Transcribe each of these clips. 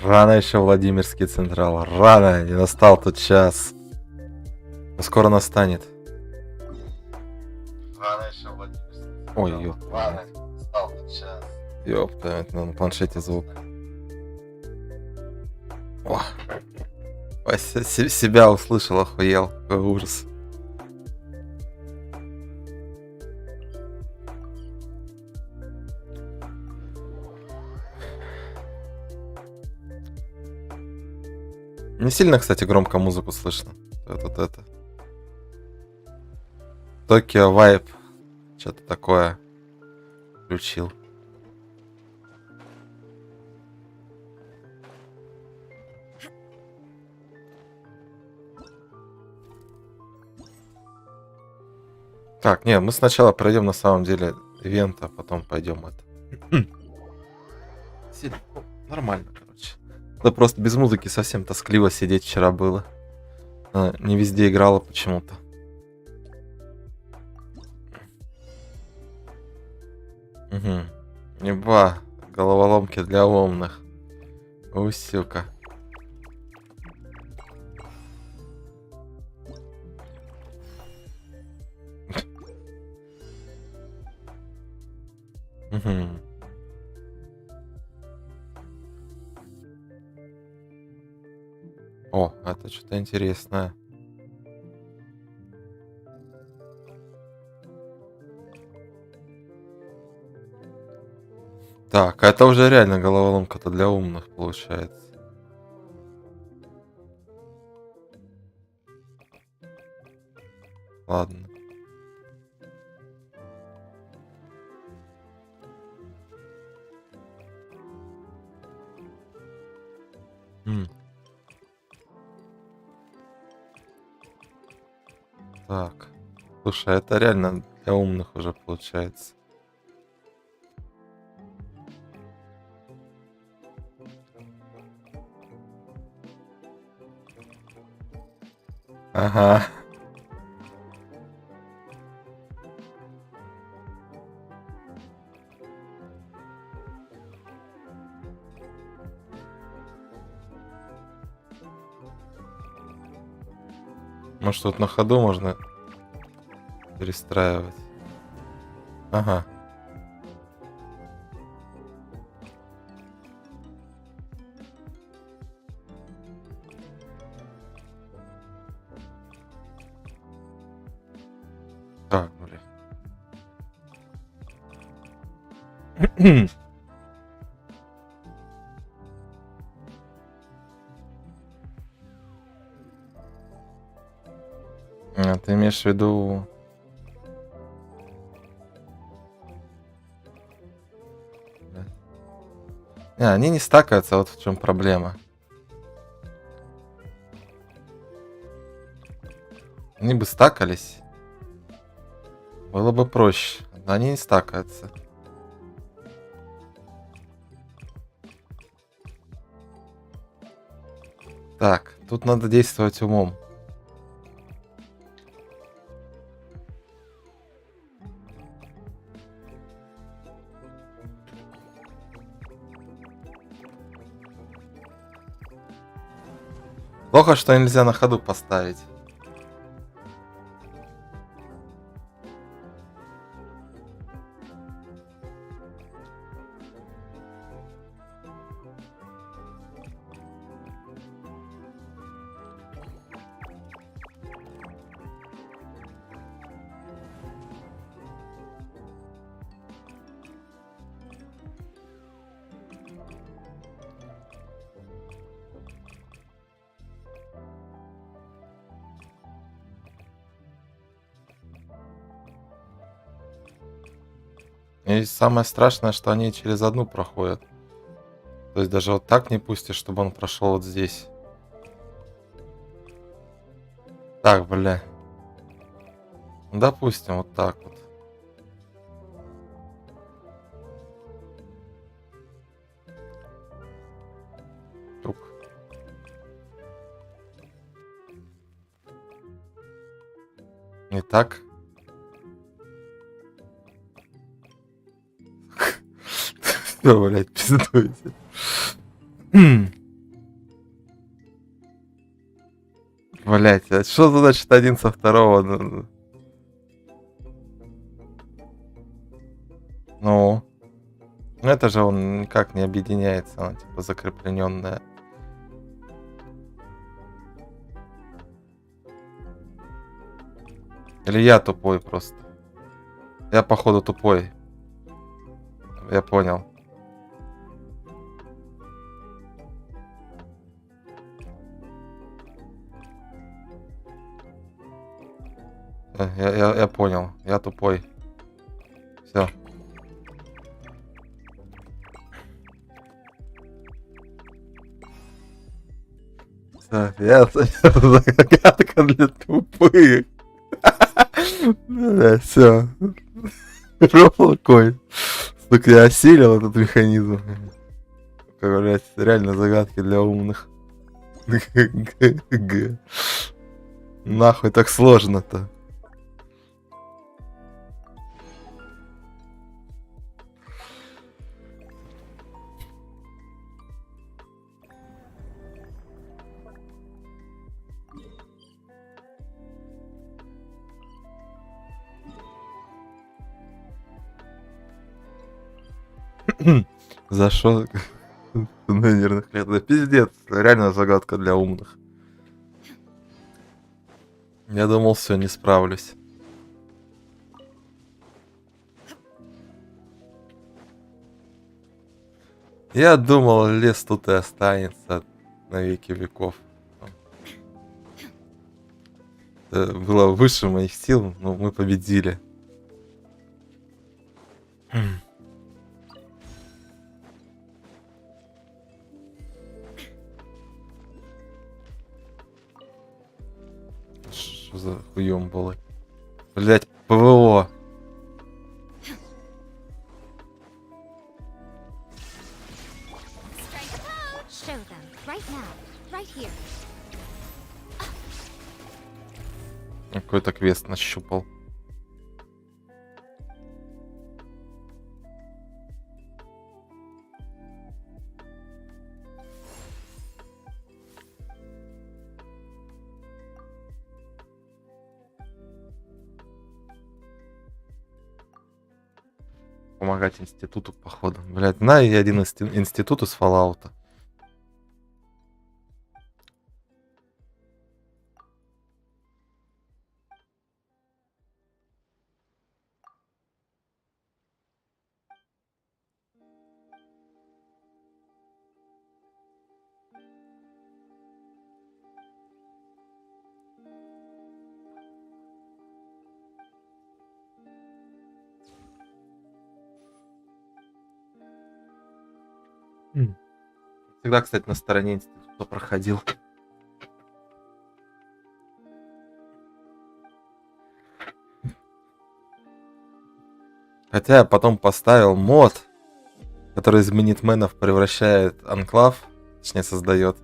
Рано еще Владимирский Централ. Рано, не настал тот час. Но скоро настанет. Рано еще Владимирский. Ой, ёп. Рано, настал тот час. Ёпта, на планшете звук. О. Ой, себя услышал, охуел. Какой ужас. Не сильно, кстати, громко музыку слышно. Вот это. Токио Вайп. Что-то такое. Включил. Так, нет, мы сначала пройдем на самом деле ивент, а потом пойдем это. Сидим. Нормально, короче. Да просто без музыки совсем тоскливо сидеть вчера было. Она не везде играла почему-то. Угу. Неба. Головоломки для умных. Усюка. Угу. О, это что-то интересное. Так, а это уже реально головоломка-то для умных получается. Ладно. Так. Слушай, это реально для умных уже получается. Ага. Может, тут на ходу можно перестраивать. Ага. Так, блин. А ты имеешь в виду... Не, они не стакаются, вот в чем проблема. Они бы стакались. Было бы проще. Но они не стакаются. Так, тут надо действовать умом. Плохо, что нельзя на ходу поставить. И самое страшное, что они через одну проходят. То есть даже вот так не пустишь, чтобы он прошел вот здесь. Так, бля. Ну, допустим, вот так вот. Тук. Не так. Все, блядь, пиздуйте. Блять, а что значит один со второго? Ну, это же он никак не объединяется, она типа закрепленная. Или я тупой просто? Я походу тупой. Я понял. Я понял. Я тупой. Все. Я загадка для тупых. Все. Рукой. Сука, я осилил этот механизм. Блять, реально загадки для умных. Нахуй так сложно-то. За что? Наверное, это пиздец. Реально загадка для умных. Я думал, все, не справлюсь. Я думал, лес тут и останется на веки веков. Это было выше моих сил, но мы победили. Что за хуём было? Блять, ПВО. Какой-то квест нащупал. Помогать институту, походу. Блять, на и один институт из Fallout. Всегда, кстати, на стороне института проходил. Хотя я потом поставил мод, который из минитменов превращает анклав, точнее создает.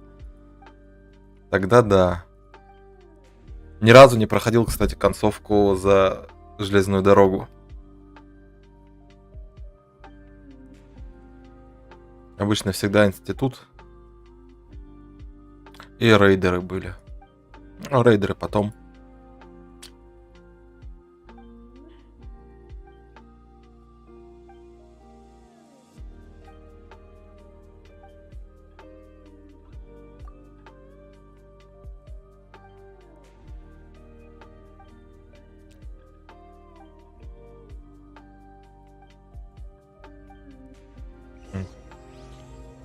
Тогда да. Ни разу не проходил, кстати, концовку за железную дорогу. Обычно всегда институт. И рейдеры были. Ну, рейдеры потом.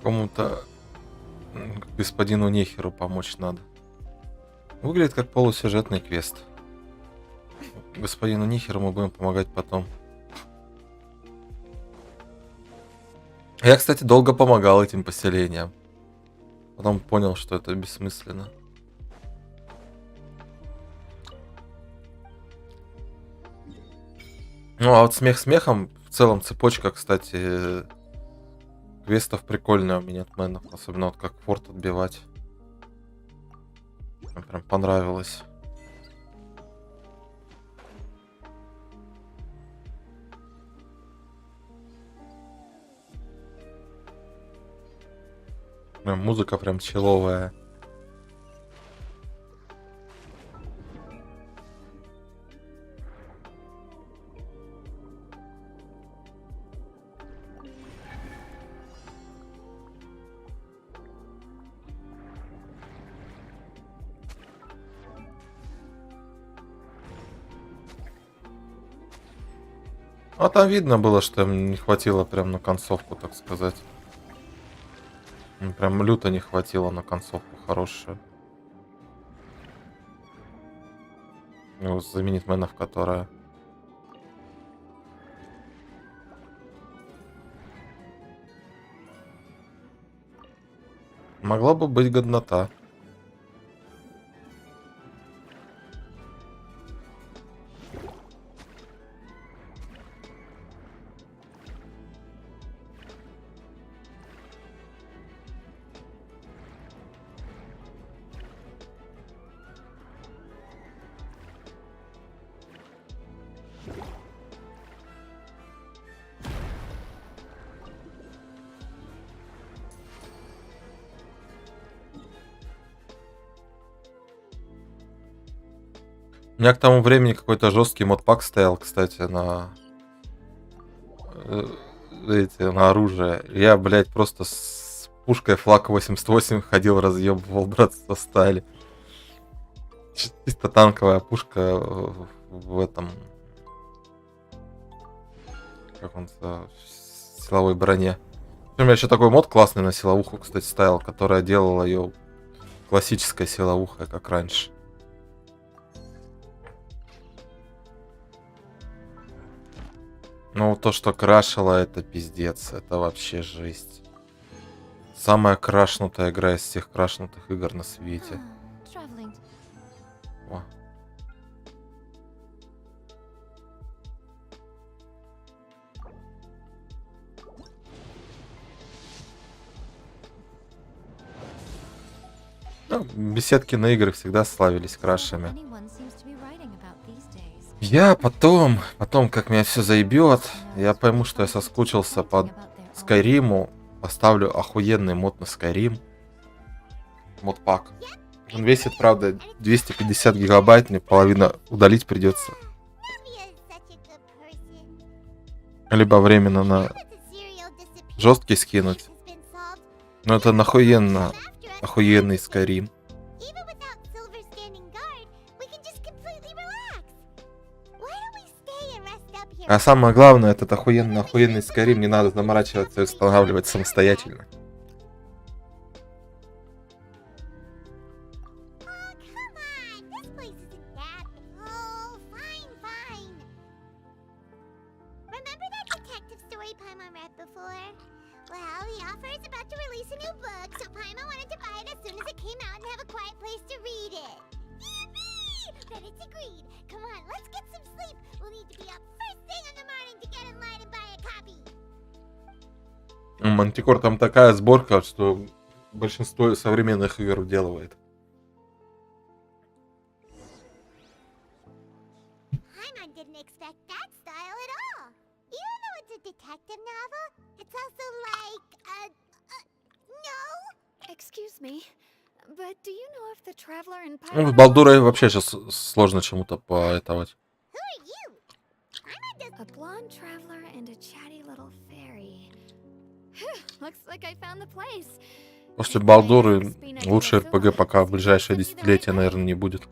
Кому-то господину Нехеру помочь надо. Выглядит как полусюжетный квест. Господину Нихеру мы будем помогать потом. Я, кстати, долго помогал этим поселениям. Потом понял, что это бессмысленно. Ну, а вот смех смехом, в целом цепочка, кстати, квестов прикольная у минитменов. Особенно вот как форт отбивать. Мне прям понравилось. Прям музыка прям человая. А там видно было, что им не хватило прям на концовку, так сказать. Им прям люто не хватило на концовку хорошую. Ну, заменить мэнов, которая... Могла бы быть годнота. У меня к тому времени какой-то жесткий модпак стоял, кстати, на на оружие. Я, блядь, просто с пушкой флаг 88 ходил, разъебывал, брат, со стали. Чисто танковая пушка в этом... Как он в силовой броне. У меня еще такой мод классный на силовуху, кстати, ставил, которая делала ее классической силовухой, как раньше. Ну, то, что крашило, это пиздец. Это вообще жесть. Самая крашнутая игра из всех крашнутых игр на свете. О. Ну, беседки на игры всегда славились крашами. Я потом, как меня все заебет, я пойму, что я соскучился по Скайриму, поставлю охуенный мод на Скайрим. Модпак. Он весит, правда, 250 гигабайт, мне половина удалить придется. Либо временно на жесткий скинуть. Но это нахуенно охуенный Скайрим. А самое главное, этот охуенный Скайрим не надо заморачиваться и устанавливать самостоятельно. Мантикор там такая сборка, что большинство современных игр уделывает. Ну, в Балдуре вообще сейчас сложно чему-то поэтовать. После Балдуры лучше РПГ пока в ближайшее десятилетие, наверное, не будет.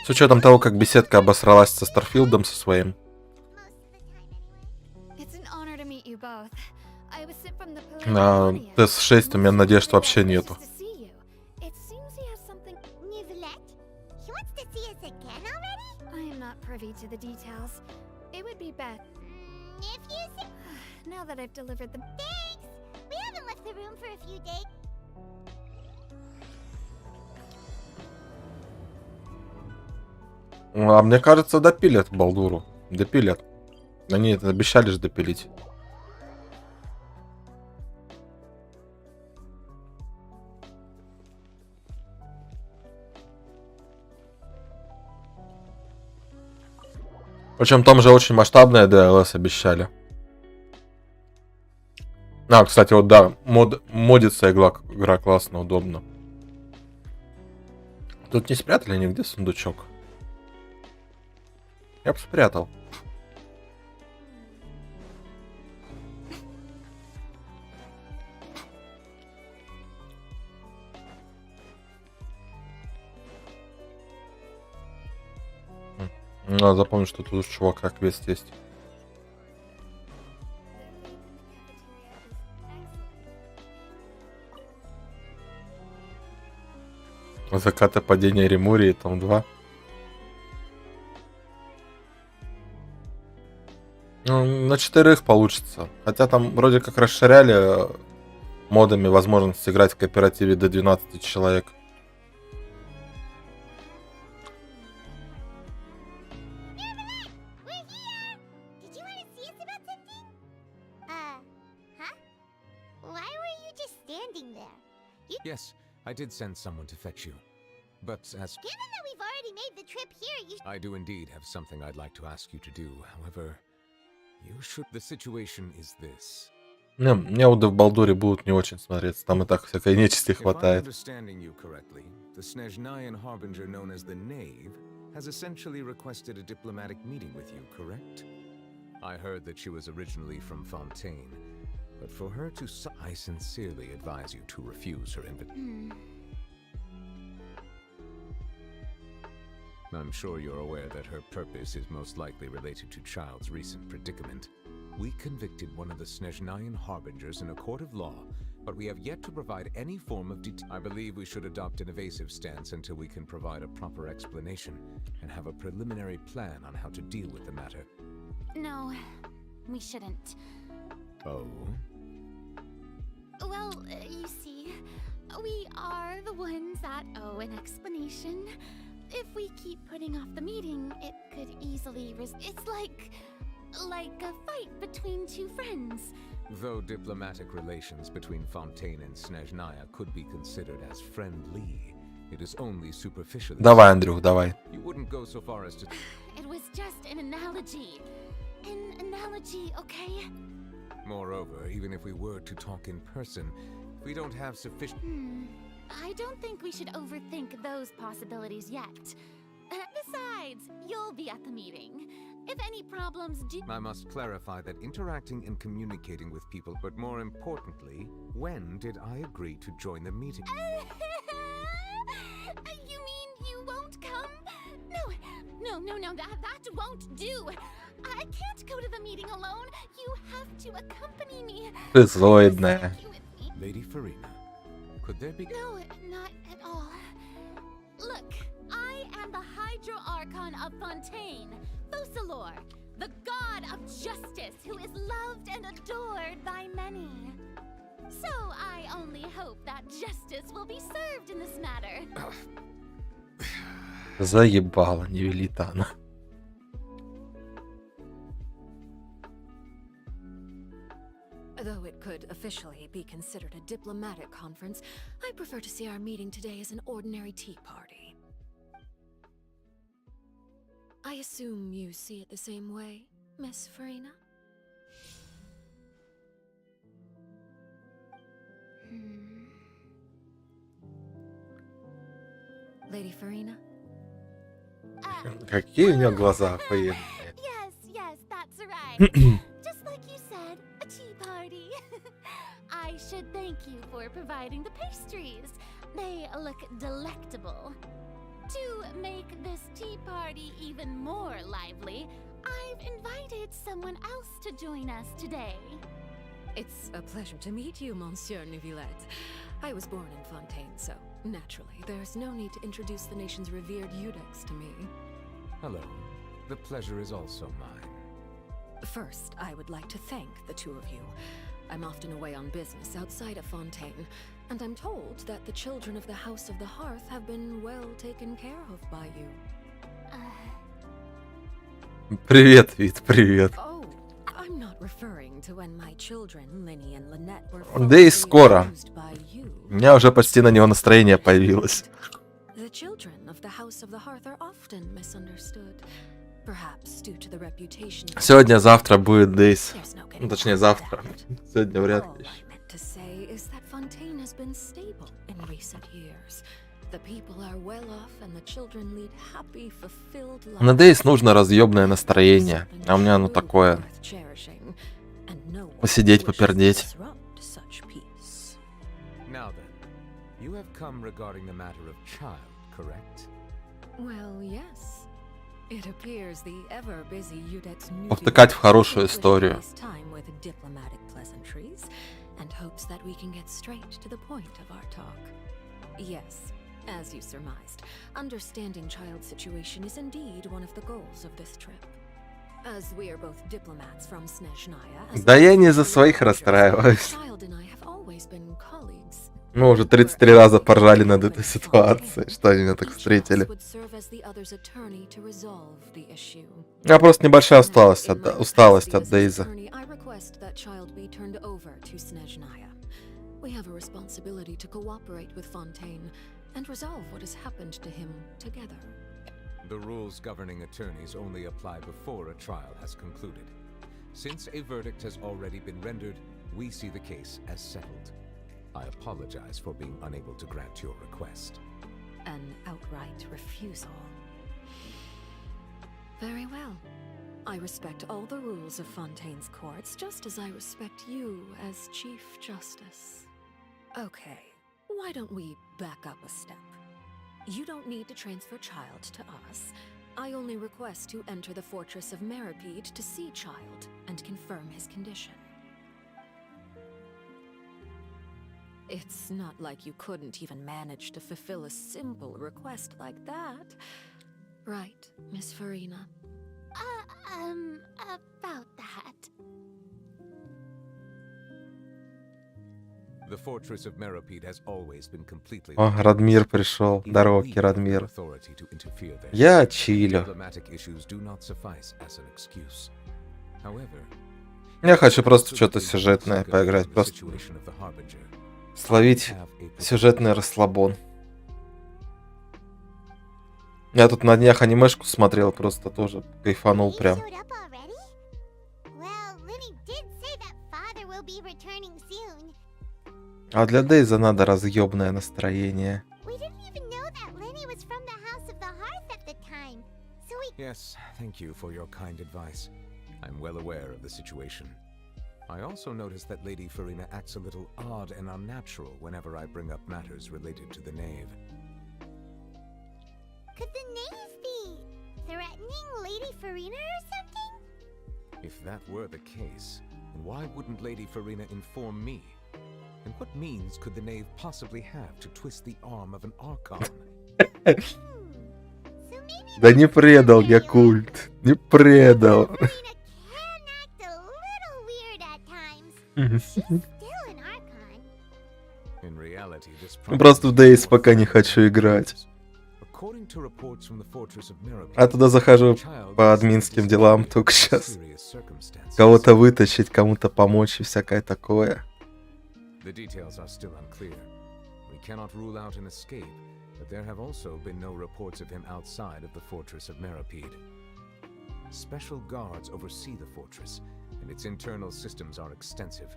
С учетом того, как беседка обосралась со Старфилдом со своим. На ТС-6 у меня надежд вообще нету. А мне кажется, допилят Балдуру. Допилят. Они это обещали же допилить. Причем там же очень масштабная DLS обещали. А, кстати, вот да, модится игра классно, удобно. Тут не спрятали нигде сундучок? Я бы спрятал. Надо запомнить, что тут у чувака квест есть. Закаты падения Ремурии, том 2. Ну, на 4 получится. Хотя там вроде как расширяли модами возможность играть в кооперативе до 12 человек. Yes, I did send someone to fetch you. But as Given that we've already made the trip here, you I do indeed have something I'd like to ask you to do. However, you should... The situation is this. Не, мне вот в Балдуре будут не очень смотреться. Там и так всякой нечисти If I'm хватает. understanding you correctly, the Snezhnayan harbinger known as the Knave has essentially requested a diplomatic meeting with you, correct? I heard that she was originally from Fontейn, but for her to I sincerely advise you to refuse her invitation. I'm sure you're aware that her purpose is most likely related to Child's recent predicament. We convicted one of the Snezhnayan harbingers in a court of law, but we have yet to provide any form of I believe we should adopt an evasive stance until we can provide a proper explanation and have a preliminary plan on how to deal with the matter. No, we shouldn't. Oh? Well, you see, we are the ones that owe an explanation. If we keep putting off the meeting, it could easily it's like a fight between two friends. Though diplomatic relations between Fontейn and Snezhnaya could be considered as friendly, it is only superficially. Давай, Андрюх, давай. You wouldn't go so far as to... It was just an analogy. An analogy, okay? Moreover, even if we were to talk in person, we don't have sufficient... I don't think we should overthink those possibilities yet. Besides, you'll be at the meeting. If any problems do... I must clarify that interacting and communicating with people, but more importantly, when did I agree to join the meeting? You mean you won't come? No, that won't do. I can't go to the meeting alone. You have to accompany me. Шизоидная. Lady Farina, could there be... No, not at all. Look, I am the Hydro Archon of Fontейn, Focalor, the god of justice who is loved and adored by many. So I only hope that justice will be served in this matter. Заебала, не велит она. Though it could officially be considered a diplomatic conference, I prefer to see our meeting today as an ordinary tea party. I assume you see it the same way, Miss Farina? Lady Farina? Какие у нее глаза охуенные. Yes, that's right. Just like you said, a tea party. I should thank you for providing the pastries. They look delectable. To make this tea party even more lively, I've invited someone else to join us today. It's a pleasure to meet you, Monsieur Neuvillette. I was born in Fontейn, so naturally, there's no need to introduce the nation's revered Eudex to me. Hello. The pleasure is also mine. First, I would like to thank the two of you. I'm often away on business outside of Fontейn, and I'm told that the children of the House of the Hearth have been well taken care of by you. Привет, Вит, привет. Oh, I'm not referring to when my children, Linny and Lynette, were Да и скоро. abused by you. У меня уже почти на него настроение появилось. The children of the House of the Hearth are often misunderstood, perhaps due to the reputation. Сегодня-завтра будет DayZ. There's no getting Ну, точнее, around завтра. that. Сегодня вряд All ли. I meant to say is that Fontейn has been stable in recent years. The people are well off, and the children lead happy, fulfilled lives. На DayZ нужно разъебное настроение. А у меня оно такое. Посидеть, попердеть. Now then, you have come regarding the matter of Child, correct? Well, yes. It appears the ever-busy Udet Повтыкать в хорошую историю. time with diplomatic pleasantries and hopes that we can get straight to the point of our talk. Yes, as you surmised, understanding child's situation is indeed one of the goals of this trip. As we are both diplomats from Snezhnaya, Да я не за своих расстраиваюсь. Child and I have always been colleagues. Мы уже 33 раза поржали над этой ситуацией, что они меня так встретили. Would serve as the other's attorney to resolve the issue. У меня просто небольшая усталость от DayZ. I request that child be turned over to Snezhnaya. We have a responsibility to cooperate with Fontейn and resolve what has happened to him together. The rules governing attorneys only apply before a trial has concluded. Since a verdict has already been rendered, we see the case as settled. I apologize for being unable to grant your request. An outright refusal. Very well. I respect all the rules of Fontaine's courts, just as I respect you as Chief Justice. Okay, why don't we back up a step? You don't need to transfer Child to us. I only request to enter the fortress of Meripede to see Child and confirm his condition. It's not like you couldn't even manage to fulfill a simple request like that. Right, Miss Farina? About that. The fortress of Meripede has always been completely. О, Радмир пришел. Здорово, Радмир. Authority to interfere there. Я чилю. Diplomatic issues do not suffice as an excuse. However, Я хочу просто что-то сюжетное поиграть, просто словить сюжетный расслабон. Я тут на днях анимешку смотрел, просто тоже кайфанул прям. А для DayZ надо разъебное настроение. Yes, thank you for your kind advice. I'm well aware of the situation. I also noticed that Lady Farina acts a little odd and unnatural whenever I bring up matters related to the knave. Could the knave be threatening Lady Farina or something? If that were the case, then why wouldn't Lady Farina inform me? And what means could the knave possibly have to twist the arm of an archon? Да не предал я культ. Не предал. Просто в DayZ пока не хочу играть. А туда захожу по админским делам только сейчас. Кого-то вытащить, кому-то помочь и всякое такое. The details are still unclear. We cannot rule out an escape, but there have also been no reports of him outside of the fortress of Meripede. Special guards oversee the fortress, and its internal systems are extensive.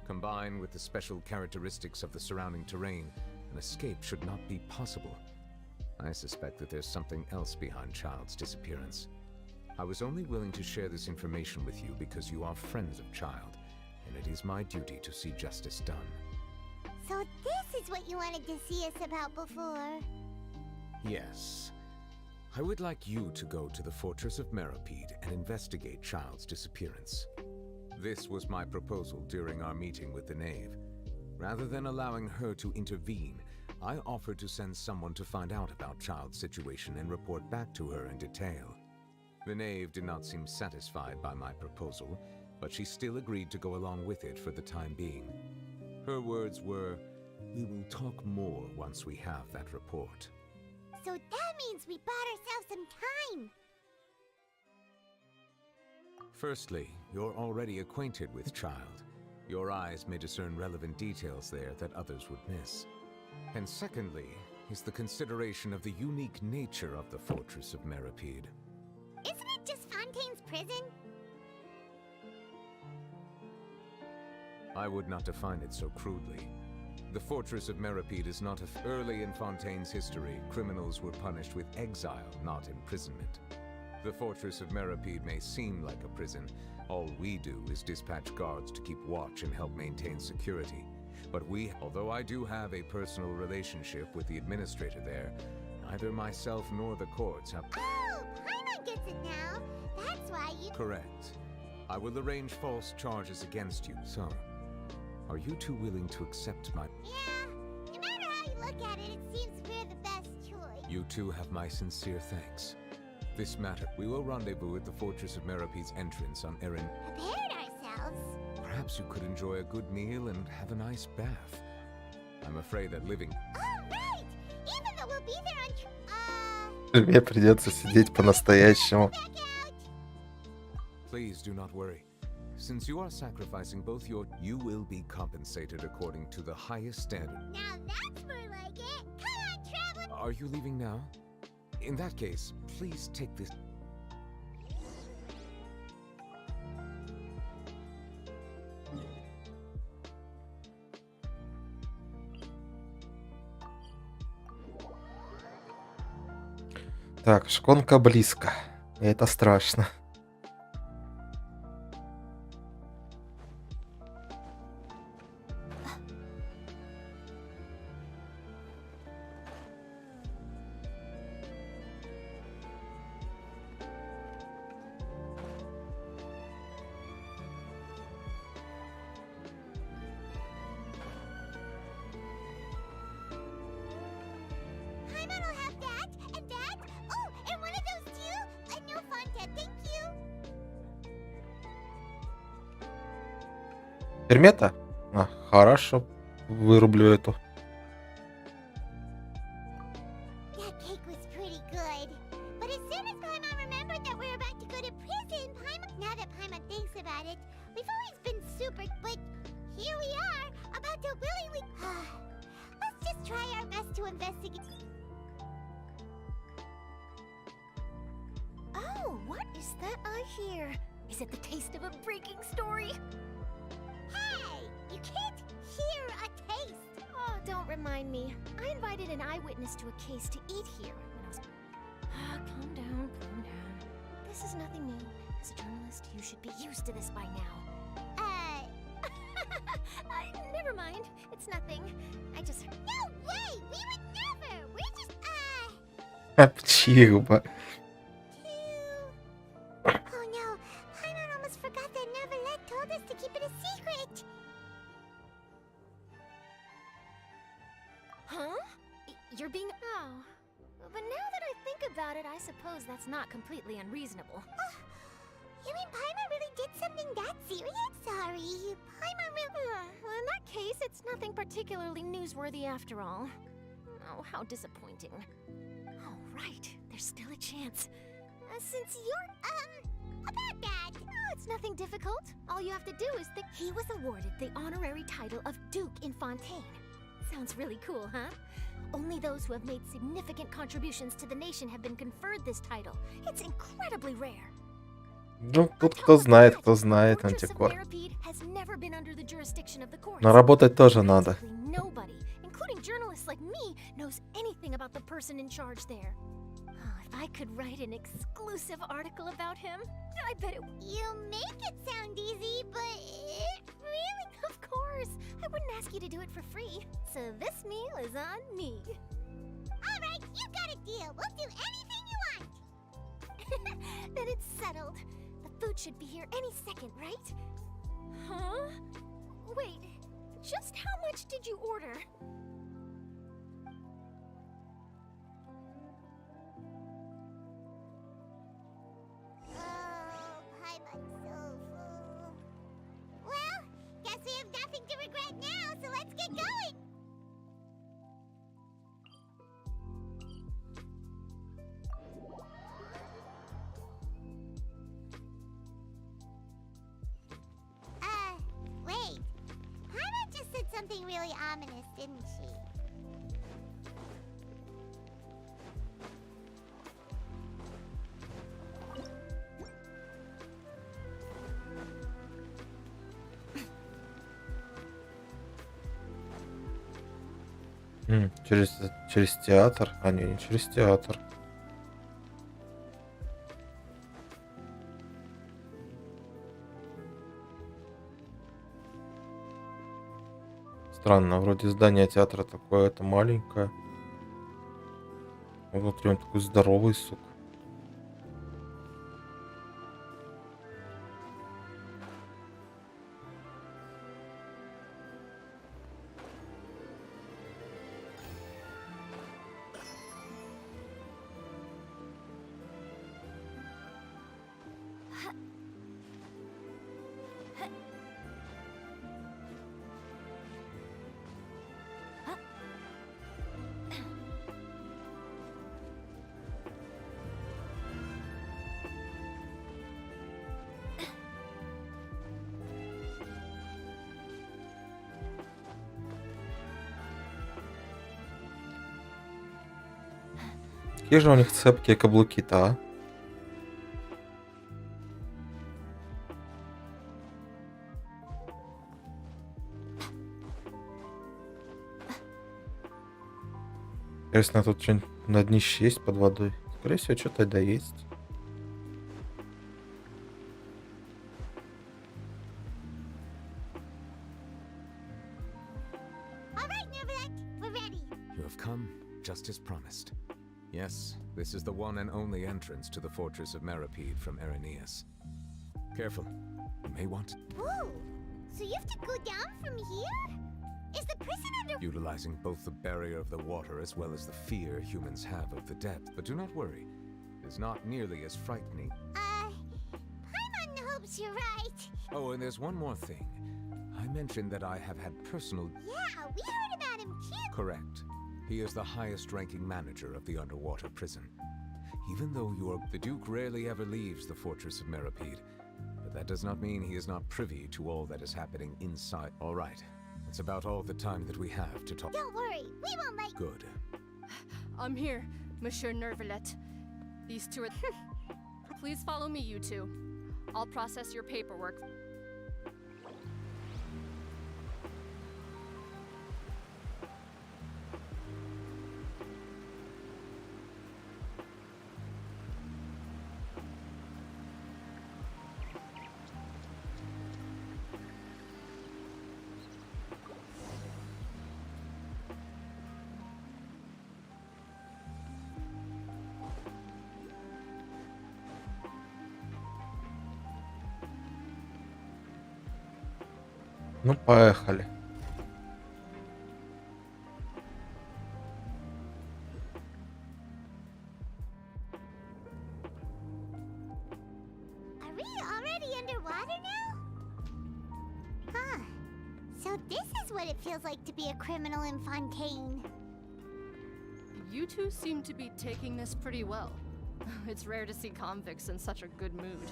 Combined with the special characteristics of the surrounding terrain, an escape should not be possible. I suspect that there's something else behind Child's disappearance. I was only willing to share this information with you because you are friends of Child, and it is my duty to see justice done. So this is what you wanted to see us about before? Yes. I would like you to go to the fortress of Meripede and investigate Child's disappearance. This was my proposal during our meeting with the knave. Rather than allowing her to intervene, I offered to send someone to find out about Child's situation and report back to her in detail. The knave did not seem satisfied by my proposal, but she still agreed to go along with it for the time being. Her words were, "We will talk more once we have that report." So that means we bought ourselves some time! Firstly, you're already acquainted with Child. Your eyes may discern relevant details there that others would miss. And secondly, is the consideration of the unique nature of the fortress of Meripede. Isn't it just Fontaine's prison? I would not define it so crudely. The fortress of Meripede is not early in Fontaine's history, criminals were punished with exile, not imprisonment. The fortress of Meripede may seem like a prison. All we do is dispatch guards to keep watch and help maintain security. But although I do have a personal relationship with the administrator there, neither myself nor the courts have... Oh, I'm Paimon gets it now. That's why you. Correct. I will arrange false charges against you. So, are you two willing to accept my... Yeah. No matter how you look at it, it seems we're the best choice. You two have my sincere thanks. This matter, we will rendezvous at the Fortress of Merope's entrance on Erin. Prepared ourselves. Perhaps you could enjoy a good meal and have a nice bath. I'm afraid that living... Oh, right. Even though we'll be there on... Мне придется сидеть по-настоящему. Back out. Please do not worry. Since you are sacrificing both your... You will be compensated according to the highest standard. Now that's more like it. Come on, traveler. Are you leaving now? In that case, please take this... Так, шконка близко. И это страшно. Paimon will have that, and that. Oh, and one of those too. A new Fontaine, thank you. Термета? А, хорошо. Вырублю эту. That cake was pretty good. But as soon as Paimon remembered that we're about to go to prison, now that Paimon thinks about it, we've always been super, but here we are, about to willingly... Let's just try our best to investigate... Oh, what is that I hear? Is it the taste of a breaking story? Hey! You can't hear a taste! Oh, don't remind me. I invited an eyewitness to a case to eat here when I was... calm down, calm down. This is nothing new. As a journalist, you should be used to this by now. Never mind. It's nothing. I just... No way! We would never! We're just, Пчихба. Oh no, Paimon almost forgot that Neverlet told us to keep it a secret. Huh? You're being... Oh. But now that I think about it, I suppose that's not completely unreasonable. You mean Paimon really did something that serious? Sorry, Paimon really... Well, in that case, it's nothing particularly newsworthy after all. Oh, how disappointing. Oh, right. There's still a chance. Since you're, about that. Oh, it's nothing difficult. All you have to do is think he was awarded the honorary title of Duke in Fontaine. Sounds really cool, huh? Only those who have made significant contributions to the nation have been conferred this title. It's incredibly rare. Ну, тут кто знает, антикор. Но работать тоже надо. Nobody, including journalists like me, knows anything about the person in charge there. If I could write an exclusive article about him, I bet it... You make it sound easy, but it really... Of course, I wouldn't ask you to do it for free. So this meal is on me. All right, you got a deal. We'll do anything you want. Then it's settled. The food should be here any second, right? Huh? Wait, just how much did you order? Something really ominous, didn't she? Через театр? А не через театр. Странно, вроде здание театра такое-то маленькое. Внутри он такой здоровый, сука. Какие же у них цепкие каблуки-то, а? Интересно, тут что-нибудь на днище есть под водой? Скорее всего, что-то да есть. All right, Neverland, we're ready. You have come just as promised. Yes, this is the one and only entrance to the fortress of Meripede from Irenaeus. Careful, you may want to... Whoa, so you have to go down from here? Is the prison under... Utilizing both the barrier of the water as well as the fear humans have of the depth. But do not worry, it is not nearly as frightening. Paimon hopes you're right. Oh, and there's one more thing. I mentioned that I have had personal... Yeah, we heard about him too. Correct. He is the highest-ranking manager of the underwater prison. Even though you are... The Duke rarely ever leaves the fortress of Meripede. But that does not mean he is not privy to all that is happening inside. All right. That's about all the time that we have to talk. Don't worry, we won't let... Good. I'm here, Monsieur Nervalet. These two are... Please follow me, you two. I'll process your paperwork. Ну, поехали. Are we already underwater now? Huh. So this is what it feels like to be a criminal in Fontaine. You two seem to be taking this pretty well. It's rare to see convicts in such a good mood.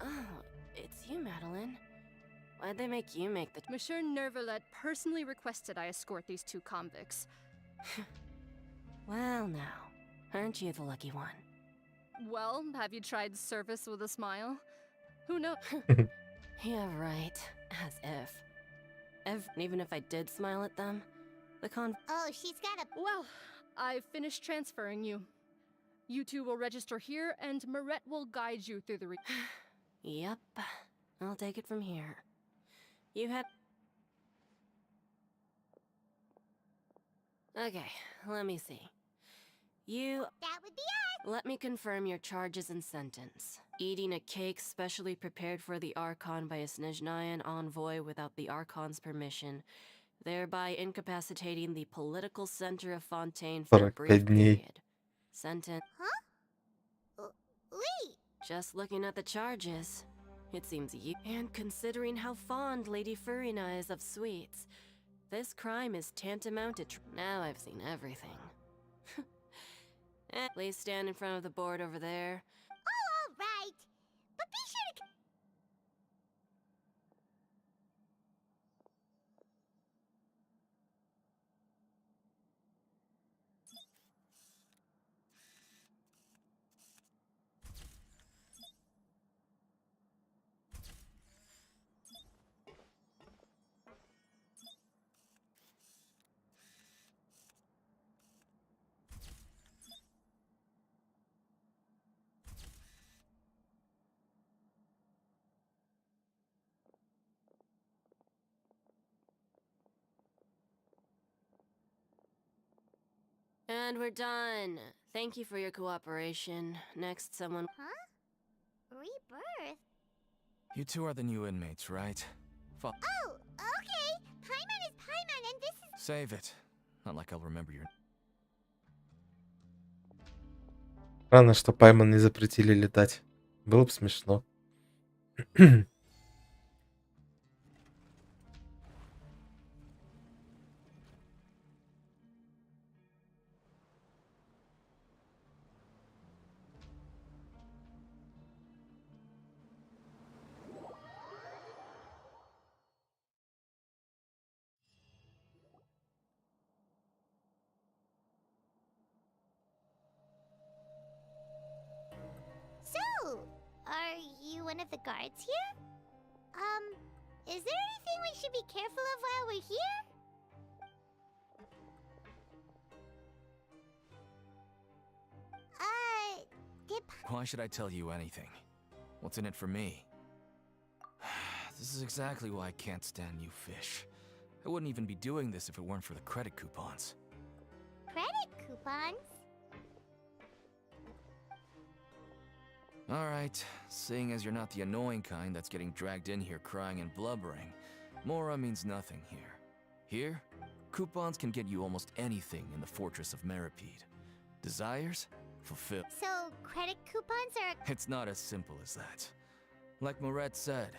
Oh, it's you, Madeline. Why'd they make you make the... Monsieur Nervalet personally requested I escort these two convicts. Well, now, aren't you the lucky one? Well, have you tried service with a smile? Who knows? Yeah, right. As if. Even if I did smile at them, the Oh, she's got a... Well, I've finished transferring you. You two will register here, and Marette will guide you through the Yep. I'll take it from here. You had... Okay, let me see. That would be us! Let me confirm your charges and sentence. Eating a cake specially prepared for the Archon by a Snezhnayan envoy without the Archon's permission, thereby incapacitating the political center of Fontaine for a brief 45 дней. period. Sentence... Wait! Just looking at the charges, it seems you... And considering how fond Lady Furina is of sweets, this crime is tantamount to... Now I've seen everything. Please stand in front of the board over there. Oh, all right. But be sure to... And we're done. Thank you for your cooperation. Next, someone... Huh? Rebirth? You two are the new inmates, right? Oh, Okay, Paimon is Paimon, and this is... Save it. Not like I'll remember your... Странно, что Пайман не запретили летать. Было бы смешно. So, are you one of the guards here? Is there anything we should be careful of while we're here? Did Why should I tell you anything? What's in it for me? This is exactly why I can't stand you fish. I wouldn't even be doing this if it weren't for the credit coupons. credit coupons? Alright, seeing as you're not the annoying kind that's getting dragged in here crying and blubbering, Mora means nothing here. Here, coupons can get you almost anything in the Fortress of Meripede. Desires? Fulfill. So, credit coupons are... It's not as simple as that. Like Moret said,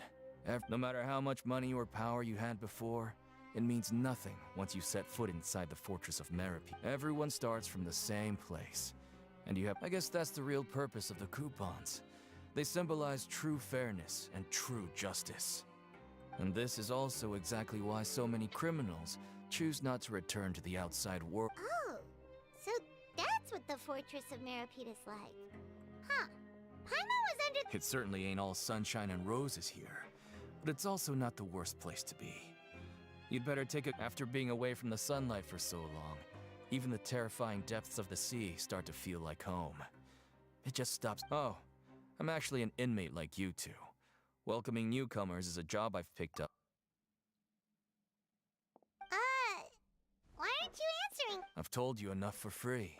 no matter how much money or power you had before, it means nothing once you set foot inside the Fortress of Meripede. Everyone starts from the same place. And you have... I guess that's the real purpose of the coupons. They symbolize true fairness and true justice. And this is also exactly why so many criminals choose not to return to the outside world. Oh, so that's what the Fortress of Meripede is like. Huh. Paimon was under... It certainly ain't all sunshine and roses here, but it's also not the worst place to be. You'd better take it after being away from the sunlight for so long. Even the terrifying depths of the sea start to feel like home. It just stops. Oh, I'm actually an inmate like you two. Welcoming newcomers is a job I've picked up. Why aren't you answering? I've told you enough for free.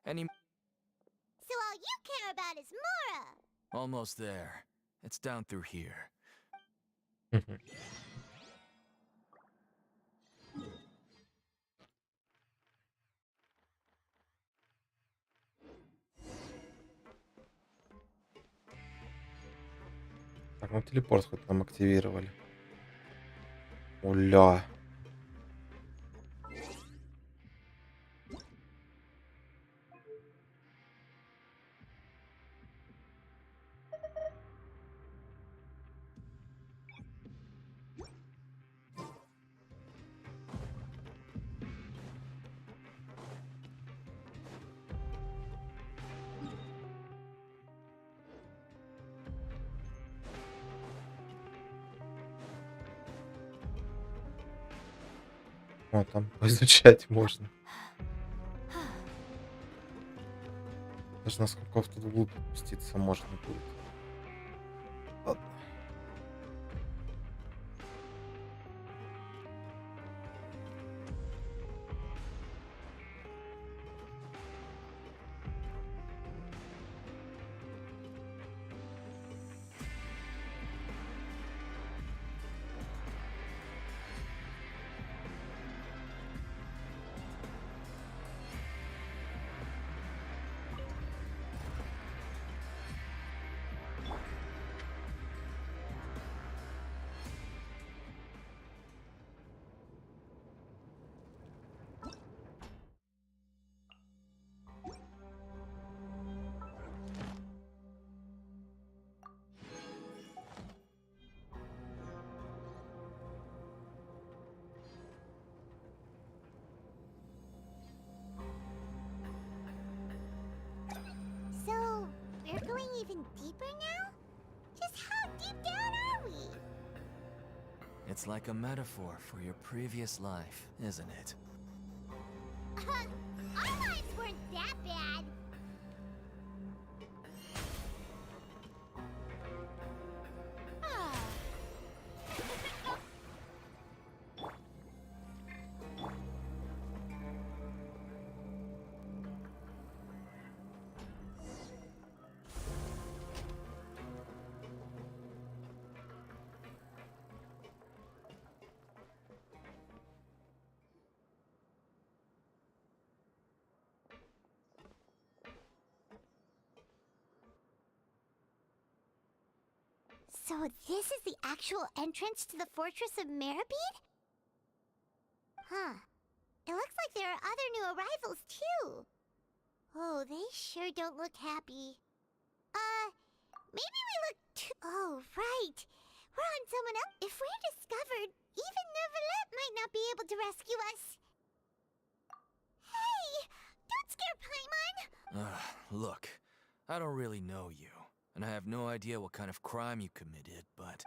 Any... So all you care about is Mora! Almost there. It's down through here. Так, ну телепорт хоть нам активировали. Уля. О, там поизучать можно. Даже насколько в тут вглубь спуститься можно будет. Ладно. So, we're going even deeper now? Just how deep down are we? It's like a metaphor for your previous life, isn't it? Our lives weren't that bad. So this is the actual entrance to the fortress of Meripede? Huh. It looks like there are other new arrivals too. Oh, they sure don't look happy. Maybe we look too... Oh, right. We're on someone else. If we're discovered, even Neuvillette might not be able to rescue us. Hey! Don't scare Paimon! Look, I don't really know you, and I have no idea what kind of crime you committed, but...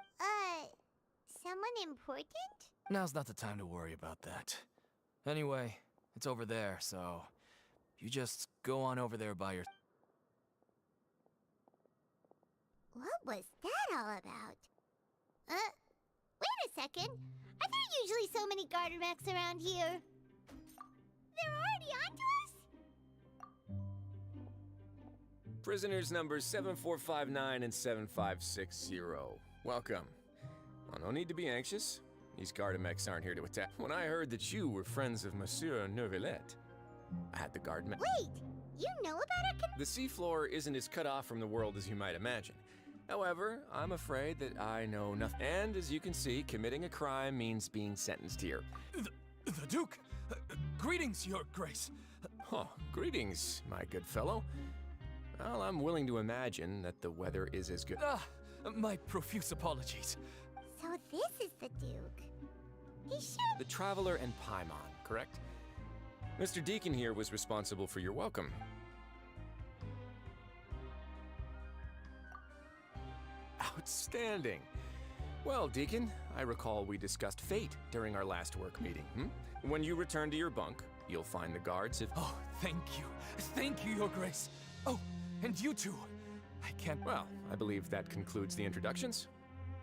Someone important? Now's not the time to worry about that. Anyway, it's over there, so... You just go on over there by your... What was that all about? Wait a second. Are there usually so many garter mechs around here? They're already onto us? Prisoners numbers 7459 and 7560. Welcome. Well, no need to be anxious. These garter mechs aren't here to attack. When I heard that you were friends of Monsieur Neuvillette, I had the guard mech. Wait, you know about our The seafloor isn't as cut off from the world as you might imagine. However, I'm afraid that I know nothing. And as you can see, committing a crime means being sentenced here. The Duke! Greetings, Your Grace! Oh, greetings, my good fellow. Well, I'm willing to imagine that the weather is as good. My profuse apologies. So this is the Duke. He sure... The Traveler and Paimon, correct? Mr. Deacon here was responsible for your welcome. Outstanding. Well, Deacon, I recall we discussed fate during our last work meeting. When you return to your bunk, you'll find the guards if... Oh, thank you. Thank you, Your Grace. Oh, and you too. I can't... Well, I believe that concludes the introductions.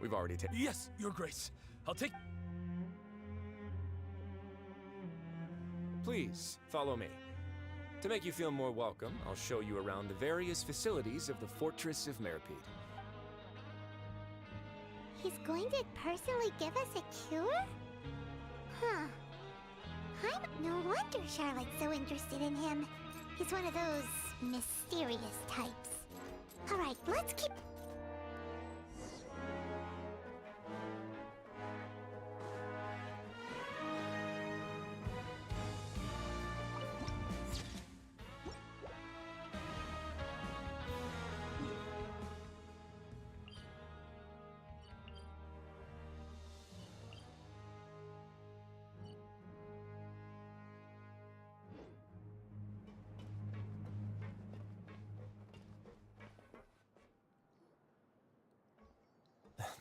We've already taken... Yes, Your Grace. I'll take... Please, follow me. To make you feel more welcome, I'll show you around the various facilities of the Fortress of Meripede. He's going to personally give us a cure? Huh. No wonder Charlotte's so interested in him. He's one of those mysterious types. Alright, let's keep...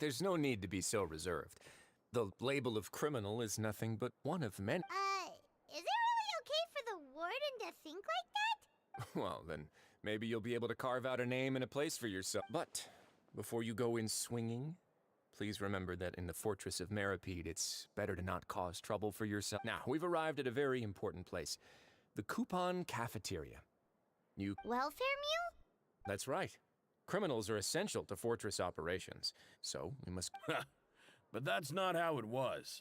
There's no need to be so reserved. The label of criminal is nothing but one of many. Is it really okay for the warden to think like that? Well, then maybe you'll be able to carve out a name and a place for yourself. But before you go in swinging, please remember that in the Fortress of Meripede, it's better to not cause trouble for yourself. Now, we've arrived at a very important place. The Coupon Cafeteria. Welfare mule? That's right. Criminals are essential to Fortress operations, so we must... But that's not how it was.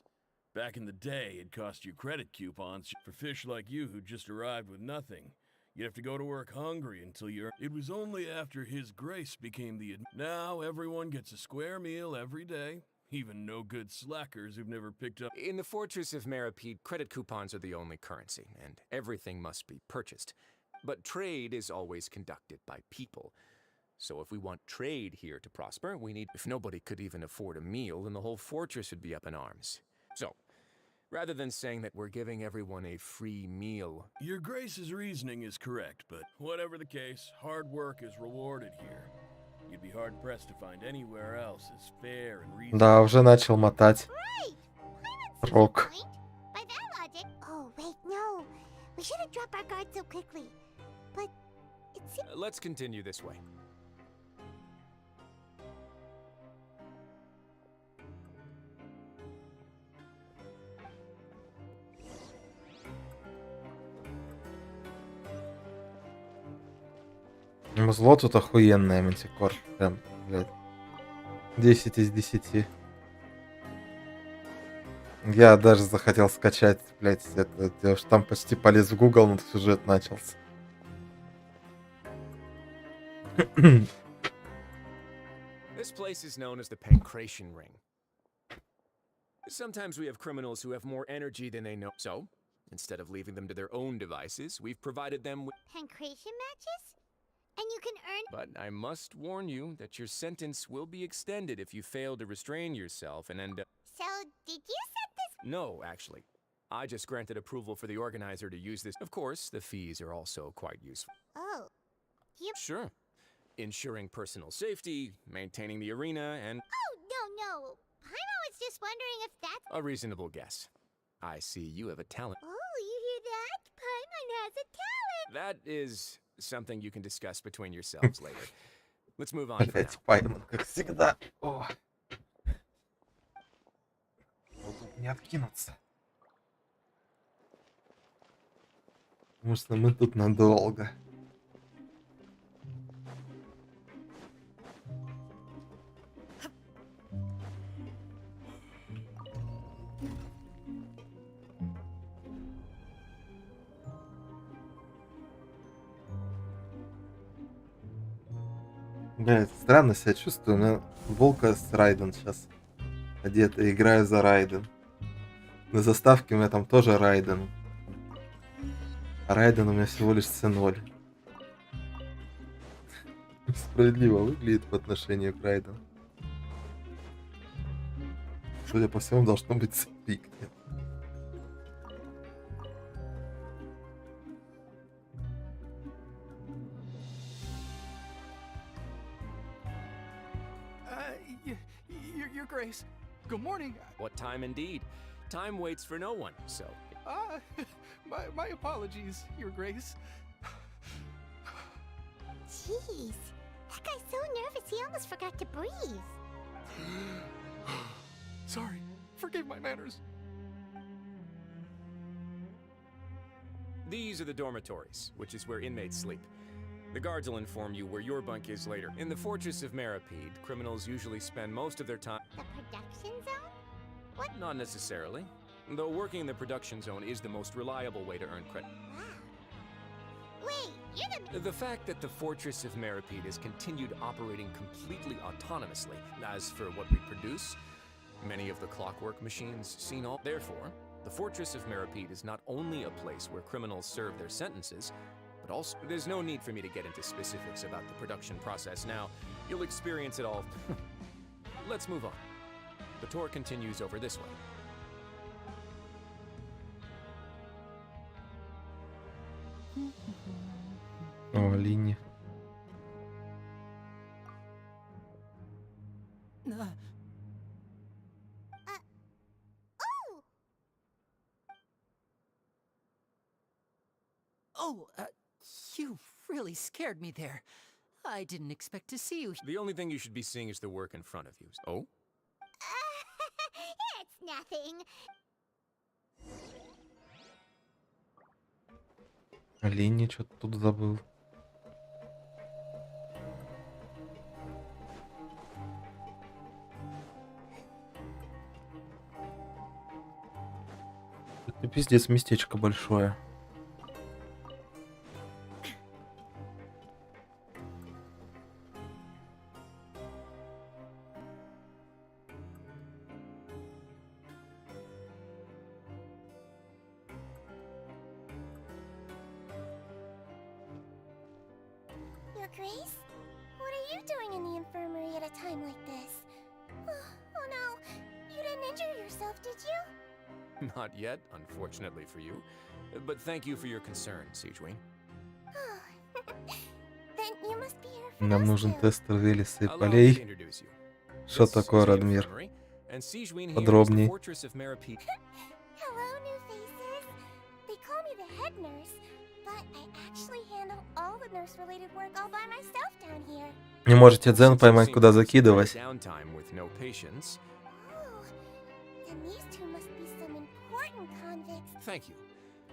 Back in the day, it cost you credit coupons for fish like you who just arrived with nothing. You'd have to go to work hungry until you... It was only after His Grace became the... Now everyone gets a square meal every day, even no-good slackers who've never picked up... In the Fortress of Meripede, credit coupons are the only currency, and everything must be purchased. But trade is always conducted by people. So if we want trade here to prosper, we need... If nobody could even afford a meal, then the whole fortress would be up in arms. So, rather than saying that we're giving everyone a free meal... Your Grace's reasoning is correct, but whatever the case, hard work is rewarded here. You'd be hard-pressed to find anywhere else as fair and reasonable... Да, уже начал мотать. Right! Рок. By that logic... Oh, wait, no. We shouldn't drop our guard so quickly. But it's... Let's continue this way. Зло тут охуенное, мантикор. Прям, блядь. 10 из 10. Я даже захотел скачать, блядь, это. Я уж там почти полез в Google, но сюжет начался. This place is known as the Pancration Ring. Sometimes we have criminals who have more energy than they know. So, instead of leaving them to their own devices, we've provided them with Pancration matches? And you can earn. But I must warn you that your sentence will be extended if you fail to restrain yourself and end up. So, did you set this? No, actually. I just granted approval for the organizer to use this. Of course, the fees are also quite useful. Oh. You. Sure. Ensuring personal safety, maintaining the arena, and Oh, no. Paimon was just wondering if that's. a reasonable guess. I see you have a talent. Oh, you hear that? Paimon has a talent. That is something you can discuss between yourselves later. Let's move on for now. Опять Пайман, как всегда. О. Вот тут не откинуться. Потому что мы тут надолго. Блядь, странно себя чувствую. У меня волка с Райден сейчас одета. Играю за Райден. На заставке у меня там тоже Райден. А Райден у меня всего лишь C0. Справедливо выглядит по отношению к Райдену. Судя по всему, должно быть C-пик. Нет. Your Grace. Good morning. What time indeed? Time waits for no one, so. My apologies, Your Grace. Jeez. That guy's so nervous he almost forgot to breathe. Sorry. Forgive my manners. These are the dormitories, which is where inmates sleep. The guards will inform you where your bunk is later. In the fortress of Meripede, criminals usually spend most of their time. The production zone? What? Not necessarily. Though working in the production zone is the most reliable way to earn credit. Wow. Wait, you're the. The fact that the fortress of Meripede has continued operating completely autonomously. As for what we produce, many of the clockwork machines seen all. Therefore, the fortress of Meripede is not only a place where criminals serve their sentences, but also, there's no need for me to get into specifics about the production process now. You'll experience it all. Let's move on. The tour continues over this way. О, Линни. Oh, you really scared me there. I didn't expect to see you. The only thing you should be seeing is the work in front of you. Oh? It's nothing. Линни что-то тут забыл. Это пиздец, местечко большое. Your Grace? What are you doing in the infirmary at a time like this? Oh no, you didn't injure yourself, did you? Not yet, unfortunately for you. But thank you for your concern, Sijwin. Then you must be here for Нам us нужен too. тестер Велеса и Allow me to полей. introduce you. Что This такое, is the Радмир? infirmary, and Sijwin here is the Подробней. fortress of Meripede. Hello, new faces. They call me the head nurse, but I actually handle all the nurse-related work all by myself down here. Не можете дзен Since you've поймать, seen куда us spend закидывать. downtime with no patients. Oh, then these two must be some important convicts. Thank you.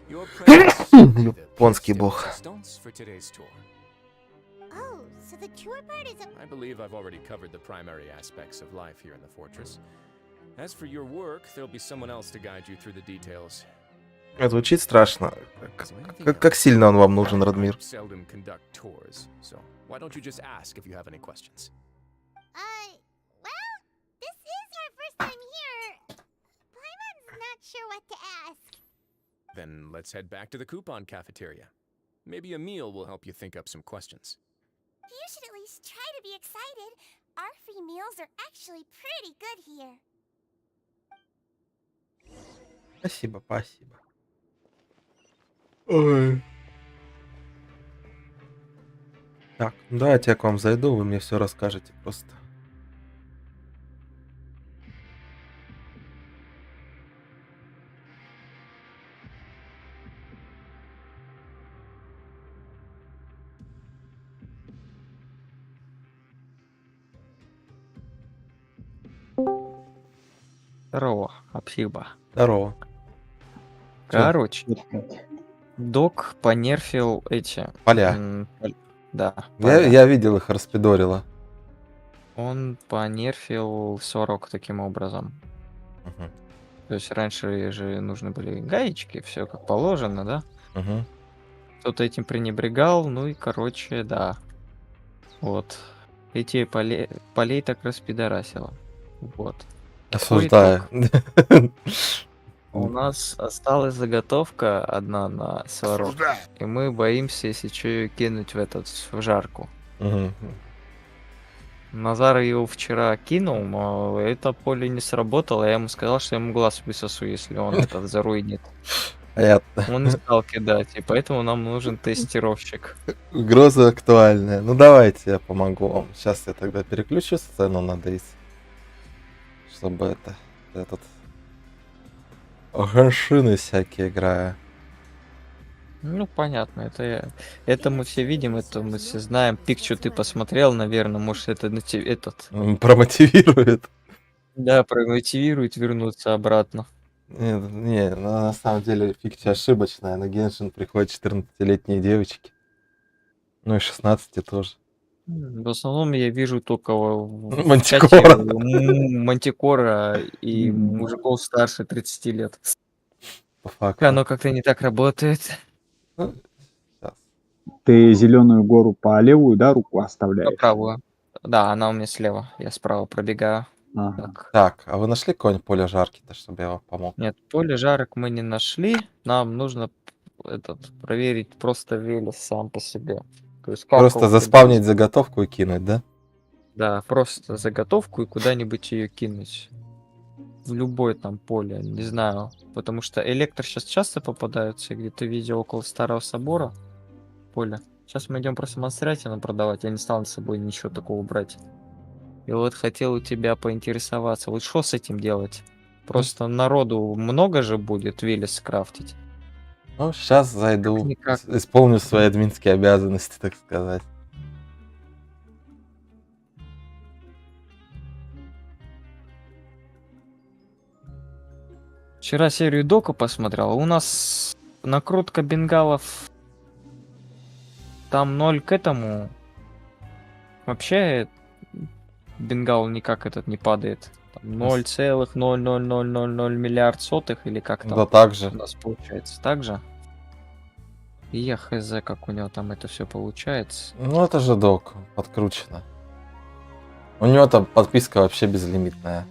Your presence will be the Японский pièce de бог. résistance for today's tour. Oh, so the tour part is a. I believe I've already covered the primary aspects of life here in the fortress. As for your work, there'll be someone else to guide you through the details. Звучит страшно. Как сильно он вам нужен, Радмир? Seldom conduct tours, so why don't you just ask if you have any questions? not sure what to ask. Then let's head back to the coupon cafeteria. Maybe a meal will help you think up some questions. You should at least try to be excited. Our free meals are actually pretty good here. Спасибо, спасибо. Ой. Так, ну давайте я к вам зайду, вы мне все расскажете просто. Здорово, Апсиба. Здорово. Чё? Короче, док понерфил эти... Поля. Да, Я видел их, распидорило. он понерфил 40 таким образом. Мгм. То есть раньше же нужны были гаечки, все как положено, да? Мгм. Кто-то этим пренебрегал, ну и, короче, да. Вот. Эти полей так распидорасило. Вот. Осуждаю. У нас осталась заготовка одна на 40. И мы боимся, если что, ее кинуть в жарку. Мгм. Назар его вчера кинул, но это поле не сработало. Я ему сказал, что я ему глаз высосу, если он заруинит. Понятно. Он не стал кидать, и поэтому нам нужен тестировщик. Угроза актуальная. Ну давайте я помогу вам. Сейчас я тогда переключу сцену на DayZ. Чтобы этот Геншины всякие играю. Ну, понятно, это мы все видим, это мы все знаем. Пикчу ты посмотрел, наверное, может, это этот... Промотивирует. Да, промотивирует вернуться обратно. Не, на самом деле фикция ошибочная. На Геншин приходят 14-летние девочки. Ну и 16 тоже. В основном я вижу только в Мантикора. чате Мантикора и мужиков старше 30 лет. По факту. Оно как-то не так работает. Ну, сейчас. Ты зеленую гору по левую, да, руку По оставляешь? правую. Да, она у меня слева. Я справа пробегаю. Ага. Так, а вы нашли какое-нибудь поле жарки-то, чтобы я вам помог? Нет, поле жарок мы не нашли. Нам нужно проверить просто Велес сам по себе. То есть как Просто его заспавнить кидать. заготовку и кинуть, да? Да, просто заготовку и куда-нибудь ее кинуть. В любое там поле, не знаю. Потому что электро сейчас часто попадаются. Где-то видел около Старого Собора поле. Сейчас мы идем просто монстрятину продавать. Я не стал с собой ничего такого брать. И вот хотел у тебя поинтересоваться. Вот что с этим делать? Просто народу много же будет Велес крафтить. Ну, сейчас зайду, Никак. исполню свои админские обязанности, так сказать. Вчера серию Дока посмотрел. У нас накрутка бенгалов там 0 к этому. Вообще бенгал никак не падает. 0,00000 миллиард сотых или как там Да так же. у нас получается. Так же? И я хз, как у него там это все получается. Ну, это же док, подкручено. У него там подписка вообще безлимитная.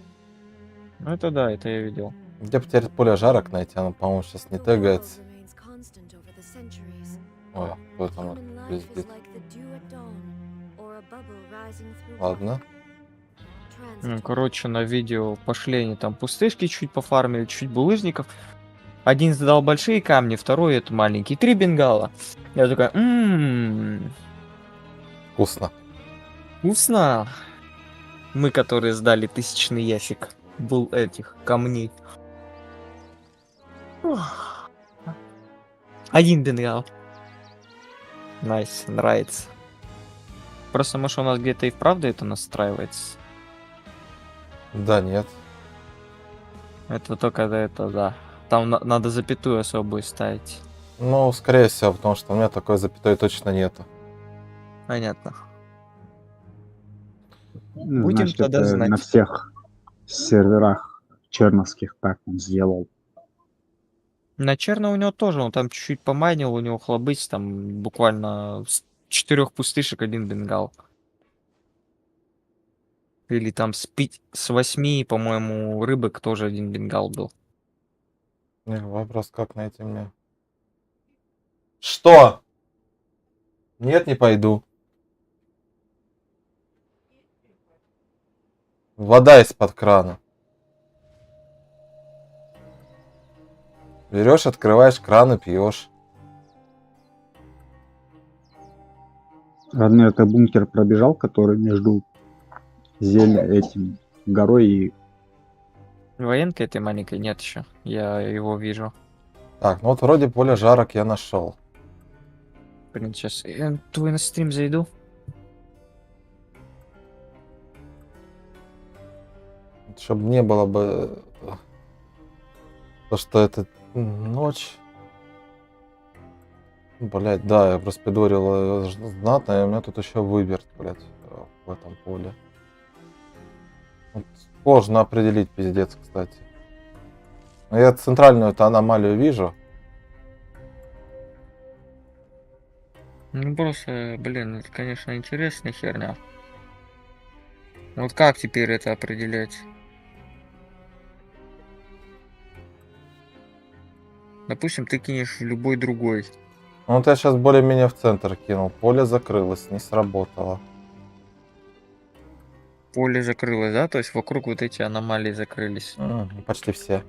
Ну это да, это я видел. Где бы теперь поле жарок найти? Оно, по-моему, сейчас не тегается. Ой, вот оно пиздит. Ладно. Ну, короче, на видео пошли они там пустышки чуть пофармили, чуть булыжников. Один задал большие камни, второй это маленький. 3 бенгала. Я такая, Вкусно. вкусно. Мы, которые сдали 1000-й ящик был этих камней. Ух. 1 бенгал. Найс, нравится. Просто, может, у нас где-то и вправду это настраивается. Да, нет. Это только это, да. Там надо запятую особую ставить. Ну, скорее всего, потому что у меня такой запятой точно нету. Понятно. Ну, Будем значит, тогда это знать. на всех серверах черновских так он сделал. На черно у него тоже, он там чуть-чуть помайнил, у него хлобысь, там буквально с 4 пустышек 1 бенгал. Или там с 8, по-моему, рыбок тоже 1 бенгал был. Вопрос, как найти мне? Что? Нет, не пойду. Вода из-под крана. Берешь, открываешь кран и пьешь. Родной, это бункер пробежал, который между этим горой и... Военкой этой маленькой нет еще. Я его вижу. Так, ну вот вроде поле жарок я нашел. Блин, сейчас я твой на стрим зайду. Чтобы не было бы... То, что это ночь. Блять, да, я проспидорил знатно, и у меня тут еще выберт, блять, в этом поле. Вот сложно определить, пиздец, кстати. Но я центральную эту аномалию вижу. Ну просто, блин, это, конечно, интересная херня. Вот как теперь это определять? Допустим, ты кинешь в любой другой. Ну вот я сейчас более-менее в центр кинул. Поле закрылось, не сработало. Поле закрылось, да? То есть вокруг вот эти аномалии закрылись. Почти все.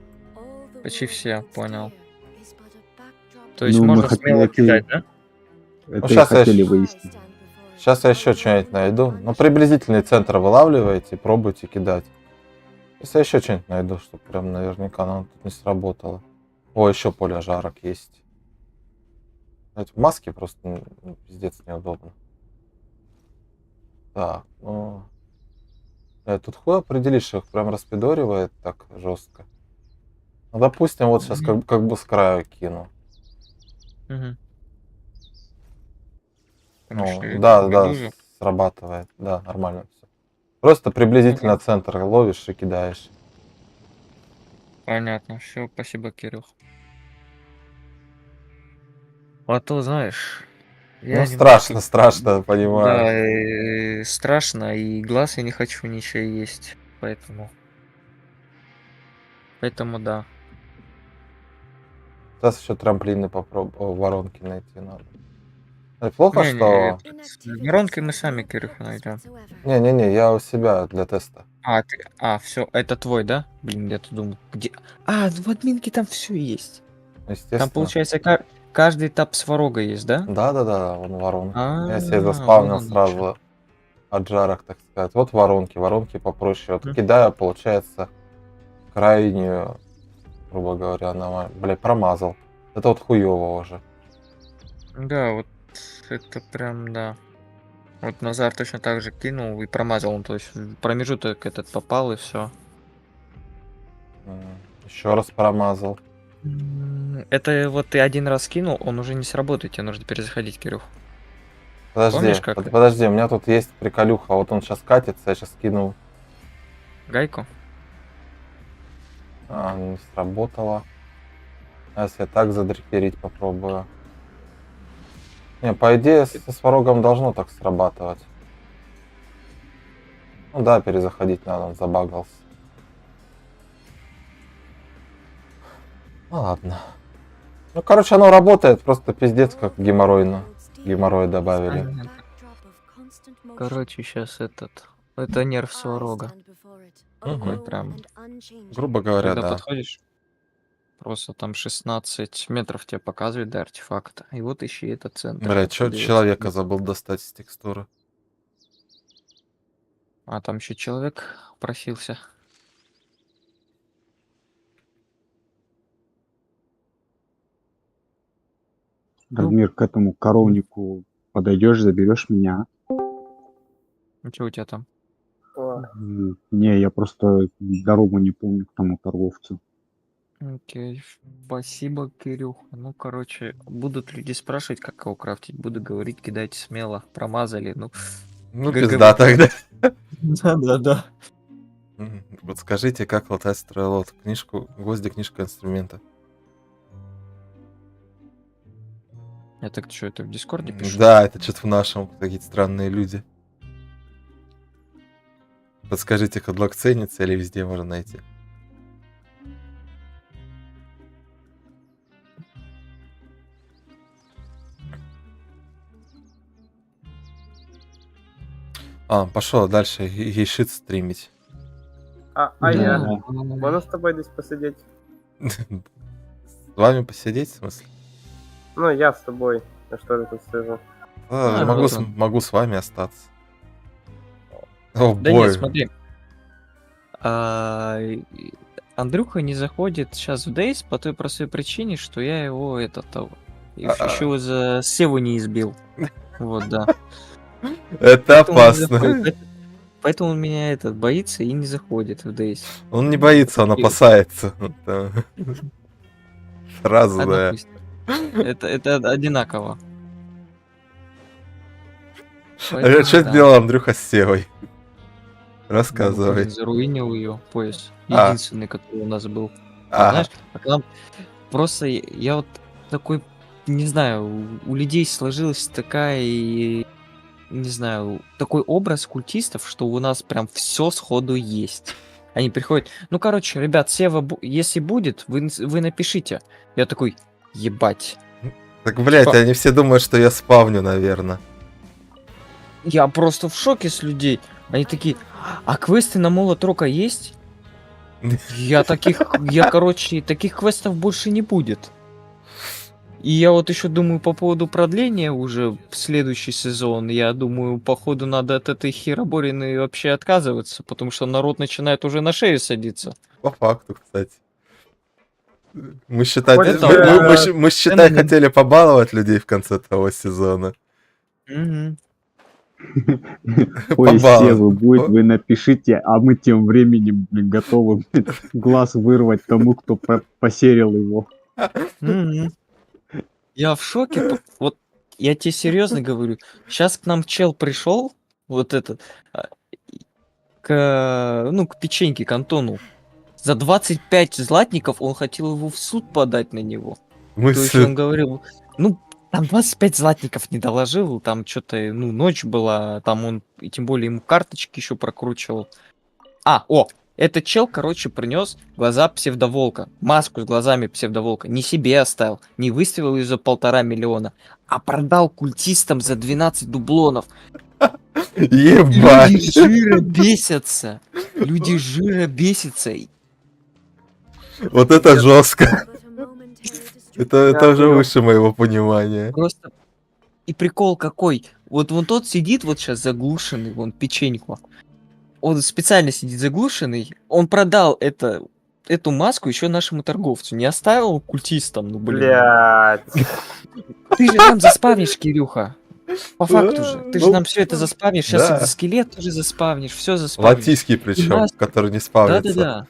Почти все, понял. То есть Ну, можно смело кидать, да? Это сейчас хотели выяснить. Сейчас я еще что-нибудь найду. Ну, приблизительный центр вылавливаете, пробуйте кидать. Если я еще что-нибудь найду, чтобы прям наверняка оно тут не сработало. О, еще поле жарок есть. В маске просто пиздец неудобно. Так, ну... Тут хуй определишь, что их прям распидоривает так жестко. Ну, допустим, вот сейчас как бы с краю кину. Угу. Ну, да, срабатывает. Да, нормально все. Просто приблизительно центр ловишь и кидаешь. Понятно. Все, спасибо, Кирилл. А то, знаешь... Ну, страшно, понимаю. Да, и страшно, и глаз я не хочу ничего есть, поэтому да. Сейчас еще трамплины попробую, воронки найти надо. Плохо, что... Воронки мы сами, Кирюха, найдем. Не, я у себя для теста. Все, это твой, да? Блин, я тут думал, где... в админке там все есть. Естественно. Там, получается, каждый этап сварога есть, да? Да, вон воронки. Я себе заспавнил сразу от жарок, так сказать. Вот воронки попроще. Вот кидаю, получается, крайнюю, грубо говоря, аномалию. Промазал. Это вот хуёво уже. Да, вот это прям, да. Вот Назар точно так же кинул и промазал. Он, то есть в промежуток этот попал и все. Еще раз промазал. Это вот ты один раз кинул, он уже не сработает, тебе нужно перезаходить, Кирюх. Подожди, помнишь, как подожди, у меня тут есть приколюха, вот он сейчас катится, я сейчас кинул. Гайку? Не сработало. А если я так задриферить попробую? Не, по идее, со сварогом должно так срабатывать. Ну да, перезаходить надо, он забагался. Ну ладно. Ну, короче, оно работает, просто пиздец, как геморройно. Геморрой добавили. Короче, сейчас это нерв сварога. Такой прям. Грубо говоря, когда да. подходишь, просто там 16 метров тебе показывает до артефакта. И вот ищи этот центр. Блядь, чё человека забыл достать с текстуры? А там еще человек просился. Радмир, к этому коровнику подойдешь, заберешь меня. Что у тебя там? Не, я просто дорогу не помню к тому торговцу. Окей, спасибо, Кирюх. Ну, короче, будут люди спрашивать, как его крафтить. Буду говорить, кидайте смело. Промазали, ну... Ну, пизда тогда. Да. Вот скажите, как латать стройлот? Книжку, гвозди, книжка инструмента. Это что, это в Дискорде пишу? Да, это что-то в нашем, какие-то странные люди. Подскажите, ходлок ценится или везде можно найти? Пошел дальше ейшит стримить. А Да. я? Можно с тобой здесь посидеть? С вами посидеть, в смысле? Ну, я с тобой. Я что ли тут сижу? Могу, вот он. могу с вами остаться. О, Да бой. нет, смотри. Андрюха не заходит сейчас в DayZ по той простой причине, что я его еще за Севу не избил. Вот, да. Это Поэтому он не опасно. заходит. Поэтому он меня боится и не заходит в DayZ. Он не боится, он опасается. Сразу, А, да. допустим. Это одинаково. Что Поэтому, да. сделал Андрюха с Севой? Ну, Рассказывай. блин, заруинил ее пояс. А. Единственный, который у нас был. Ага. Знаешь, там просто я вот такой, не знаю, у людей сложилась такая, не знаю, такой образ культистов, что у нас прям все сходу есть. Они приходят, ну, короче, ребят, Сева, если будет, вы напишите. Я такой, ебать. Так, блядь, Типа- они все думают, что я спавню, наверное. Я просто в шоке с людей. Они такие, а квесты на молот рока есть? Короче, таких квестов больше не будет. И я вот еще думаю по поводу продления уже в следующий сезон. Я думаю, походу надо от этой хероборины вообще отказываться, потому что народ начинает уже на шею садиться. По факту, кстати. Мы, считай, Хоть, мы, считай, хотели побаловать людей в конце того сезона. Мгм. Ой, Побаловать. Севы будет, вы напишите, а мы тем временем, блин, готовы глаз вырвать тому, кто посерил его. Мгм. Я в шоке. Вот я тебе серьезно говорю. Сейчас к нам чел пришел, вот этот, к печеньке, к Антону. За 25 златников он хотел его в суд подать на него. То есть он говорил, ну, там 25 златников не доложил, там что-то, ночь была, там он, и тем более ему карточки еще прокручивал. Этот чел, короче, принес глаза псевдоволка, маску с глазами псевдоволка. Не себе оставил, не выставил ее за 1,5 миллиона, а продал культистам за 12 дублонов. Ебать. Люди жира бесятся. Люди жира бесятся. Вот это жестко. Это уже выше моего понимания. Просто. И прикол какой. Вот вон тот сидит вот сейчас заглушенный, вон печеньку. Он специально сидит заглушенный. Он продал эту маску еще нашему торговцу. Не оставил культистам, ну блин. Блядь. Ты же нам заспавнишь, Кирюха. По факту же. Ты же нам все это заспавнишь. Сейчас да. этот скелет тоже заспавнишь. Все заспавнишь. Латийский причем, который не спавнится. Да-да-да.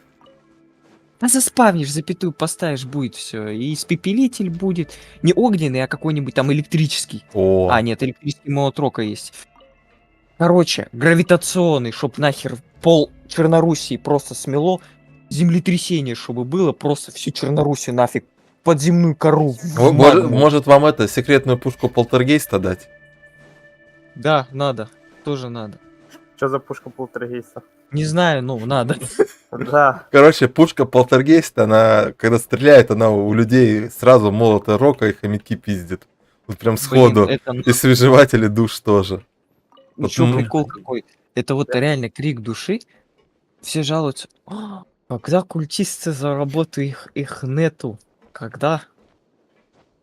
А заспавнишь, запятую поставишь, будет все. И испепелитель будет. Не огненный, а какой-нибудь там электрический. О, А, нет, электрический молот рока есть. Короче, гравитационный, чтоб нахер пол Черноруссии просто смело. Землетрясение, чтобы было, просто всю Черноруссию нафиг. Подземную кору. может вам секретную пушку полтергейста дать? Да, надо. Тоже надо. Что за пушка полтергейста? Не знаю, надо. Да. Короче, пушка полтергейста, она, когда стреляет, она у людей сразу молота рока и хомяки пиздит. Вот прям сходу. И свежеватели душ тоже. Еще прикол какой. Это вот реально крик души. Все жалуются. Когда культисты заработают их нету? Когда?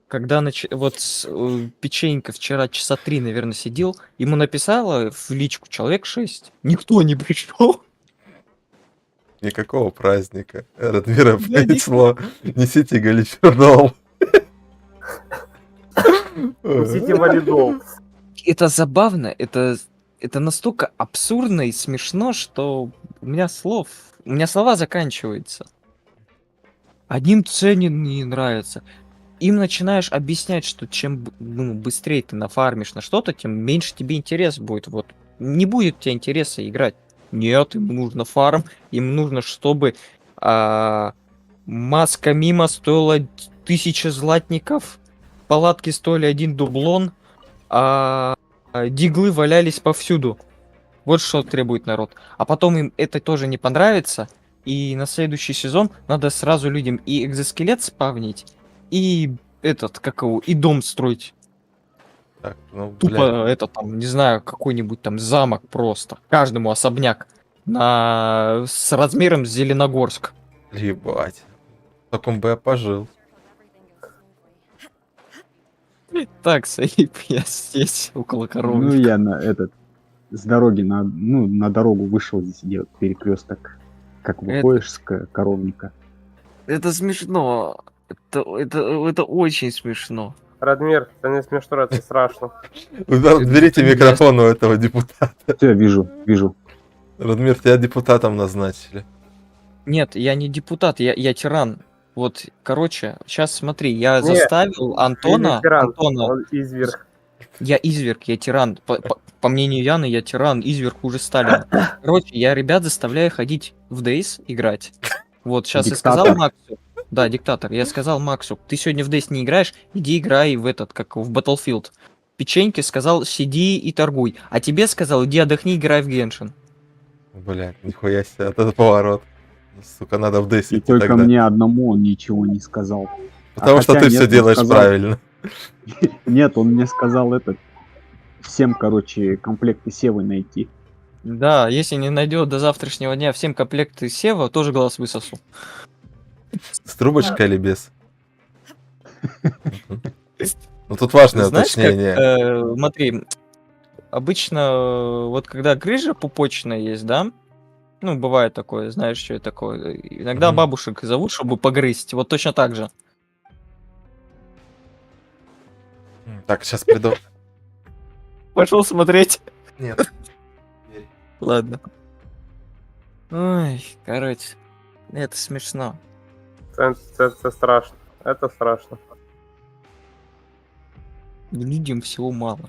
Когда печенька вчера часа 3, наверное, сидел, ему написала в личку человек 6. Никто не пришел. Никакого праздника. Радмира принесло. Несите галичердол. Несите валидол. Это забавно, это настолько абсурдно и смешно, что у меня слова заканчиваются. Одним ценен не нравится. Им начинаешь объяснять, что чем быстрее ты нафармишь на что-то, тем меньше тебе интерес будет. Вот не будет у тебя интереса играть. Нет, им нужно фарм, им нужно, чтобы маска мимо стоила 1000 златников, палатки стоили 1 дублон, а диглы валялись повсюду. Вот что требует народ. А потом им это тоже не понравится, и на следующий сезон надо сразу людям и экзоскелет спавнить, и и дом строить. Так, ну, Тупо блядь. это там, не знаю, какой-нибудь там замок просто. Каждому особняк. С размером с Зеленогорск. Ебать. В таком бы я пожил. Так, Саиб, я здесь, около Ну, коровника. я с дороги на дорогу вышел, здесь идет перекресток. Как выходишь с коровника. Это смешно. Это очень смешно. Радмир, це не смішно, це страшно. Берите микрофон у этого депутата. Все, вижу. Радмир, тебя депутатом назначили. Нет, я не депутат, я тиран. Вот, короче, сейчас смотри, я Не, заставил Ты Антона... не тиран, Антона, он изверг. я изверг, я тиран. По мнению Яны, я тиран, изверг хуже Сталина. Короче, я ребят заставляю ходить в DayZ играть. Вот, сейчас я сказал Диктатор. Максу. Да, диктатор. Я сказал Максу, ты сегодня в DayZ не играешь, иди играй в этот, как в Battlefield. Печеньке сказал, сиди и торгуй. А тебе сказал, иди отдохни, играй в Genshin. Блядь, нихуя себе, вот это поворот. Сука, надо в DayZ И идти только тогда. мне одному он ничего не сказал. Потому что хотя ты нет, все он делаешь сказал- правильно. Нет, он мне сказал всем, короче, комплекты Севы найти. Да, если не найдет до завтрашнего дня всем комплекты Сева, тоже глаз высосу. С трубочкой или без? Ну тут важное Знаешь, как, уточнение. смотри, обычно вот когда грыжа пупочная есть, да, ну бывает такое, знаешь, что это такое. Иногда Мгм. бабушек зовут, чтобы погрызть, вот точно так же. Так, сейчас приду. Пошел смотреть. Нет. Ладно. Ой, короче, это смешно. Це страшно. Это страшно. Людям всего мало.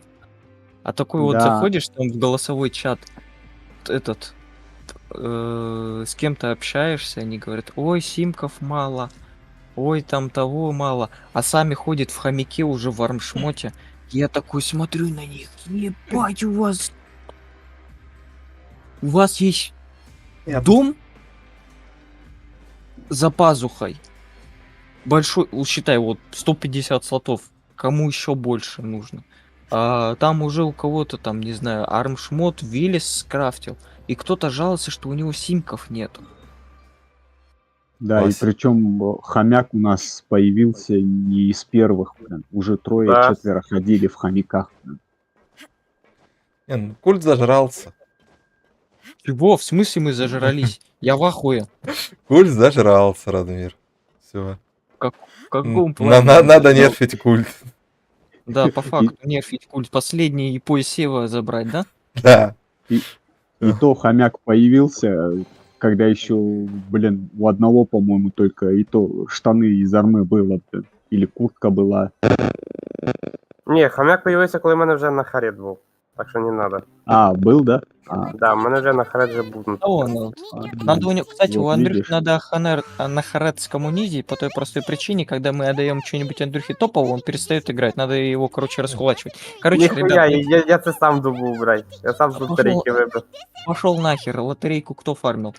А такой вот Да. заходишь там в голосовой чат, этот, с кем-то общаешься, они говорят, ой, симков мало, ой, там того мало, а сами ходят в хомяке уже в армшмоте. Я такой смотрю на них, ебать, у вас есть дом за пазухой, большой, считай, вот 150 слотов, кому еще больше нужно. А там уже у кого-то там, не знаю, армшмот, Виллис скрафтил, и кто-то жалуется, что у него симков нету. Да, Класс. и причем хомяк у нас появился не из первых, блин. Уже Да. трое-четверо ходили в хомяках. Блин. Не, ну, культ зажрался. Чего? В смысле мы зажрались? Я в ахуе. Культ зажрался, Радмир. Все. В каком плане? Надо нерфить культ. Да, по факту, нерфить культ. Последний и пояс Сева забрать, да? Да. И то хомяк появился, когда еще, блин, у одного, по-моему, только и то штаны из армы было, блин. Или куртка была. Ні, хомяк появився, коли в мене вже на харет був. Так що не надо. А, был, да? А, Да, в мене вже на харет вже був. А вон, надо у него, кстати, у Вот Андрюхи видишь. надо нахарет скоммунизить по той простой причине, когда мы отдаем что-нибудь Андрюхе топового, он перестает играть. Надо его, короче, раскулачивать. Короче, Ніхуя, ребят, я це сам добув, блядь. Я сам з лотерейки вибив. пошел нахер, лотерейку кто фармил?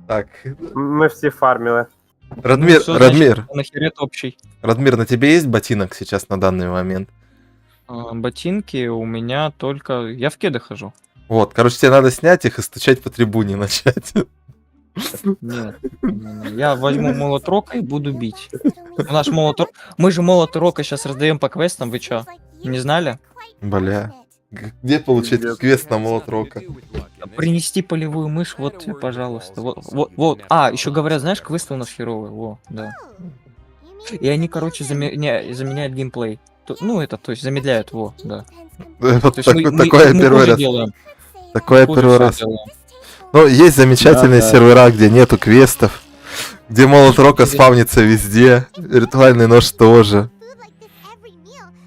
Так. Ми всі фармили. Радмир, Всё, Радмир, значит, нахерет общий. Радмир, на тебе есть ботинок сейчас на данный момент? Ботинки у меня только... Я в кеды хожу. Вот, короче, тебе надо снять их и стучать по трибуне начать. Нет. Я возьму молот рока и буду бить. Наш молот... Мы же молот рока сейчас раздаем по квестам, вы чё? Не знали? Бля. Где получить Пиздец. квест на молот рока? Принести полевую мышь, вот тебе, пожалуйста. Вот. А, еще говорят, знаешь, квесты у нас херовые. Во, да. И они, короче, заменяют геймплей. Ну, это, то есть, замедляют, во, да. Вот То есть мы такое мы первый хуже раз. делаем. Такое Хуже первый всё раз. делаем. Ну, есть замечательные Да. сервера, где нету квестов, где молот рока спавнится везде, ритуальный нож тоже.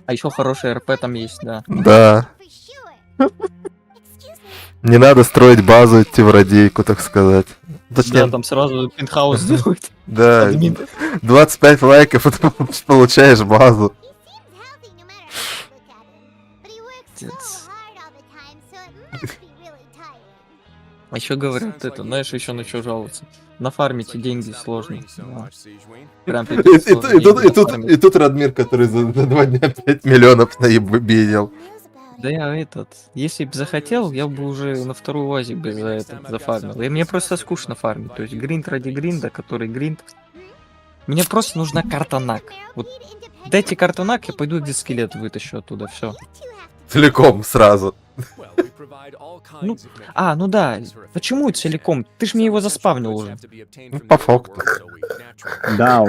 А еще хороший РП там есть, да. Да. Не надо строить базу, идти в радейку, так сказать. Точнее, Да, там сразу пентхаус делают. да, админ. 25 лайков, и ты получаешь базу. А еще говорят это, знаешь, еще на что жаловаться. нафармить деньги сложно. Да. Прям И пипец сложно деньги нафармить. тут Радмир, который за 2 дня 5 миллионов наебенил. Да я если бы захотел, я бы уже на вторую УАЗик бы зафармил. И мне просто скучно фармить. То есть гринд ради гринда, который гринд. Мне просто нужна картонак. Вот дайте картонак, я пойду экзоскелет вытащу оттуда, все. Целиком сразу. Ну да, почему целиком? Ты ж мне его заспавнил уже. Ну, по факту. Да,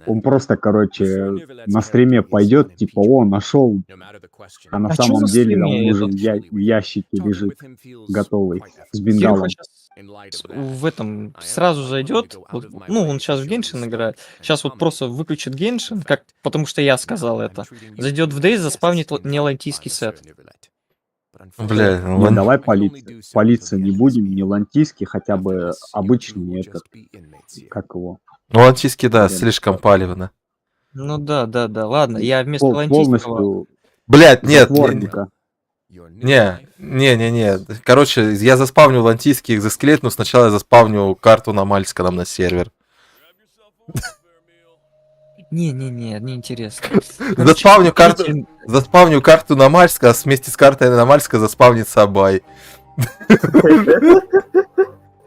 он просто, короче, на стриме пойдет, типа, о, нашел, а на А чё самом на деле там стриме уже этот? в ящике лежит, готовый, с Кирюха биндалом. сейчас в этом сразу зайдет. Ну, он сейчас в Геншин играет. Сейчас вот просто выключит Геншин, потому что я сказал это. Зайдет в DayZ, заспавнит не лантийский сет. Бля, Не, давай палиться не будем, не лантийский, хотя бы обычный этот, как его. ну антийский, да, слишком палевно. Ну да, ладно, я вместо лантийского... Полностью Блять, нет, затворника. не. Короче, я заспавню лантийский экзоскелет, но сначала я заспавню карту на Мальска нам на сервер. Не интересно. Заспавню карту на Мальска, а вместе с картой на Мальска заспавнит Сабай.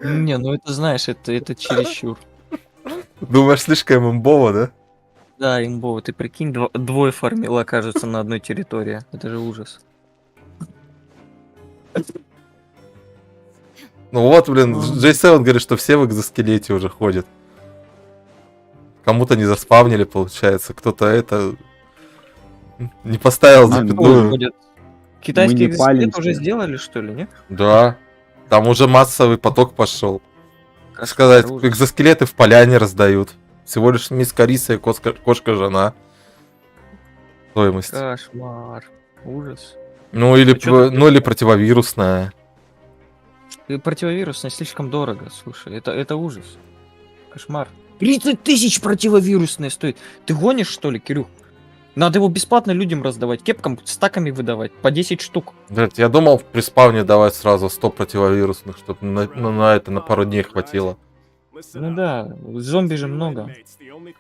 Не, ну это знаешь, это чересчур. Думаешь, слишком имбово, да? Да, имбово, ты прикинь, двое фармила окажутся на одной территории. Это же ужас. Ну вот, блин, DayZ говорит, что все в экзоскелете уже ходят. Кому-то не заспавнили, получается. Кто-то не поставил запятую. Китайский экзоскелет уже сделали, что ли, нет? Да. Там уже массовый поток пошел. Как сказать, экзоскелеты в поляне раздают. Всего лишь миска риса и кошка-жена. Стоимость. Кошмар. Ужас. Ну или противовирусная. Противовирусная слишком дорого, слушай. Это ужас. Кошмар. 30 тысяч противовирусные стоит. Ты гонишь, что ли, Кирюх? Надо его бесплатно людям раздавать. Кепкам стаками выдавать. По 10 штук. Блять, я думал при спавне давать сразу 100 противовирусных, чтобы на пару дней хватило. Ну да, зомби же много.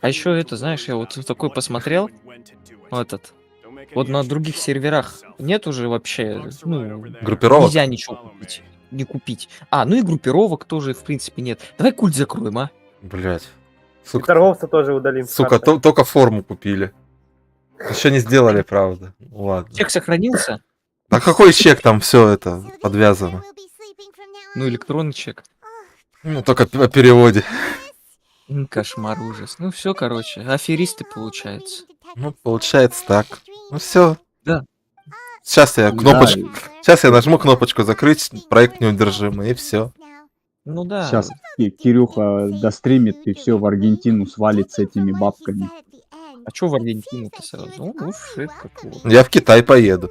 А еще это, знаешь, я вот такой посмотрел. Вот на других серверах нет уже вообще, группировок? Нельзя ничего не купить. Ну и группировок тоже, в принципе, нет. Давай культ закроем, а? Блять. И торговца тоже удалим. Сука, только форму купили. Еще не сделали, правда. Ладно. Чек сохранился? А какой чек там все это подвязано? Ну, электронный чек. Ну, только о переводе. Кошмар, ужас. Ну, все, короче, аферисты получается. Ну, получается так. Ну, все. Да. Сейчас я нажму кнопочку закрыть проект неудержимый, и все. Ну да. Сейчас Кирюха достримит и все в Аргентину свалит с этими бабками. А чё в Аргентину-то сразу? Шит какого. Я в Китай поеду.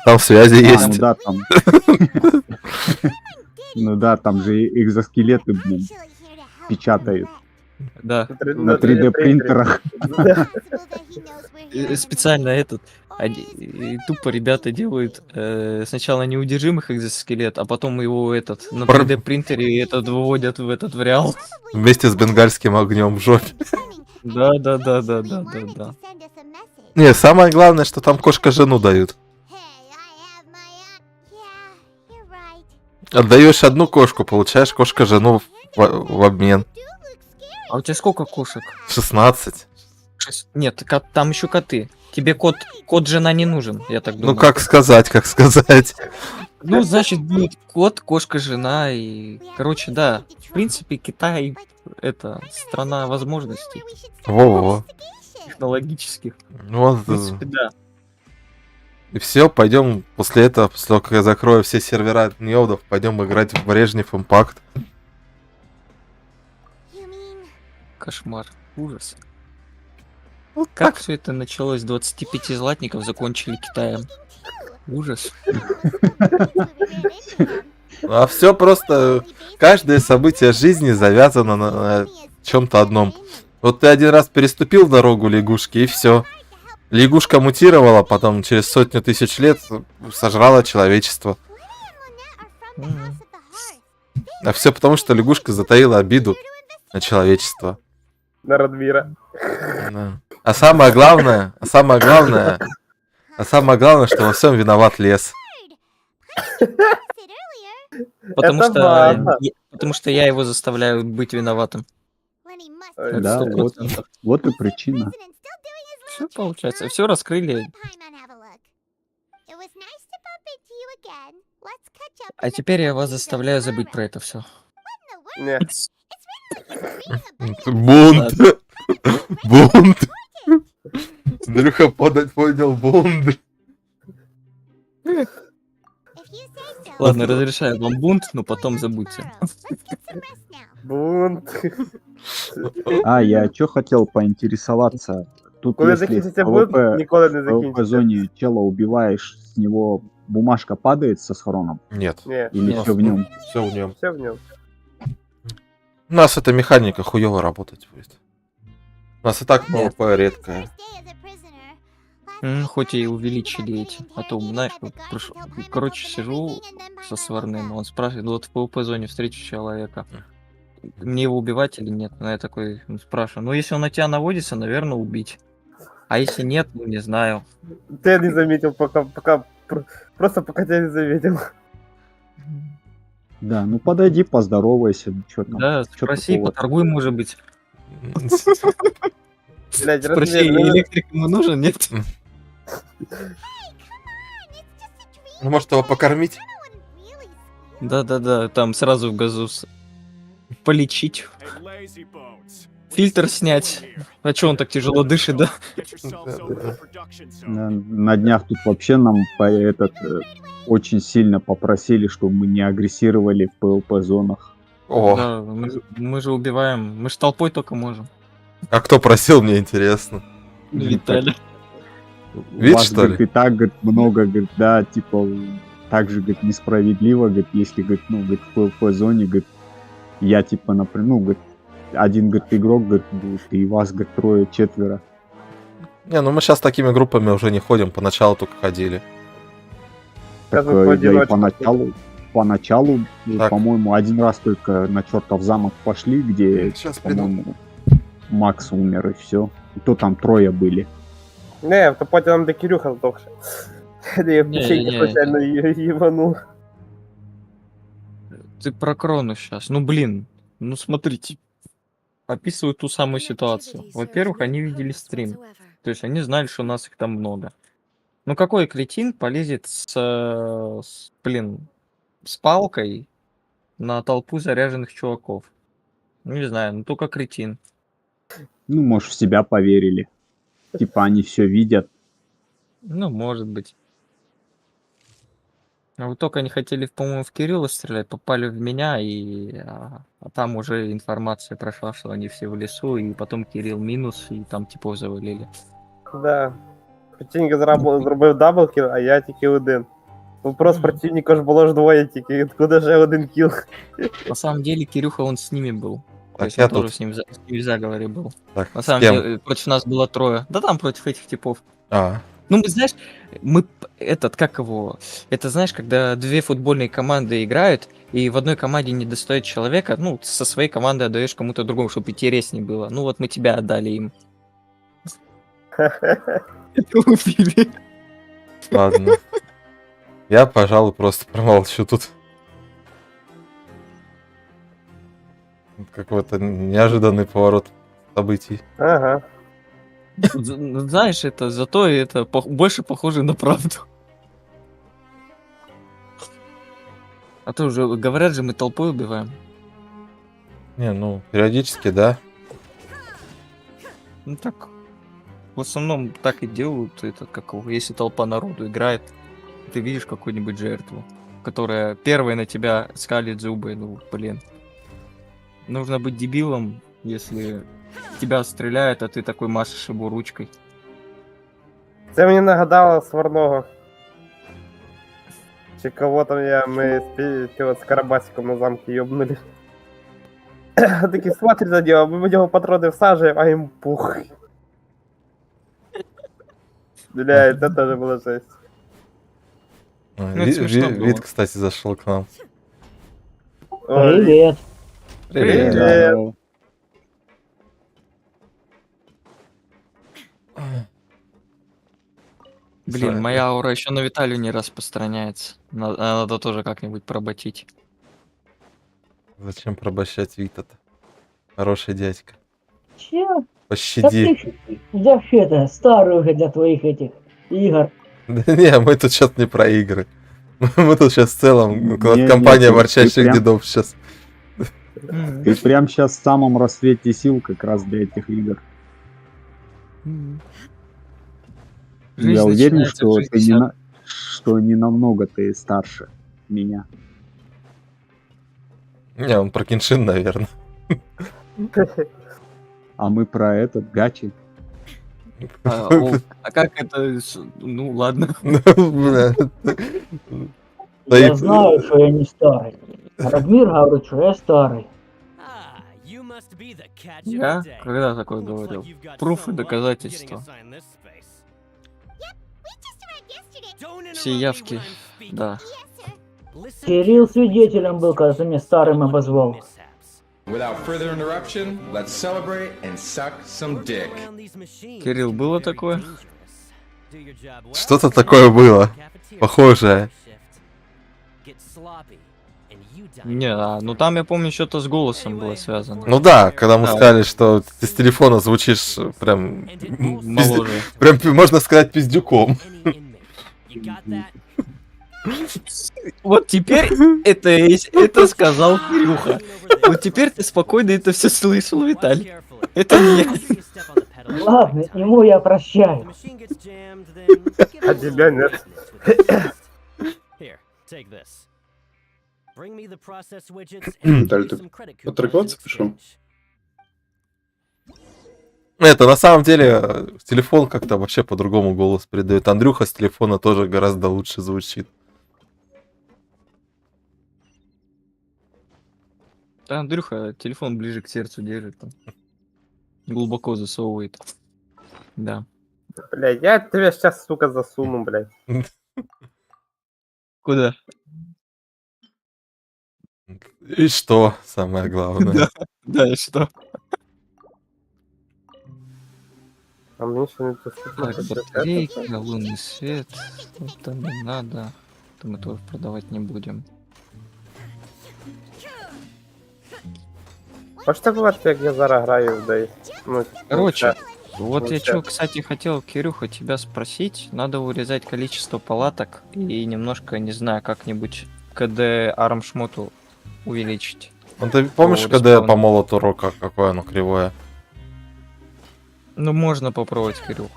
Там связи есть. Ну да, там. Ну да, там же экзоскелеты, блин, печатают. Да. На 3D принтерах. Специально тупо ребята делают сначала неудержимых экзоскелет, а потом его на 3D принтере выводят в реал. Вместе с бенгальским огнем в жопе. Да. Не, самое главное, что там кошка-жену дают. Отдаешь одну кошку, получаешь кошка-жену в обмен. А у тебя сколько кошек? 16. Нет, там еще коты. Тебе кот-жена не нужен, я так думаю. Ну как сказать. Ну, значит, будет кот, кошка-жена и... Короче, да. В принципе, Китай — это страна возможностей. Во-во. Технологических. Ну, в принципе, да. И все, пойдем после этого, после того, как я закрою все сервера неодов, пойдем играть в Брежнев Impact. Кошмар. Ужас. Вот как все это началось? 25 златников закончили Китаем. Ужас. А все просто... Каждое событие жизни завязано на чем-то одном. Вот ты один раз переступил дорогу лягушки, и все. Лягушка мутировала, потом через 100 000 лет сожрала человечество. А все потому, что лягушка затаила обиду на человечество. Народ мира. Да. А самое главное, что во всем виноват лес. Потому Это что, важно. потому что я его заставляю быть виноватым. Это Да, 100%. вот и причина. Все получается, все раскрыли. А теперь я вас заставляю забыть про это все. Не. Бунт! Бунт! Андрюха поднял бунт. Ладно, разрешаю вам бунт, но потом забудьте. Бунт. А, я что хотел поинтересоваться. Тут Коли если закінчиться в бунт, ніколи не PvP закінчиться. зоне чела убиваешь, с него бумажка падает со схроном? Нет. Не, Или Нет. все в нем? Все в нем. все в нем. У нас эта механика хуёво работать будет. У нас и так Нет. PvP редкая. Хоть и увеличили эти. А то, знаешь, вот короче, сижу со сварным, он спрашивает, вот в PvP-зоне встречу человека. Мне его убивать или нет? Ну, я такой спрашиваю. Ну, если он на тебя наводится, наверное, убить. А если нет, ну, не знаю. Ты не заметил, просто пока тебя не заметил. Да, ну подойди, поздоровайся, ну что там. Да, чё спроси, такого? поторгуй, может быть. Блядь, Спроси, размер, электрик ему нужен, нет? Ну, может его покормить? Да-да-да, там сразу в газу полечить. Фильтр снять. А чё он так тяжело дышит, да? На днях тут вообще нам очень сильно попросили, чтобы мы не агрессировали в PvP-зонах. О, Да, мы же убиваем. Мы же толпой только можем. а кто просил, мне интересно. Виталий. Вид, Вас, что говорит, ли? и так, говорит, много, говорит, да, типа, так же, говорит, несправедливо, говорит, если, говорит, ну, говорит, в PvP-зоне, говорит, я, типа, например, ну, говорит, один, говорит, игрок, говорит, будет, и вас, говорит, трое-четверо. Не, ну мы сейчас такими группами уже не ходим, поначалу только ходили. Так, Сейчас мы да и поодиночке. поначалу, Так. по-моему, один раз только на чертов замок пошли, где, Сейчас приду. по-моему, Макс умер, и все. И то там трое были. Не, то потім нам де Кирюха здохше. Я в печенье Не-не-не. случайно ебанул. Ты про крону сейчас. Ну, блин. Ну, смотрите. Описывают ту самую ситуацию. Во-первых, они видели стрим. То есть они знали, что нас их там много. Ну, какой кретин полезет с палкой на толпу заряженных чуваков? Ну, не знаю, ну только кретин. Ну, может, в себя поверили. Типа, они все видят. Ну, может быть. А вот только они хотели, по-моему, в Кирилла стрелять, попали в меня, а там уже информация прошла, что они все в лесу, и потом Кирилл минус, и там типов завалили. Да. Печенька зробив даблкіл, а я тільки один. Ну просто противника ж було ж двоє тільки, откуда же один кіл? На самом деле, Кирюха, он с ними был. То Так, есть я он тоже тут. с ним в заговоре был. Так, На с самом кем? деле, против нас было трое. Да там против этих типов. А, Ну, мы, знаешь, как его... Это, знаешь, когда две футбольные команды играют, и в одной команде не достает человека, ну, со своей команды отдаешь кому-то другому, чтобы интереснее было. Ну, вот мы тебя отдали им. Убили. ладно. Я, пожалуй, просто промолчу тут. Какой-то неожиданный поворот событий. Ага. Знаешь, это зато это больше похоже на правду. А то уже говорят же, мы толпой убиваем. Не, ну, периодически, да. Ну так, в основном так и делают. Это как если толпа народу играет, ты видишь какую-нибудь жертву, которая первой на тебя скалит зубы. Ну, блин. Нужно быть дебилом, если тебя стреляют, а ты такой машешь его ручкой. Це мені нагадало сварного. Чи кого там ми з Карабасиком на замке ёбнули. Такий смотрит на нього, ми в нього патрони всажуємо, а їм пух. Блядь, це теж було жесть. А, Ну, это смешно было. Вид, кстати, зашел к нам. Привет. Привет. Здорово. Блин, моя аура еще на Виталию не распространяется. Надо тоже как-нибудь проботить. Зачем пробощать Вита-то? Хороший дядька. Че? Да Пощади. ты вообще-то старый уже для твоих этих игр. Да не, мы тут сейчас не про игры. Мы тут сейчас в целом Не, компания ты ворчащих прям- дедов сейчас. Ты прям сейчас в самом рассвете сил как раз для этих игр. Жизнь Я уверен, начинается в что ты 60. что не намного ты старше меня. Не, он про Геншин, наверное. А мы про этот гачи. А как это? Ну ладно. Бля. Да Я и- знаю, что я не старый. Радмир говорит, что я старый. Я? Когда такое говорил? Пруфы, доказательства. Все явки. Да. Кирилл свидетелем был, когда ты меня старым обозвал. Without further interruption, let's celebrate and suck some dick. Кирилл, было такое? Что-то такое было. Похожее. Не, ну там я помню, что-то с голосом было связано. Ну да, когда мы Да. сказали, что ты с телефона звучишь прям... Моложе. Прям, можно сказать, пиздюком. Вот теперь это сказал Кирюха. Вот теперь ты спокойно это все слышал, Виталий. Это не я. Ладно, ему я прощаю. А тебя нет. Виталий, ты поторговаться пришел? Это на самом деле телефон как-то вообще по-другому голос передает. Андрюха с телефона тоже гораздо лучше звучит. Да, Андрюха телефон ближе к сердцу держит. Там. Глубоко засовывает. Да. Бля, я тебя сейчас, сука, засуну, блядь. Куда? И что самое главное? Да, и что? А мне еще не доступно. Так, батарейка, лунный свет. Что-то не надо. Это мы тоже продавать не будем. Может так бывает, як я зараз граю в DayZ? Ну, Короче, вот я ну, что, кстати, хотел, Кирюха, тебя спросить. Надо урезать количество палаток и немножко, не знаю, как-нибудь КД армшмоту увеличить. Ну, ты помнишь, По когда я по респауну. молоту рока, какое оно кривое? Ну, можно попробовать, Кирюх.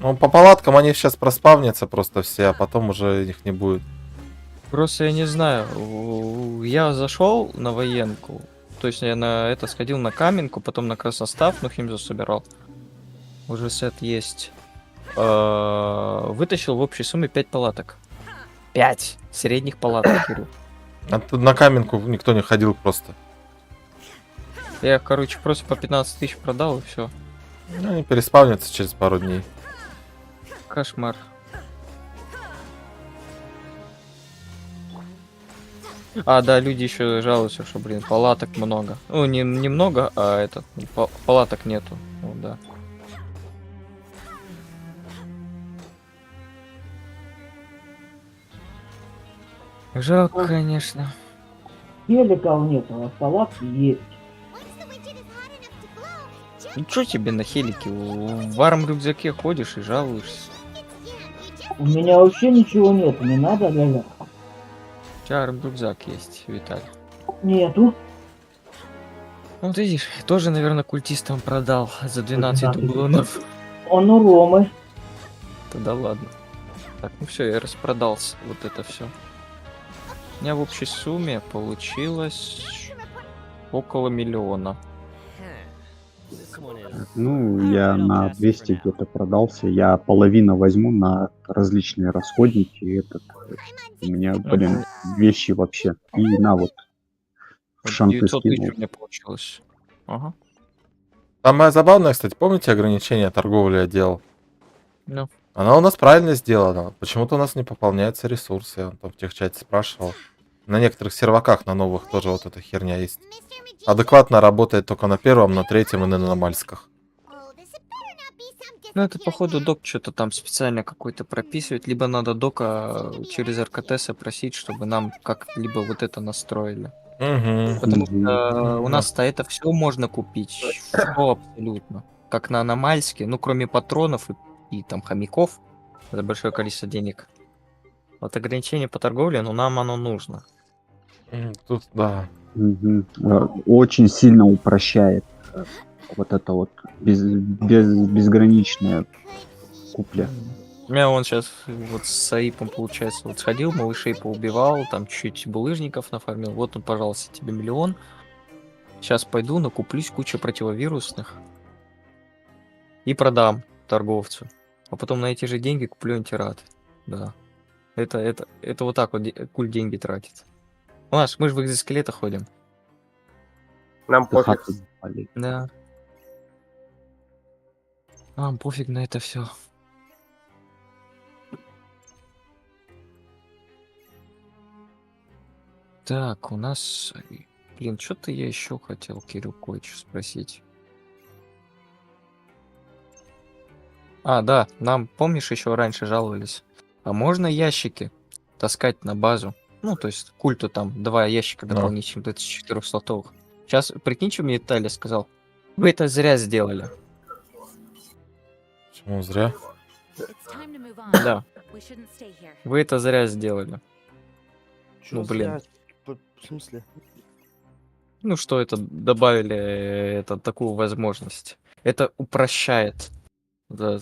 Ну, по палаткам они сейчас проспавнятся просто все, а потом уже их не будет. Просто я не знаю. Я зашел на военку. То есть я на это сходил на каменку, потом на красостав, но химзу собирал. Уже сет есть. Вытащил в общей сумме 5 палаток. 5 средних палаток, Кирюх. А тут на каменку никто не ходил просто. Я их, короче, просто по 15 тысяч продал и все. Ну, они переспавнятся через пару дней. Кошмар. А, да, люди еще жалуются, что, блин, палаток много. Ну, не немного, а это, палаток нету. Ну, да. Жалко, конечно. Хеликов нету, а палатки есть. Ну, что тебе на хелике? В арм-рюкзаке ходишь и жалуешься. У меня вообще ничего нет, не надо, ля-ля. У тебя арм-рюкзак есть, Виталий. Нету. Вот видишь, тоже, наверное, культистам продал за 12 дублонов. Он у Ромы. Тогда ладно. Так, ну все, я распродался. Вот это все. У меня в общей сумме получилось около 1 миллиона. Ну, я на 200 где-то продался. Я половину возьму на различные расходники. У меня, блин, вещи вообще. И на вот. В шанты 900 тысяч скинул. у меня получилось. Ага. Самое забавное, кстати, помните ограничение торговли я делал? Ну. Она у нас правильно сделана. Почему-то у нас не пополняются ресурсы. Я там в техчате спрашивал. На некоторых серваках, на новых, тоже вот эта херня есть. Адекватно работает только на первом, на третьем и на аномальских. Ну, это, походу, док что-то там специально какой-то прописывает. Либо надо дока через РКТ просить, чтобы нам как-либо вот это настроили. Потому что у нас-то это все можно купить. Все абсолютно. Как на аномальске, ну, кроме патронов и там хомяков. Это большое количество денег. Вот ограничение по торговле, но нам оно нужно. Тут, да. Очень сильно упрощает вот это вот безграничная купля. У меня он сейчас вот с Аипом, получается, вот сходил, малышей поубивал, там чуть булыжников нафармил. Вот он, пожалуйста, тебе 1 миллион. Сейчас пойду, накуплюсь кучу противовирусных и продам торговцу. А потом на эти же деньги куплю антирад. Да. Это вот так вот куль деньги тратит. Маш, мы же в экзоскелетах ходим. Нам пофиг. Да. Нам пофиг на это все. Так, у нас... Блин, что-то я еще хотел Кирилл кое-что спросить. А, да, нам, помнишь, еще раньше жаловались. А можно ящики таскать на базу? Ну, то есть культу там 2 ящика дополнительных, это 400. Сейчас, прикинь, что мне Таля сказал. Вы это зря сделали. Почему зря? Да. Вы это зря сделали. Чё Ну, блин. зря? В смысле? Ну, что это добавили это такую возможность. Это упрощает. Да,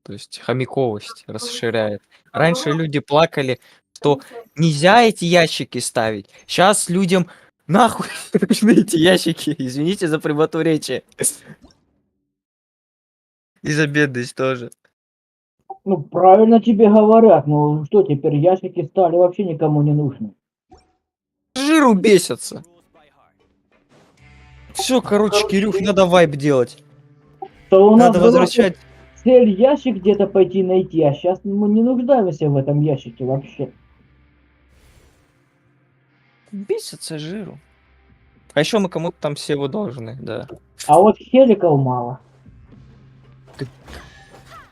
то есть хомяковость расширяет. Раньше люди плакали, что нельзя эти ящики ставить. Сейчас людям нахуй нужны эти ящики. Извините за прямоту речи. И за бедность тоже. Ну, правильно тебе говорят, ну что теперь, ящики стали вообще никому не нужны. Жиру бесятся. Все, короче, Кирюх, надо вайп делать. То у нас Надо возвращать. цель ящик где-то пойти найти, а сейчас мы не нуждаемся в этом ящике вообще. Бесятся жиру. А еще мы кому-то там всего должны, да. А вот хеликов мало.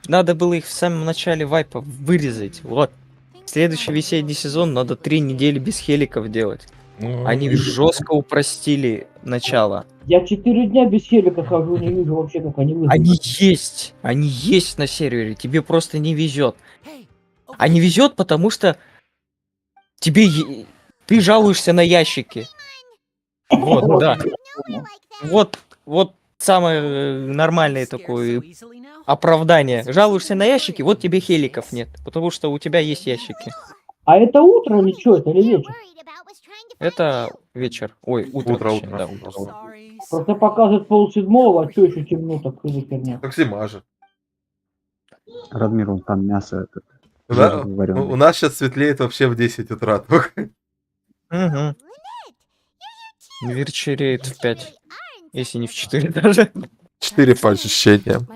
Надо было их в самом начале вайпа вырезать. Вот. Следующий весенний сезон надо 3 недели без хеликов делать. Они жестко упростили начало. Я 4 дня без хелика хожу, не вижу вообще, как они выглядят. Они есть на сервере, тебе просто не везет. А не везет, потому что ты жалуешься на ящики. Вот, да. Вот самое нормальное такое оправдание. Жалуешься на ящики, вот тебе хеликов нет, потому что у тебя есть ящики. А это утро или что, это или вечер? Это вечер. Ой, утро. Утро. Да, Просто показывает 6:30, а что еще темно, так херня. Как зима же. Радмир, он там мясо У нас сейчас светлеет вообще в 10 утра. Угу. Вечереет в 5. Если не в 4 даже. 4 по ощущениям.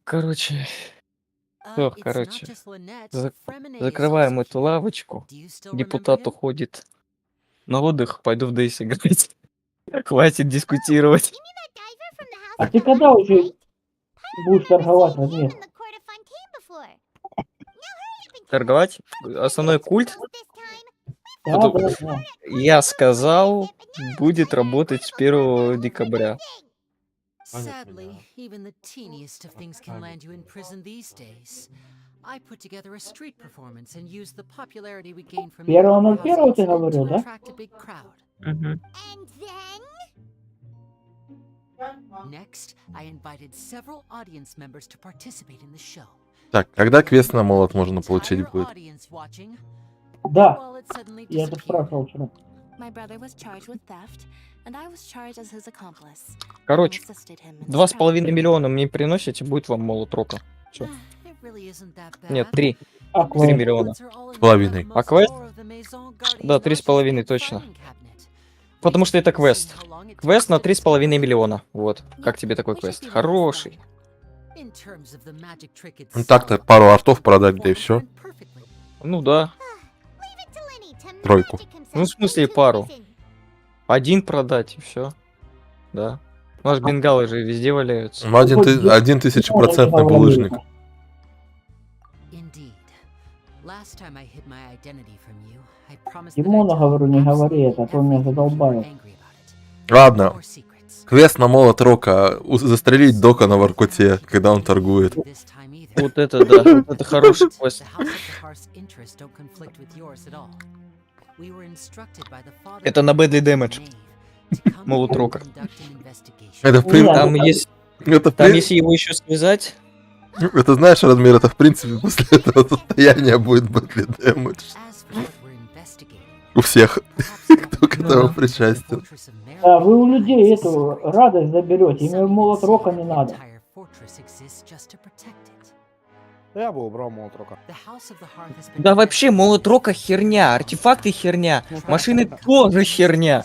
Короче. Все, короче. Закрываем эту лавочку. Депутат уходит на отдых. Пойду в DayZ играть. Хватит дискутировать. А ты когда уже будешь торговать, Радмир? Торговать? Основной культ? Да. Я сказал, будет работать с 1 декабря. Sadly, even the teeniest of things can land you in prison these days. I put together a street performance and used the popularity we gained from 1.01 ты говорил, да? attract a big crowd. Next, I invited several audience members to participate in the show. Так, когда квест на молот можно получить будет? Да, я это спрашивал вчера. Короче, 2,5 миллиона мне приносите, будет вам молот рока. Всё. Нет, 3. 3 миллиона. 3,5. А квест? Да, 3,5 точно. Потому что это квест. Квест на 3,5 миллиона. Вот. Как тебе такой квест? Хороший. Ну так-то пару артов продать, да и все. Ну да. Тройку. Ну, в смысле, пару. Один продать, и все. Да. У нас бенгалы же везде валяются. Ну, 1000% булыжник. Димона, говорю, не говори это, а то меня задолбает. Ладно. Квест на молот Рока. Застрелить Дока на Воркуте, когда он торгует. Вот это да, вот это хороший квест. Это на Бэдли Дэмэдж. Молот Рока. Это в принципе... Там если его еще связать... Это знаешь, Радмир, это в принципе после этого состояния будет Бэдли Дэмэдж. У всех, кто к этому причастен. Да, вы у людей эту радость заберете, им молот Рока не надо. Я бы убрал молот Рока. Да вообще, молот Рока херня, артефакты херня, машины тоже херня.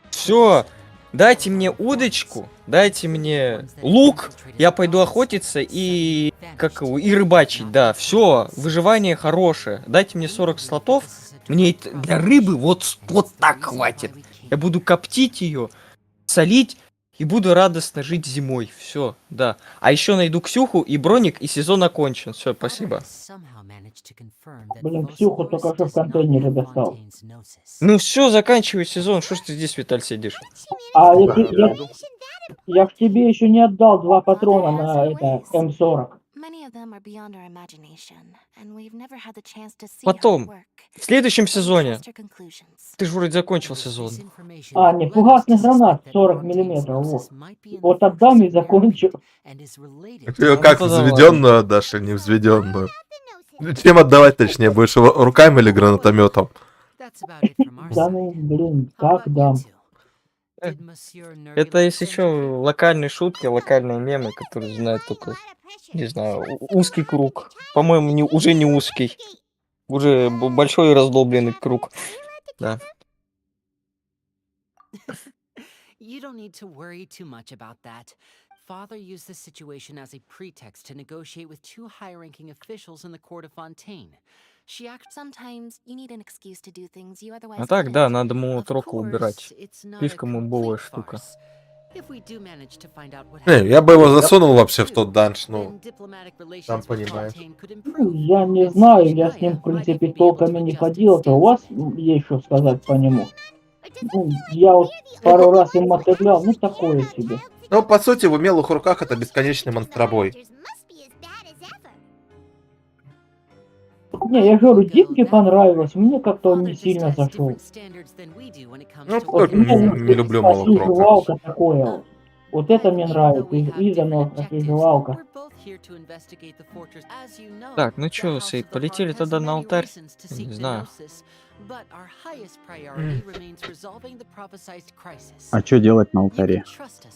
Все, дайте мне удочку, дайте мне лук, я пойду охотиться и и рыбачить, да, все, выживание хорошее. Дайте мне 40 слотов, мне для рыбы вот так хватит. Я буду коптить ее, солить и буду радостно жить зимой. Все, да. А еще найду Ксюху и броник, и сезон окончен. Все, спасибо. Блин, Ксюху только что в контейнере достал. Ну все, заканчивай сезон. Что ж ты здесь, Виталь, сидишь? А я в тебе еще не отдал 2 патрона на это М40. Потом, в следующем сезоне. Ты же вроде закончил сезон. А, не, фугасный гранат 40 миллиметров, вот. Вот отдам и закончу. Ты ее как, взведенную отдашь или не взведенную? Чем отдавать, точнее, будешь его руками или гранатометом? Да ну, блин, как дам? Это если что, локальные шутки, локальные мемы, которые знают только, не знаю, узкий круг. По-моему, уже не узкий. Уже большой раздолбленный круг. Да. You don't need to worry too much about that. Father used this situation as a pretext to negotiate with 2 high-ranking officials in the court of Fontaine. She sometimes you need an excuse to do things you otherwise А так, да, надо молот Рока убирать. Слишком убогая штука. Я бы его засунул вообще в тот данж, ну, там понимаешь. Я не знаю, я с ним, в принципе, толком и не ходил. То у вас есть что сказать по нему? Ну, я вот пару раз им мотылял, ну такое себе. Ну, по сути, в умелых руках это бесконечный монстробой. Не, я говорю, Димке понравилось, мне как-то он не сильно зашел. Ну, вот не люблю молот Рока. Освежевалка такое вот. Вот это мне нравится, изданная освежевалка. Так, ну чё, Сейд, полетели тогда на алтарь? Не знаю. А что делать на алтаре?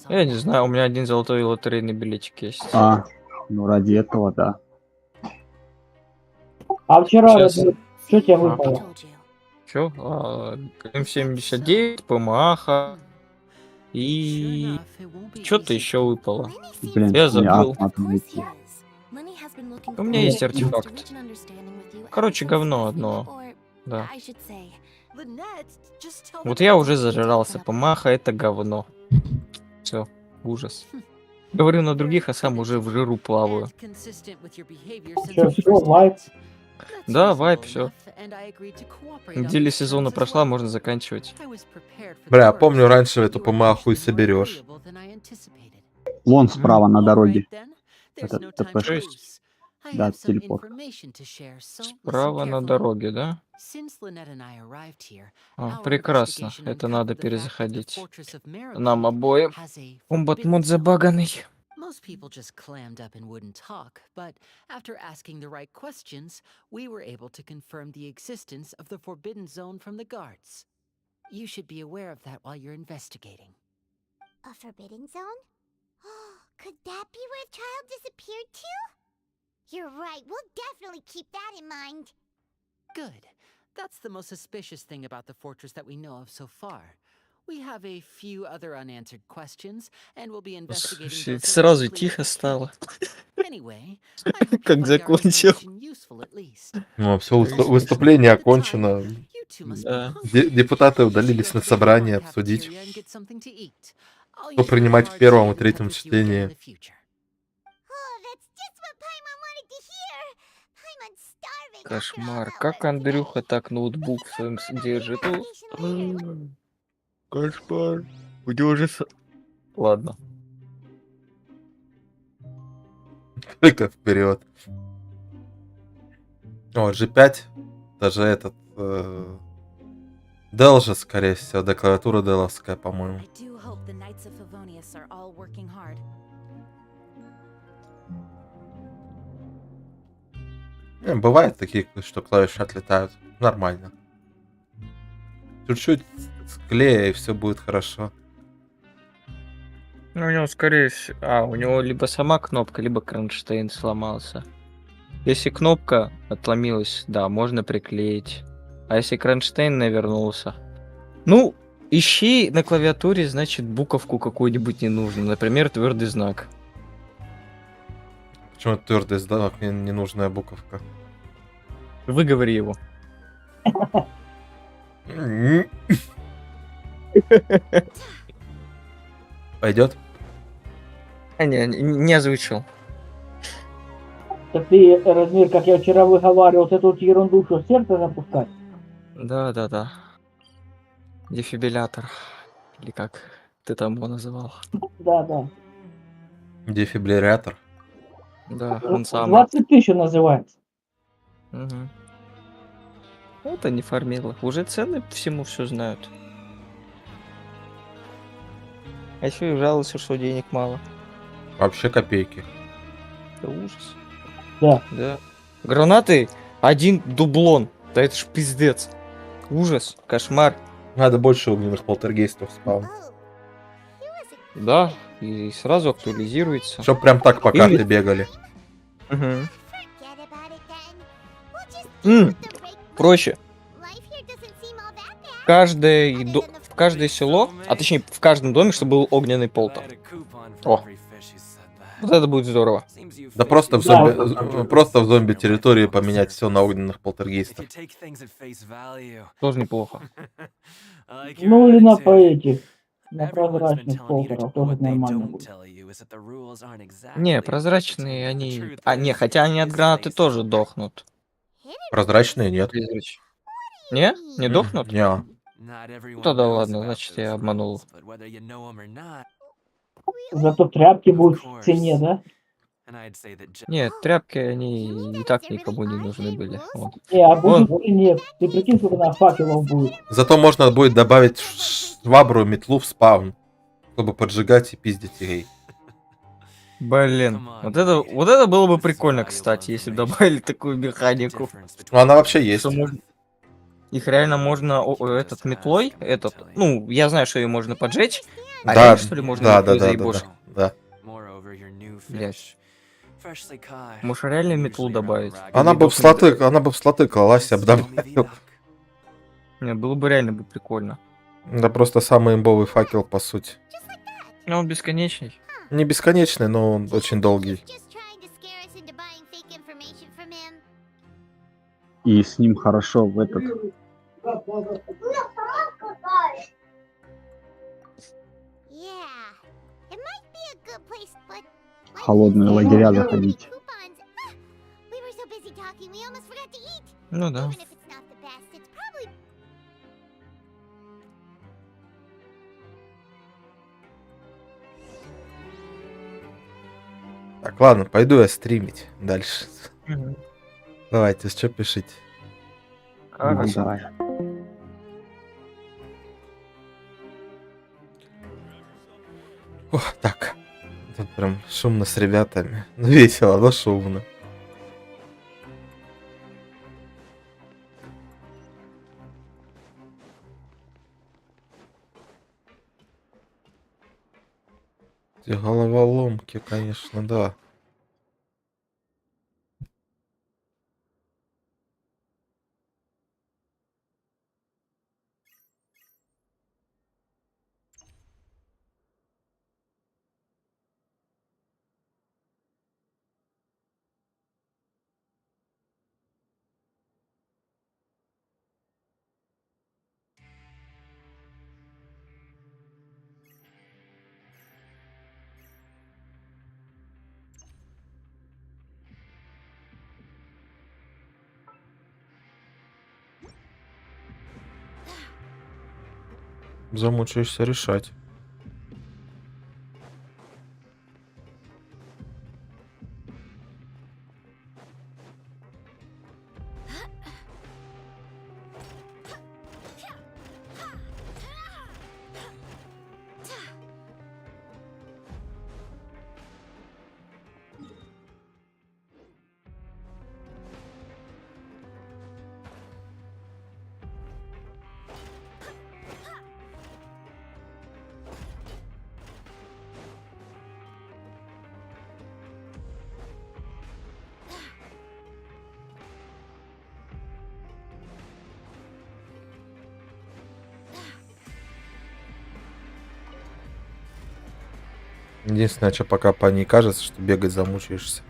Я не знаю, у меня один золотой лотерейный билетик есть. А, ну ради этого, да. А вчера Сейчас. что тебе выпало? Чё? М79, ПМАХа и... Что-то еще выпало. Блин, Я забыл. У меня есть Нет. артефакт. Короче, говно одно. Да. Вот я уже зажрался. ПМАХа это говно. Все, ужас. Говорю на других, а сам уже в жиру плаваю. Все, лайк. Да, вайп, все. Неделя сезона прошла, можно заканчивать. Бля, помню, раньше эту ПМА хуй соберешь. Вон справа на дороге. Это ТП. Да, телепорт. Справа на дороге, да? А, прекрасно. Это надо перезаходить. Нам обоим. Комбат-мод забаганный. Most people just clammed up and wouldn't talk, but after asking the right questions, we were able to confirm the existence of the Forbidden Zone from the guards. You should be aware of that while you're investigating. A forbidden zone? Could that be where the child disappeared to? You're right, we'll definitely keep that in mind. Good. That's the most suspicious thing about the fortress that we know of so far. We have a few other unanswered questions, and we'll be investigating those Сразу eventually тихо as стало. Anyway, I hope you Как find our закончил. information useful at least. Ну, все, Так смешно. выступление окончено. You two must be Да. hungry. Депутаты We should удалились go на to the собрание restaurant обсудить, cafeteria and get something to eat. I'll что use my принимать в card первом to и get in touch третьем with you again in чтении. the future. Oh, that's just what Paimon wanted to hear. Paimon's starving after all Кошмар. that Как work Андрюха today. так ноутбук в своем держит? Vacation later. Кошмар. У него же... Ладно. Только вперед. О, G5. Даже этот... Dell же, скорее всего, до клавиатура деловская, по-моему. I do hope the Knights of Favonius are all working hard. Бывает такие, что клавиши отлетают. Нормально. Чуть-чуть склея, и все будет хорошо. Ну, у него, скорее всего... у него либо сама кнопка, либо кронштейн сломался. Если кнопка отломилась, да, можно приклеить. А если кронштейн навернулся? Ну, ищи на клавиатуре, значит, буковку какую-нибудь не нужно. Например, твердый знак. Почему твердый знак, ненужная буковка? Выговори его. Пойдет? Не озвучил. Так ты, Размир, как я вчера выговаривал, эту вот ерунду, что сердце запускать? Да. Дефибриллятор. Или как ты там его называл? Да. Дефибриллятор. Да, он самый. 20 тысяч называется. Угу. Это не фармило. Уже цены всему все знают. А еще и жалуются, что денег мало. Вообще копейки. Это ужас. Да. Гранаты 1 дублон. Да это ж пиздец. Ужас. Кошмар. Надо больше огненных полтергейстов спаун. Да. И сразу актуализируется. Чтоб прям так по карте бегали. Угу. Проще. В каждое село, а точнее в каждом доме, чтобы был огненный пол там. О. Вот это будет здорово. Да просто в зомби территории поменять все на огненных полтергейстов. Тоже неплохо. Ну или на этих, на прозрачных полтеров тоже нормально будет. Не, прозрачные они... не, хотя они от гранаты тоже дохнут. Прозрачные нет. Не? Не дохнут? Не. Ну, тогда ладно, значит я обманул. Зато тряпки будут в цене, да? Нет, тряпки они и так никому не нужны были. Вот. А будут в цене. Ты прикинь, сколько на факелов будет. Зато можно будет добавить швабру, метлу в спаун, чтобы поджигать и пиздить ей. Блин, вот это было бы прикольно, кстати, если бы добавили такую механику. Ну она вообще есть. Их реально можно метлой, ну, я знаю, что ее можно поджечь, а да, реально, что ли, можно да. Блять. Может реально метлу добавить? Она бы в слоты клалась, я бы добавил. Не, было бы реально прикольно. Да просто самый имбовый факел, по сути. Ну, он бесконечный. Не бесконечный, но он очень долгий. И с ним хорошо в этот... холодные лагеря заходить. Ну да. Так, ладно, пойду я стримить дальше. Угу. Давайте, что пишите? Давай. Так. Тут прям шумно с ребятами. Ну, весело, но шумно. Эти головоломки, конечно, да. Замучаешься решать. Единственное, что пока по ней кажется, что бегать замучаешься.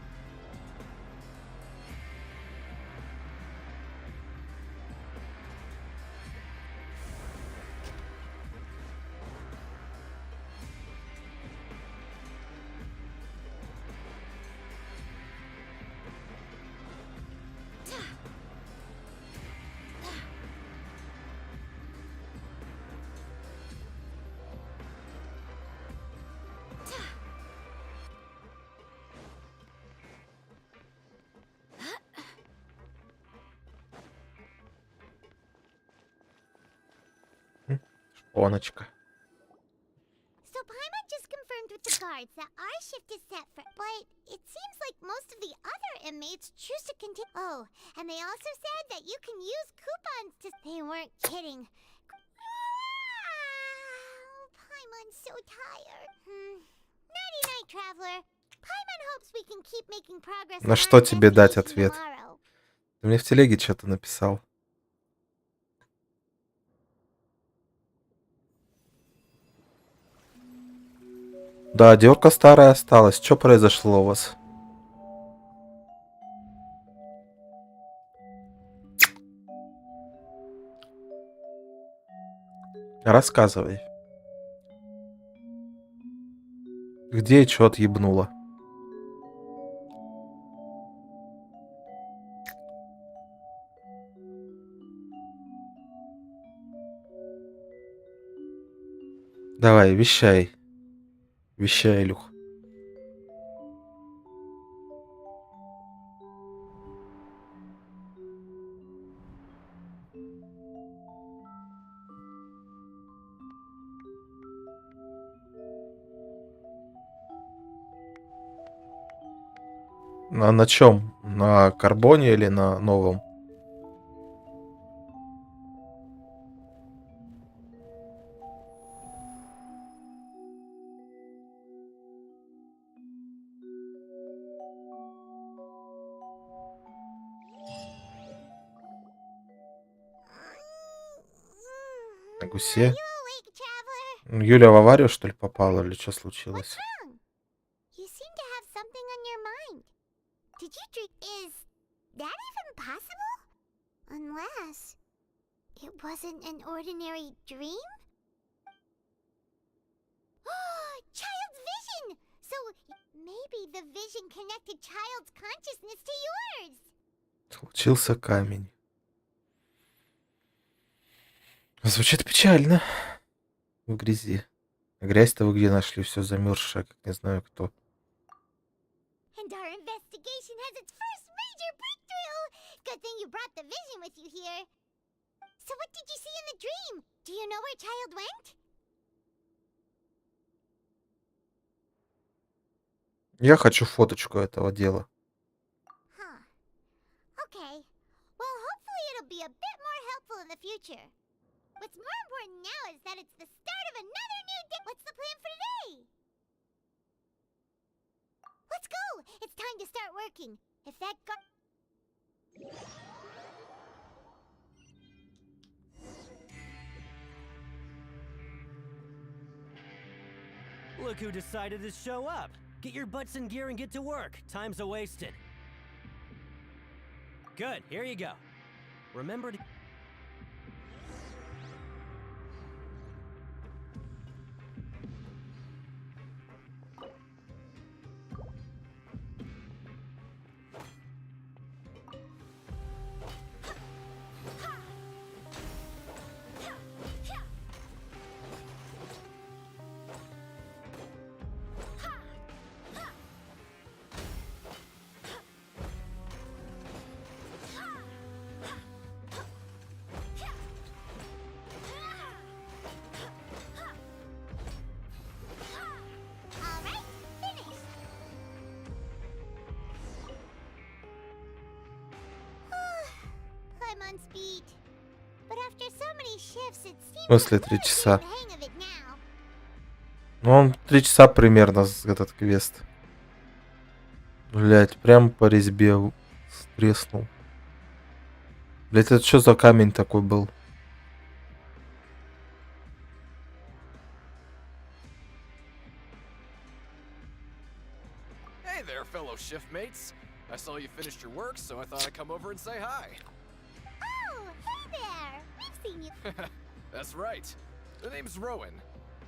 Шпоночка. So Paimon just confirmed with the guards that our shift is set for, but it seems like most of the other inmates choose to continue. Oh, and they also said that you can use coupons to. They weren't kidding. Paimon's so tired. Nighty night, traveler. Paimon hopes we can keep making progress. На что тебе дать ответ? Ты мне в телеге что-то написал. Да, дёрка старая осталась. Что произошло у вас? Рассказывай. Где и чё отъебнуло? Давай, вещай. Вещай, Илюх. На чем? На карбоне или на новом? На гусе? Юля в аварию, что ли, попала? Или что случилось? You seem to have something on your mind. Did you dream? Is that even possible? Unless it wasn't an ordinary dream? Child's vision! So maybe the vision connected child's consciousness to yours. Случился камень. Звучит печально. В грязи. А грязь-то вы где нашли? Все замерзшее, как не знаю кто. And our investigation has its first major breakthrough. Good thing you brought the vision with you here. So what did you see in the dream? Do you know where child went? Я хочу фоточку этого дела. Huh. Okay. Well, hopefully it'll be a bit more helpful in the future. What's more important now is that it's the start of another new day. What's the plan for today? Let's go! It's time to start working. If that Look who decided to show up. Get your butts in gear and get to work. Time's a wasted. Good, here you go. Remember to... once beat. But after so many shifts, it В seems смысле like 3 we're часа? getting the hang of it now. Ну, он 3 часа примерно, этот квест. Блять, прям по резьбе треснул. Блять, это что за камень такой был? Hey there, fellow shift mates. I saw you finished your work, so I thought I'd come over and say hi. Oh, hey there! We've seen you. That's right. The name's Rowan.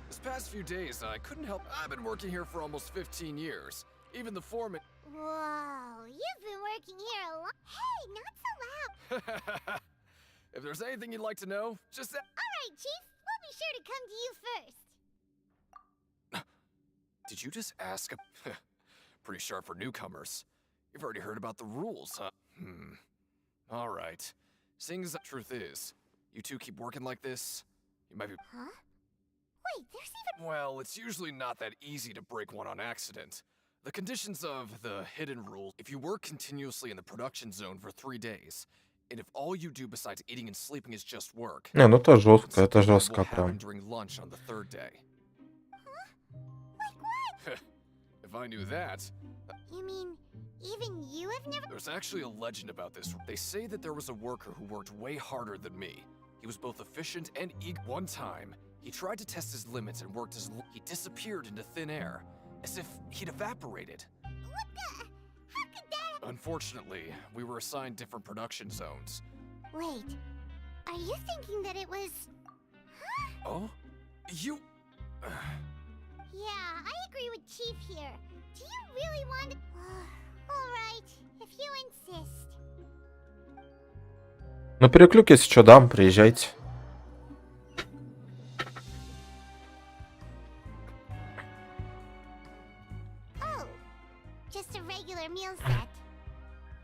This past few days, I couldn't help. I've been working here for almost 15 years. Even the foreman. Whoa, you've been working here a lot. Hey, not so loud. If there's anything you'd like to know, just say. All right, Chief. We'll be sure to come to you first. Did you just ask? Pretty sharp for newcomers. You've already heard about the rules, huh? All right. Seeing as the truth is, you two keep working like this, you might be. Huh? Wait, there's even. Well, it's usually not that easy to break one on accident. The conditions of the hidden rule: if you work continuously in the production zone for 3 days, and if all you do besides eating and sleeping is just work, Не, ну это жестко what will прям. happen during lunch on the 3rd day? Like what? If I knew that. You mean, even you have never. There's actually a legend about this. They say that there was a worker who worked way harder than me. He was both efficient and eager. One time, he tried to test his limits and worked he disappeared into thin air, as if he'd evaporated. What the? How could that? Unfortunately, we were assigned different production zones. Wait, are you thinking that it was? Oh? You... Yeah, I agree with Chief here. Do you really want to... All right, if you insist. Ну переклюк, если что, дам, приезжайте. Oh, just a regular meal set.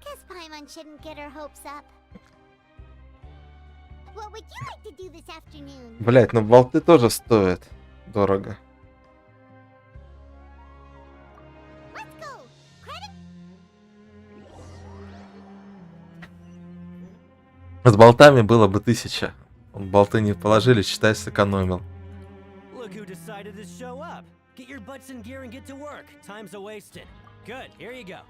Guess Paimon shouldn't get her hopes up. What would you like to do this afternoon? Блять, ну болты тоже стоят дорого. Let's go. Credit. С болтами было бы 1000. Он болты не положили, считай, сэкономил. Look who decided to show up. Get your butts in gear and get to work. Time's a wasted. Good, here you go.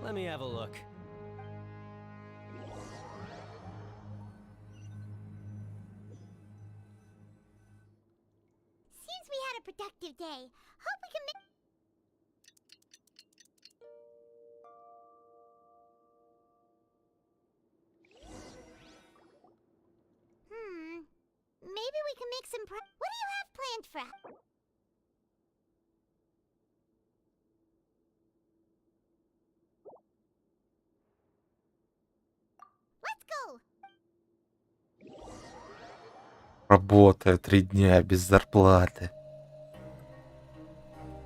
Let me have a look. Seems we had a productive day. Hope we can make. Maybe we can make some what do you have planned for? Let's go. Работаю 3 дня без зарплаты.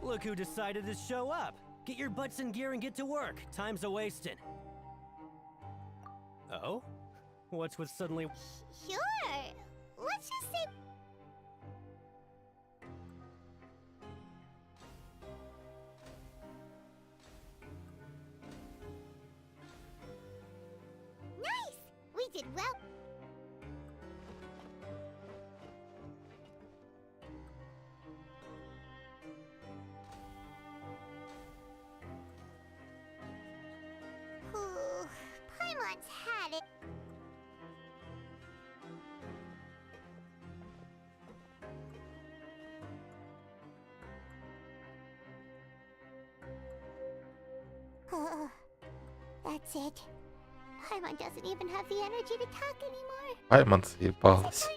Look who decided to show up. Get your butts in gear and get to work. Time's a wasted. Oh? What's with suddenly... Sure. Let's just say. Nice! We did well. Ooh, Paimon's had it. That's it. Paimon doesn't even have the energy to talk anymore. Пайман съебалась.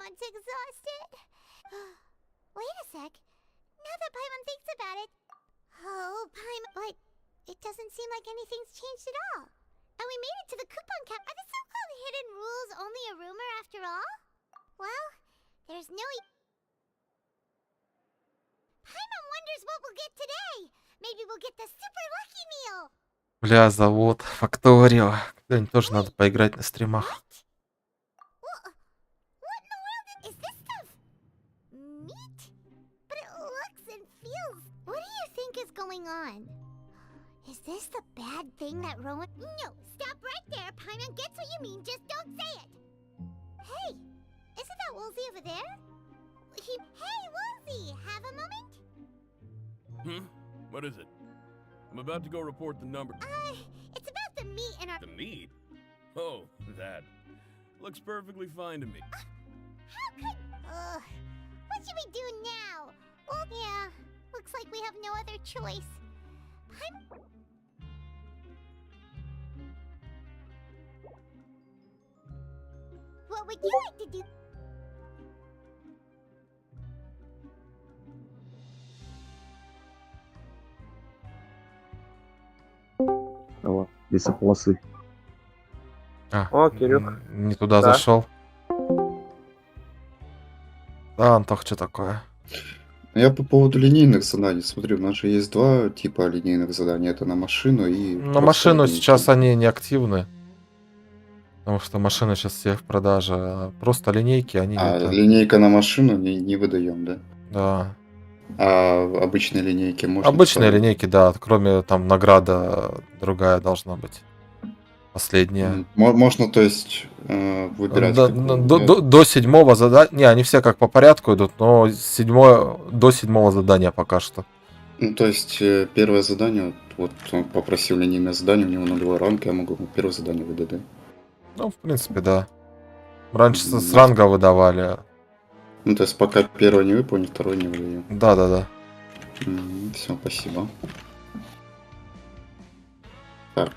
Paimon's exhausted. Wait a sec. Now that Paimon thinks about it. Oh, Paimon, but it doesn't seem like anything's changed at all. And we made it to the coupon cap. Are the so-called hidden rules only a rumor after all? Well, there's no... Paimon wonders what we'll get today. Maybe we'll get the super lucky meal. Бля, завод, факторио. Когда-нибудь тоже надо поиграть на стримах. What in the world is this stuff? Meat? But it looks and feels... What do you think is going on? Is this the bad thing that Rowan... No, stop right there. Paimon gets what you mean, just don't say it. Hey, isn't that Woolsey over there? Hey, Woolsey, have a moment? What is it? I'm about to go report the number. It's about the meat in our... The meat? Oh, that. Looks perfectly fine to me. How could... what should we do now? Well, yeah, looks like we have no other choice. What would you like to do? Лесополосы. О, Кирюх. Не туда Да. зашел. Да, Антох, что такое? Я по поводу линейных заданий смотрю, у нас же есть два типа линейных заданий. Это на машину и... На просто машину линейки. сейчас они не активны. Потому что машины сейчас все в продаже. А просто линейки, они... это- Линейка на машину не выдаем, да? Да. А обычные линейки можно... Обычные ставить? линейки, да. Кроме там награда другая должна быть. Последняя. Можно, то есть, выбирать... До, какую, до, да? до седьмого задания. Не, они все как по порядку идут, но до седьмого задания пока что. Ну, то есть, первое задание, вот он попросил линейное задание, у него нулевой ранг, я могу ему первое задание выдать, да? Ну, в принципе, да. Раньше с ранга выдавали. Ну, то есть, пока первое не выполнил, второе не выдаем. Да. Все, спасибо. Так.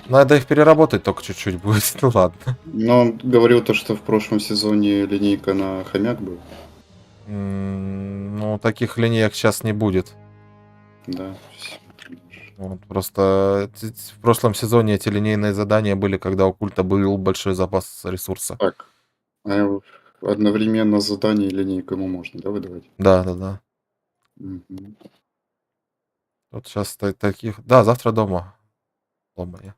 Надо их переработать только чуть-чуть будет. Ну ладно. Но он говорил то, что в прошлом сезоне линейка на хомяк был. Ну, таких линеек сейчас не будет. Да. Вот, просто в прошлом сезоне эти линейные задания были, когда у культа был большой запас ресурса. Так. А одновременно задание и линейку ему можно, да, выдавать? Да. Мгм. Вот сейчас таких... Да, завтра дома. Дома я.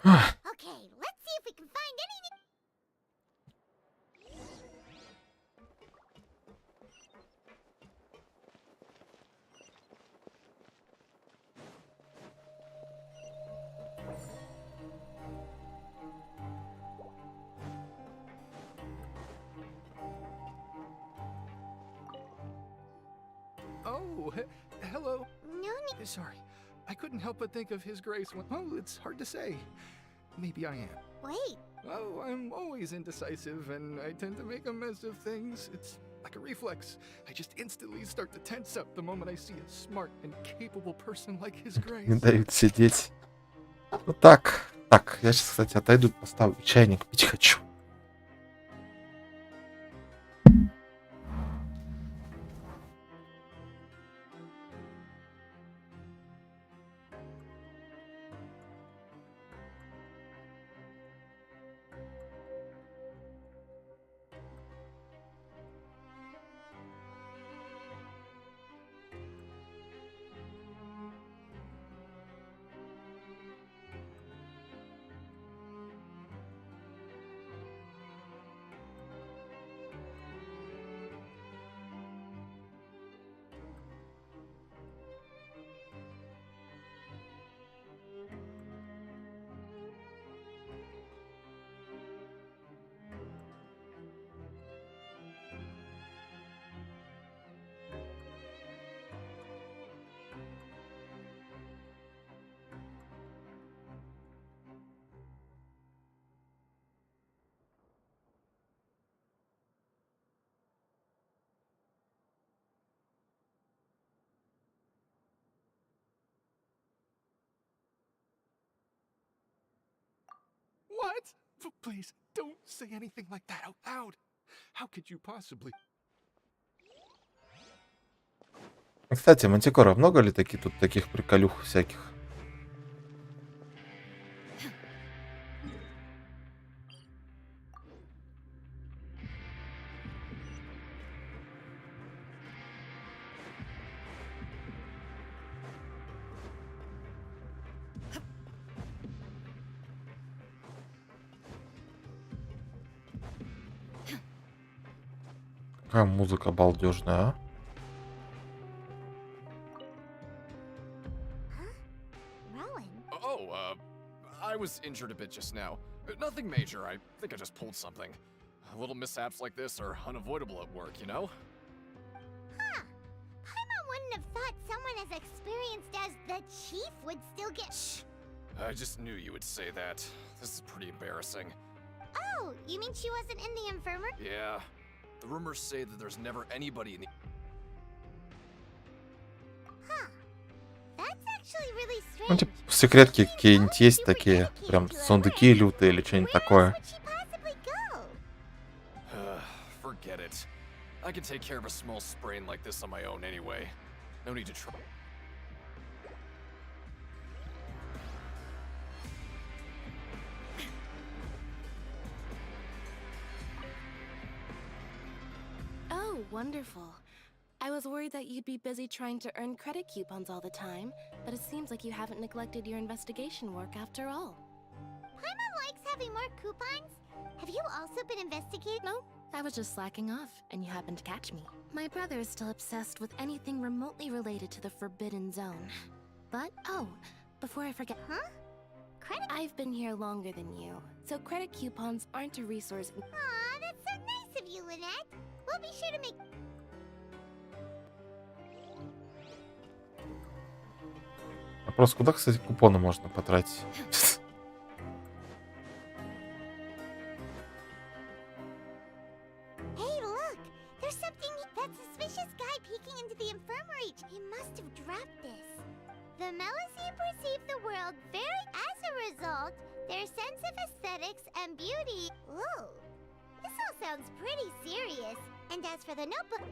Okay, let's see if we can find any... Oh, hello. No need... Sorry, I couldn't help but think of His Grace when... Oh, it's hard to say. Maybe I am. Wait. Oh, I'm always indecisive, and I tend to make a mess of things. It's like a reflex. I just instantly start to tense up the moment I see a smart and capable person like His Не Grace. дают сидеть. Ну так. Так, я сейчас, кстати, отойду, поставлю чайник, пить хочу. Please, don't say anything like that out loud. How could you possibly? Кстати, Мантикора, много ли тут таких приколюх всяких? Какая музыка балдежная, а? I was injured a bit just now. Nothing major. I think I just pulled something. Little mishaps like this are unavoidable at work, you know? Huh. Paimon wouldn't have thought someone as experienced as the chief would still get. Shh. I just knew you would say that. This is pretty embarrassing. Oh, you mean she wasn't in the infirmary? Yeah. The rumors say that there's never anybody in the... Huh. That's actually really Ну, strange. типа, в секретке какие-нибудь есть такие, прям сундуки лютые или что-нибудь такое. Forget it. I can take care of a small sprain like this on my own anyway. No need to try. Oh, wonderful. I was worried that you'd be busy trying to earn credit coupons all the time, but it seems like you haven't neglected your investigation work after all. Paimon likes having more coupons. Have you also been investigating? No, I was just slacking off, and you happened to catch me. My brother is still obsessed with anything remotely related to the Forbidden Zone. But, oh, before I forget... Huh? Credit? I've been here longer than you, so credit coupons aren't a resource... Aw, that's so nice of you, Lynette. We'll be sure to make... Вопрос, куда, кстати, купоны можно потратить? Hey, look! There's something... That suspicious guy peeking into the infirmary. He must have dropped this. The Melisy perceive the world very... As a result, their sense of aesthetics and beauty... Whoa! This all sounds pretty serious. And as for the notebook...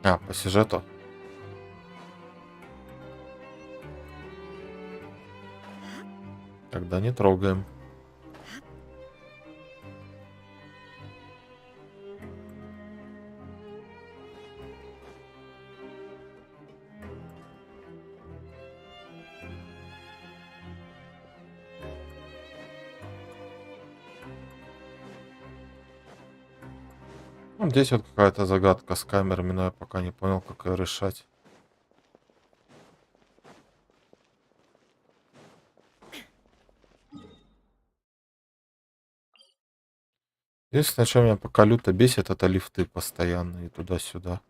А, по сюжету. Тогда не трогаем. Ну, здесь вот какая-то загадка с камерами, но я пока не понял, как ее решать. Единственное, что меня пока люто бесит, это лифты постоянные туда-сюда.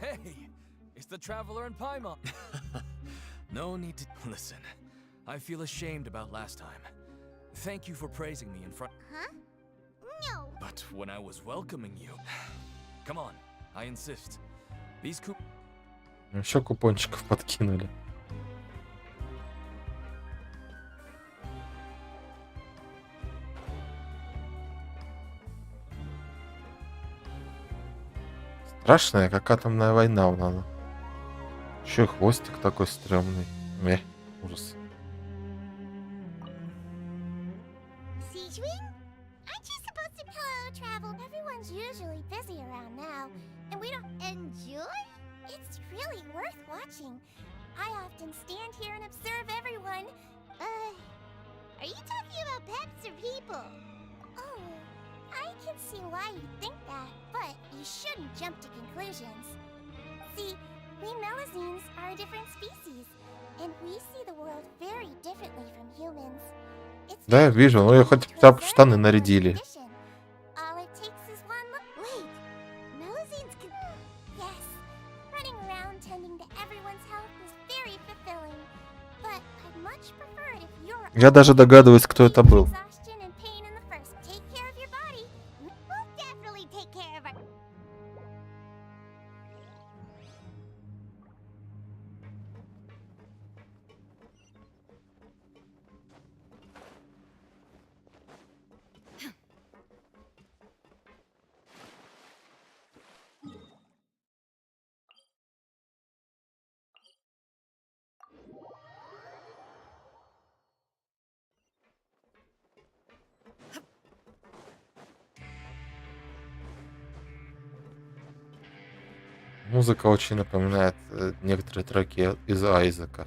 Hey, it's the traveler in Paimon. No need to listen. I feel ashamed about last time. Thank you for praising me in front. Huh? No. But when I was welcoming you, come on, I insist. These Еще купончиков подкинули. Страшная, как атомная война у нас. Еще и хвостик такой стрёмный. Ужас. Siegewing? Aren't you supposed to hello travel? Everyone's usually busy around now, and we don't enjoy? It's really worth watching. I often stand here and observe everyone. Are you talking about pets or people? Oh, I can see why you think that, but you shouldn't jump to conclusions. See, we Melazines are a different species, and we see the world very differently from humans. It's Да, я вижу, ну ее хоть хотя бы в штаны нарядили. all it takes is one look. Wait, Melazines can. Yes, running around tending to everyone's health is very fulfilling, but I'd much prefer it if you're. Я даже догадываюсь, кто это был. Exhaustion and pain in the first. Take care of your body. We'll definitely take care of our. Музыка очень напоминает некоторые треки из Айзека.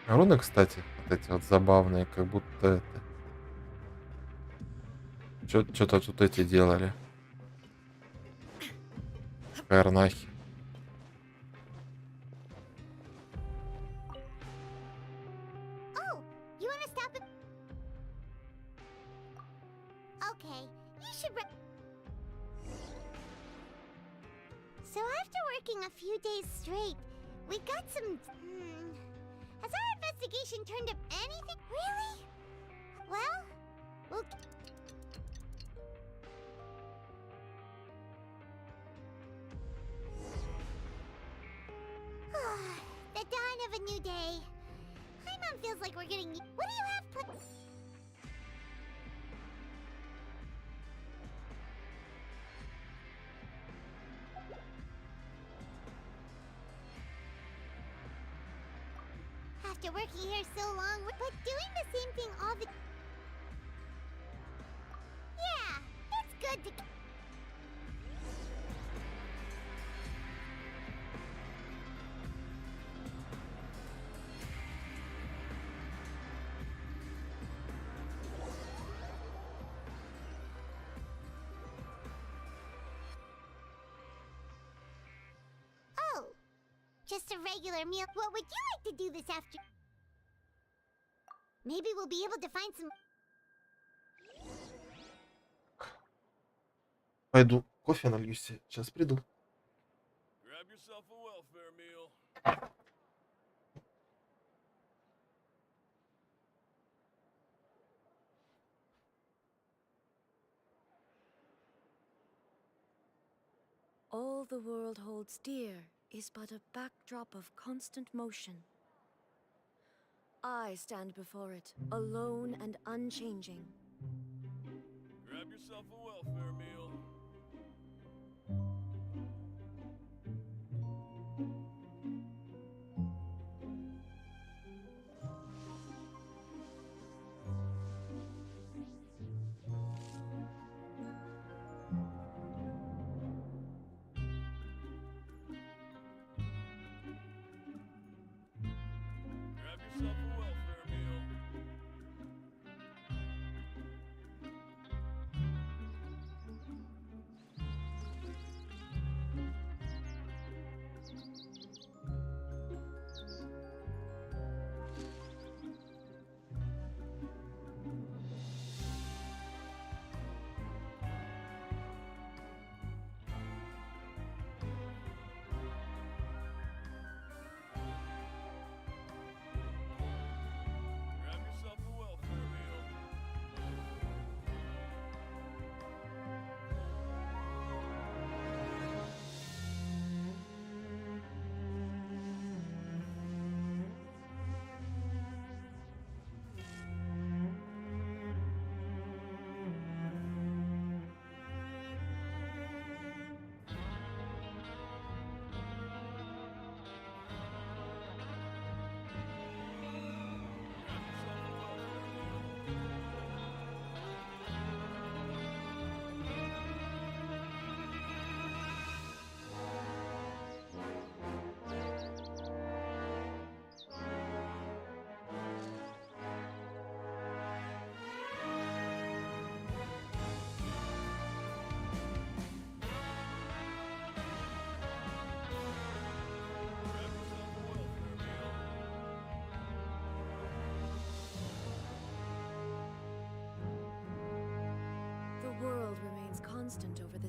Руны, кстати, вот эти вот забавные, как будто это... Что-то тут эти делали. Карнахи. Oh, you want to stop it? Okay, you should. So after working a few days straight, we got some. Has our investigation turned up anything? Really? Well, we'll. The dawn of a new day. My mom feels like we're getting. What do you have put? After working here so long, but doing the same thing all the. Yeah, it's good to. Oh, just a regular meal. What would you like to do this after? Maybe we'll be able to find some. Пойду кофе налью себе. Сейчас приду. Grab yourself a welfare meal. All the world holds dear is but a backdrop of constant motion. I stand before it, alone and unchanging. Grab yourself a welfare meal. Grab yourself a welfare meal.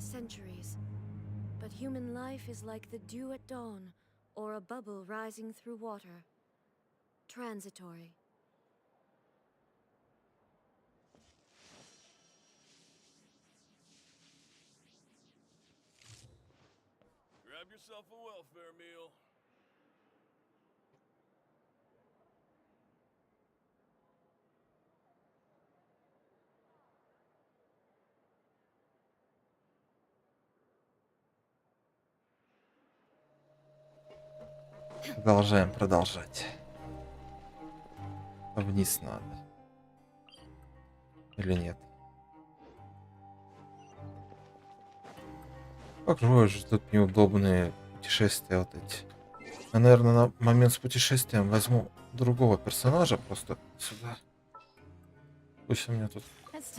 the centuries. But human life is like the dew at dawn, or a bubble rising through water. Transitory. Grab yourself a welfare meal. Продолжаем продолжать. Вниз надо. Или нет? Какое же тут неудобные путешествия вот эти. Я, наверное, на момент с путешествием возьму другого персонажа просто сюда. Пусть у меня тут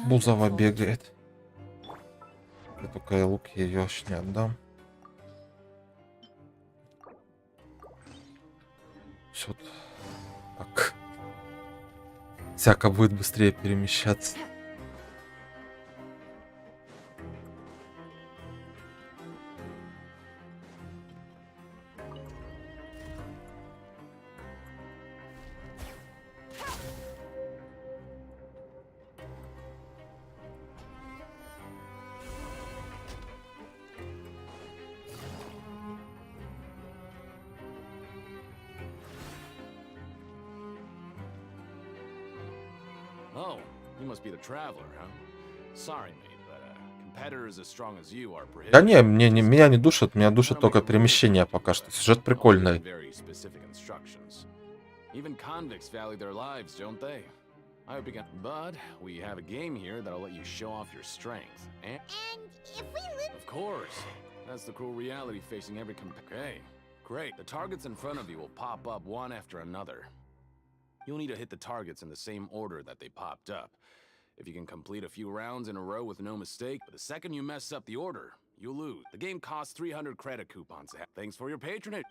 Бузова бегает. Я только и лук ее аж не отдам. Все так. Всяко будет быстрее перемещаться. Oh, you must be the traveler, huh? Sorry, mate, but competitors as strong as you are prohibited. Да не, меня не душат, меня душат только перемещение пока что. Сюжет прикольный. Very specific instructions. Even convicts value their lives, don't they? I hope you can. But we have a game here that'll let you show off your strength. And if we live, of course, that's the cruel reality facing every Okay, great. The targets in front of you will pop up one after another. You'll need to hit the targets in the same order that they popped up. If you can complete a few rounds in a row with no mistake, but the second you mess up the order, you lose. The game costs 300 credit coupons. Thanks for your patronage.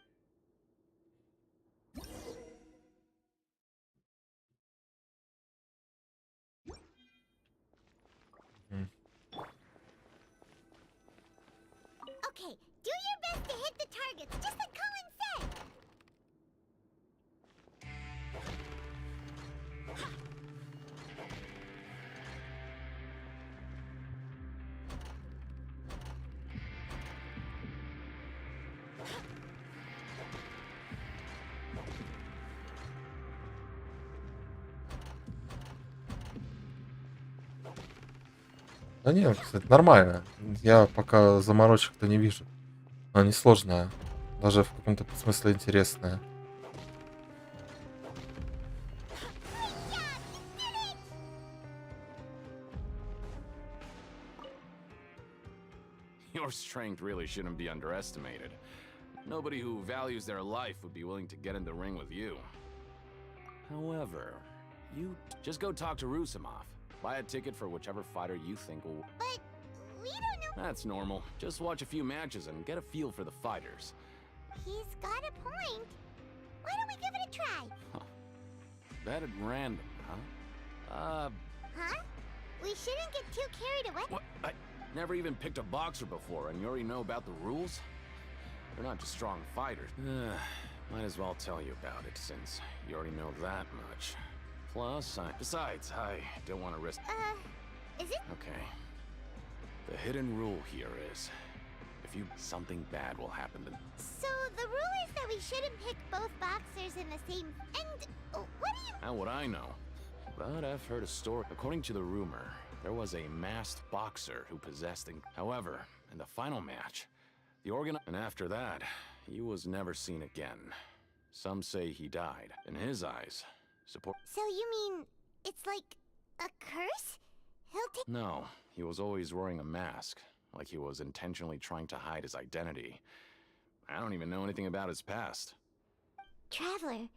okay, do your best to hit the targets, just like Colin said. Да нет, кстати, нормально. Я пока заморочек-то не вижу. Она несложная. Даже в каком-то смысле интересная. Your strength really shouldn't be underestimated. Nobody who values their life would be willing to get in the ring with you. However, you just go talk to Rusimov. Buy a ticket for whichever fighter you think will... But we don't know... That's normal. Just watch a few matches and get a feel for the fighters. He's got a point. Why don't we give it a try? Huh. Bet at random, huh? Huh? We shouldn't get too carried away. What? I never even picked a boxer before, and you already know about the rules? They're not just strong fighters. Might as well tell you about it, since you already know that much. Plus, besides, I don't want to risk... is it? Okay. The hidden rule here is, if you... something bad will happen then... So, the rule is that we shouldn't pick both boxers in the same... And, what do you... How would I know? But I've heard a story. According to the rumor, there was a masked boxer who possessed... However, in the final match, the And after that, he was never seen again. Some say he died. In his eyes... So you mean it's like a curse? He'll take... No, he was always wearing a mask, like he was intentionally trying to hide his identity. I don't even know anything about his past. Traveler,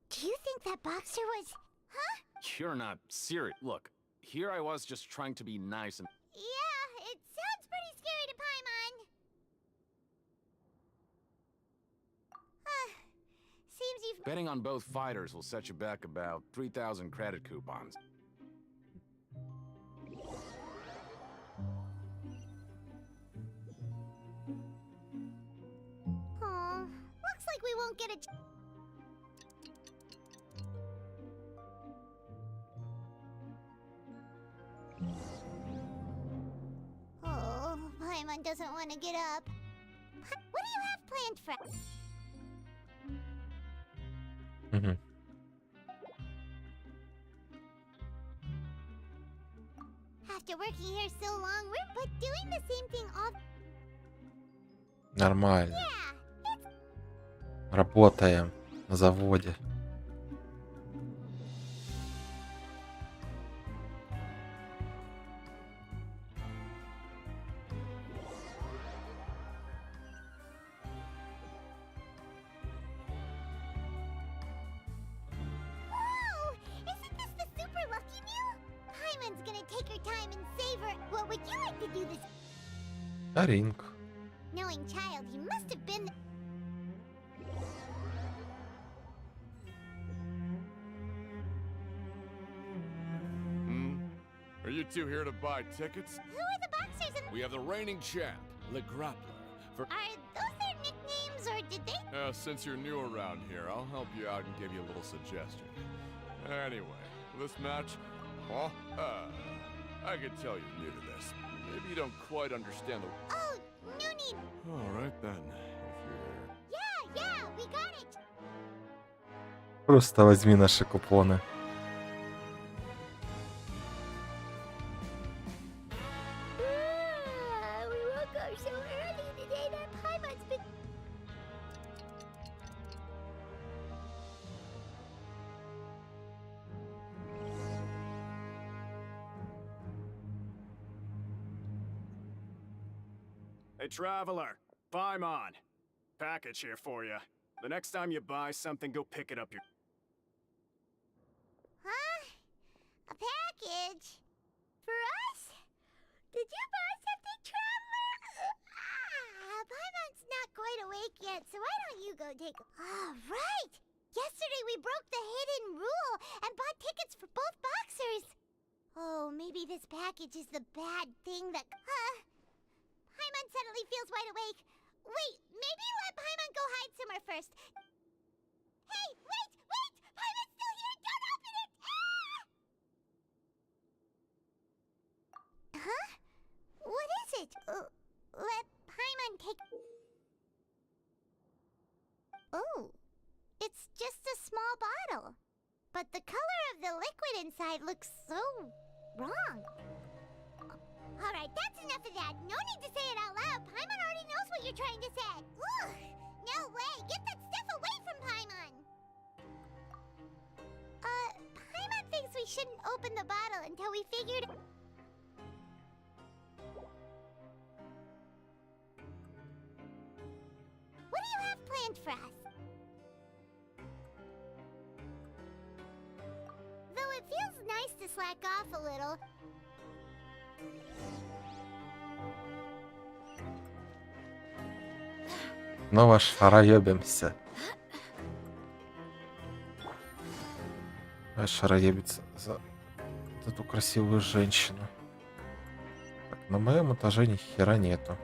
do you think that boxer was... Huh? You're not serious. Look, here I was just trying to be nice and... Yeah, it sounds pretty scary to Paimon. Seems you've... Betting on both fighters will set you back about 3,000 credit coupons. looks like we won't get a. Oh, Paimon doesn't want to get up. What do you have planned for? Мгм. After working here so long, we're but doing the same thing all. Нормально. Yeah, Работаем на заводе. Whoa! Isn't this the super lucky meal? Paimon's gonna take her time and savor. What would you like to do this? Аринг. Knowing child, he must have been. Are you two here to buy tickets? Who are the boxers and We have the reigning champ, Le Grappler. For are those their nicknames or did they? since you're new around here, I'll help you out and give you a little suggestion. Anyway, this match, I can tell you're new to this. Maybe you don't quite understand the. Oh, no need. All right then. If Yeah, we got it. Просто возьми наши купоны. We woke up so early today that Paimon's been. Hey, traveler, Paimon. Package here for you. The next time you buy something, go pick it up your. Huh? A package? For us? Did you buy something, traveler? Paimon's not quite awake yet, so why don't you go take a. Oh, right! Yesterday we broke the hidden rule and bought tickets for both boxers. Oh, maybe this package is the bad thing that. Paimon suddenly feels wide awake. Wait, maybe let Paimon go hide somewhere first. Hey, wait! Paimon's still here! Don't open it! Huh? What is it? Let Paimon take. Oh, it's just a small bottle. But the color of the liquid inside looks so wrong. Alright, that's enough of that. No need to say it out loud. Paimon already knows what you're trying to say. Ugh, no way. Get that stuff away from Paimon. Paimon thinks we shouldn't open the bottle until we figured. What do you have planned for us? Though it feels nice to slack off a little. Снова шароебимся. Шароебиться за эту красивую женщину. Так, на моем этаже ни хера нету.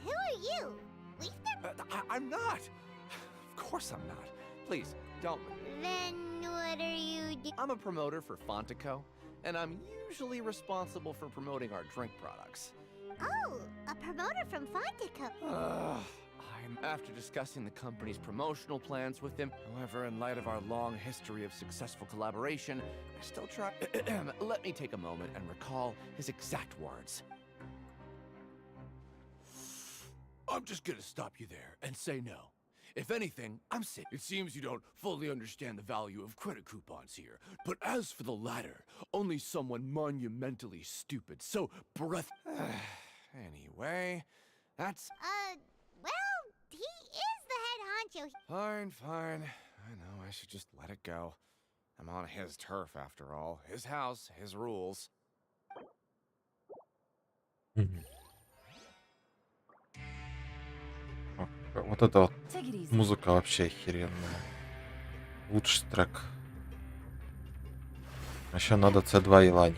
Who are you? We've never. I'm not. Of course I'm not. Please, don't. Then what are you doing? I'm a promoter for Fontico, and I'm usually responsible for promoting our drink products. Oh, a promoter from Fontico. After discussing the company's promotional plans with him, however, in light of our long history of successful collaboration, I still try. Let me take a moment and recall his exact words. I'm just gonna stop you there and say no. If anything, I'm sick. It seems you don't fully understand the value of credit coupons here. But as for the latter, only someone monumentally stupid, so breath. Anyway, that's. Well, he is the head honcho. Fine. I know, I should just let it go. I'm on his turf after all. His house, his rules. Вот это вот музыка вообще охеренная. Лучший трек Еще надо C2 и лань.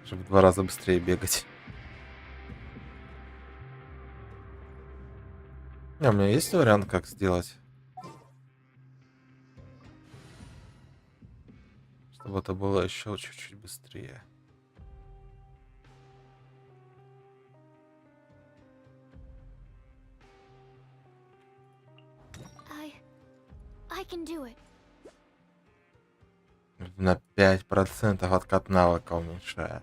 Чтобы в 2 раза быстрее бегать. Не, у меня есть вариант, как сделать? Чтобы это было еще чуть-чуть быстрее. I can do it. На 5% откат навыка уменьшает.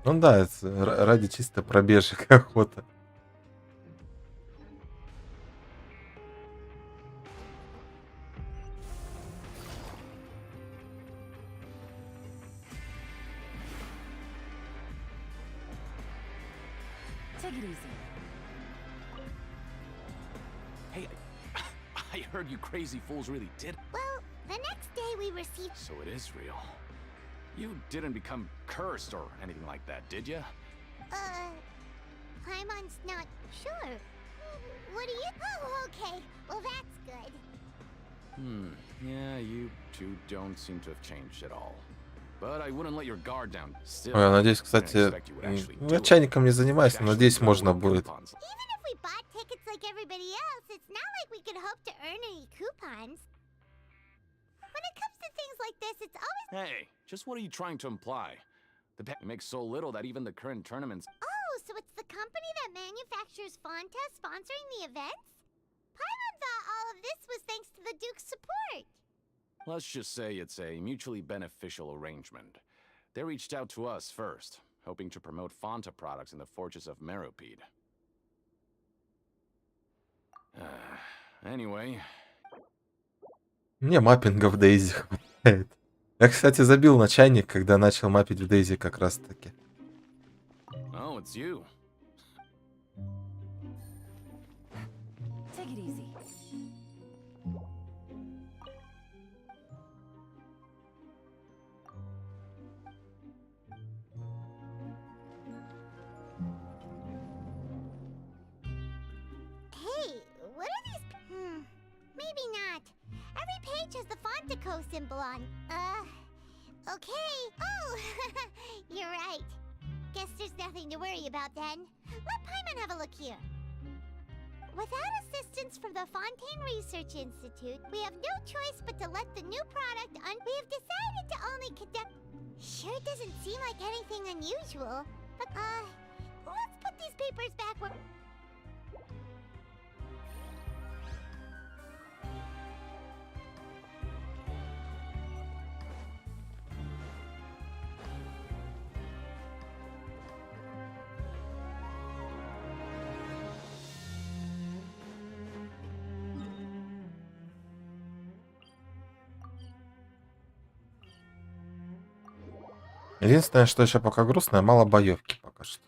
Ну да, это ради чисто пробежек охота. Take it easy. Hey, I heard you crazy fools really did. Well, the next day we received. So it is real. You didn't become cursed or anything like that, did you? Paimon's not sure. What do you? Oh, okay. Well, that's good. Yeah, you two don't seem to have changed at all. But I wouldn't let your guard down. Still, Ой, надеюсь, кстати, я чайником не занимаюсь, но надеюсь, можно будет. Even if we bought tickets like everybody else, it's not like we could hope to earn any coupons. When it comes to things like this, it's always. Hey, just what are you trying to imply? The pet makes so little that even the current tournaments. Oh, so it's the company that manufactures Fonta sponsoring the events? Paimon thought all of this was thanks to the Duke's support. Let's just say it's a mutually beneficial arrangement. They reached out to us first, hoping to promote Fonta products in the Fortress of Meropide. Anyway. Мне маппинга в DayZ хватает. Я, кстати, забил на чайник, когда начал мапить в DayZ как раз таки. Oh, it's you. Take it easy. Hey, what are these? Maybe not. Every page has the Fontico symbol on. Okay. Oh, you're right. Guess there's nothing to worry about then. Let Paimon have a look here. Without assistance from the Fontaine Research Institute, we have no choice but to let the new product we have decided to only conduct. Sure doesn't seem like anything unusual. But, let's put these papers back where. Единственное, что еще пока грустное, мало боевки пока что.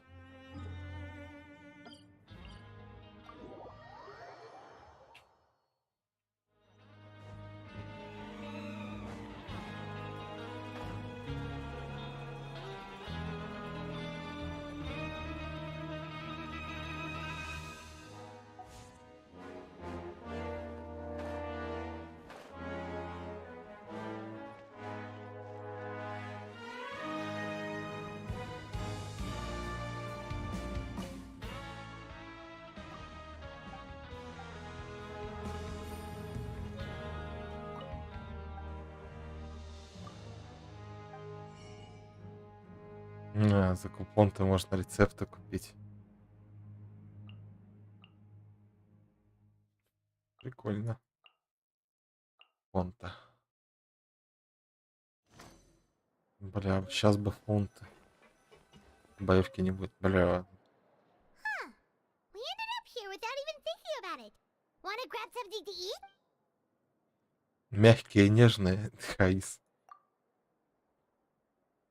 За купон-то можно рецепты купить. Прикольно. Фонта. Бля, сейчас бы фунты. Боевки не будет. Бля. We ended up here without even thinking about it. Wanna grab something to eat? Мягкие, нежные. Хаис.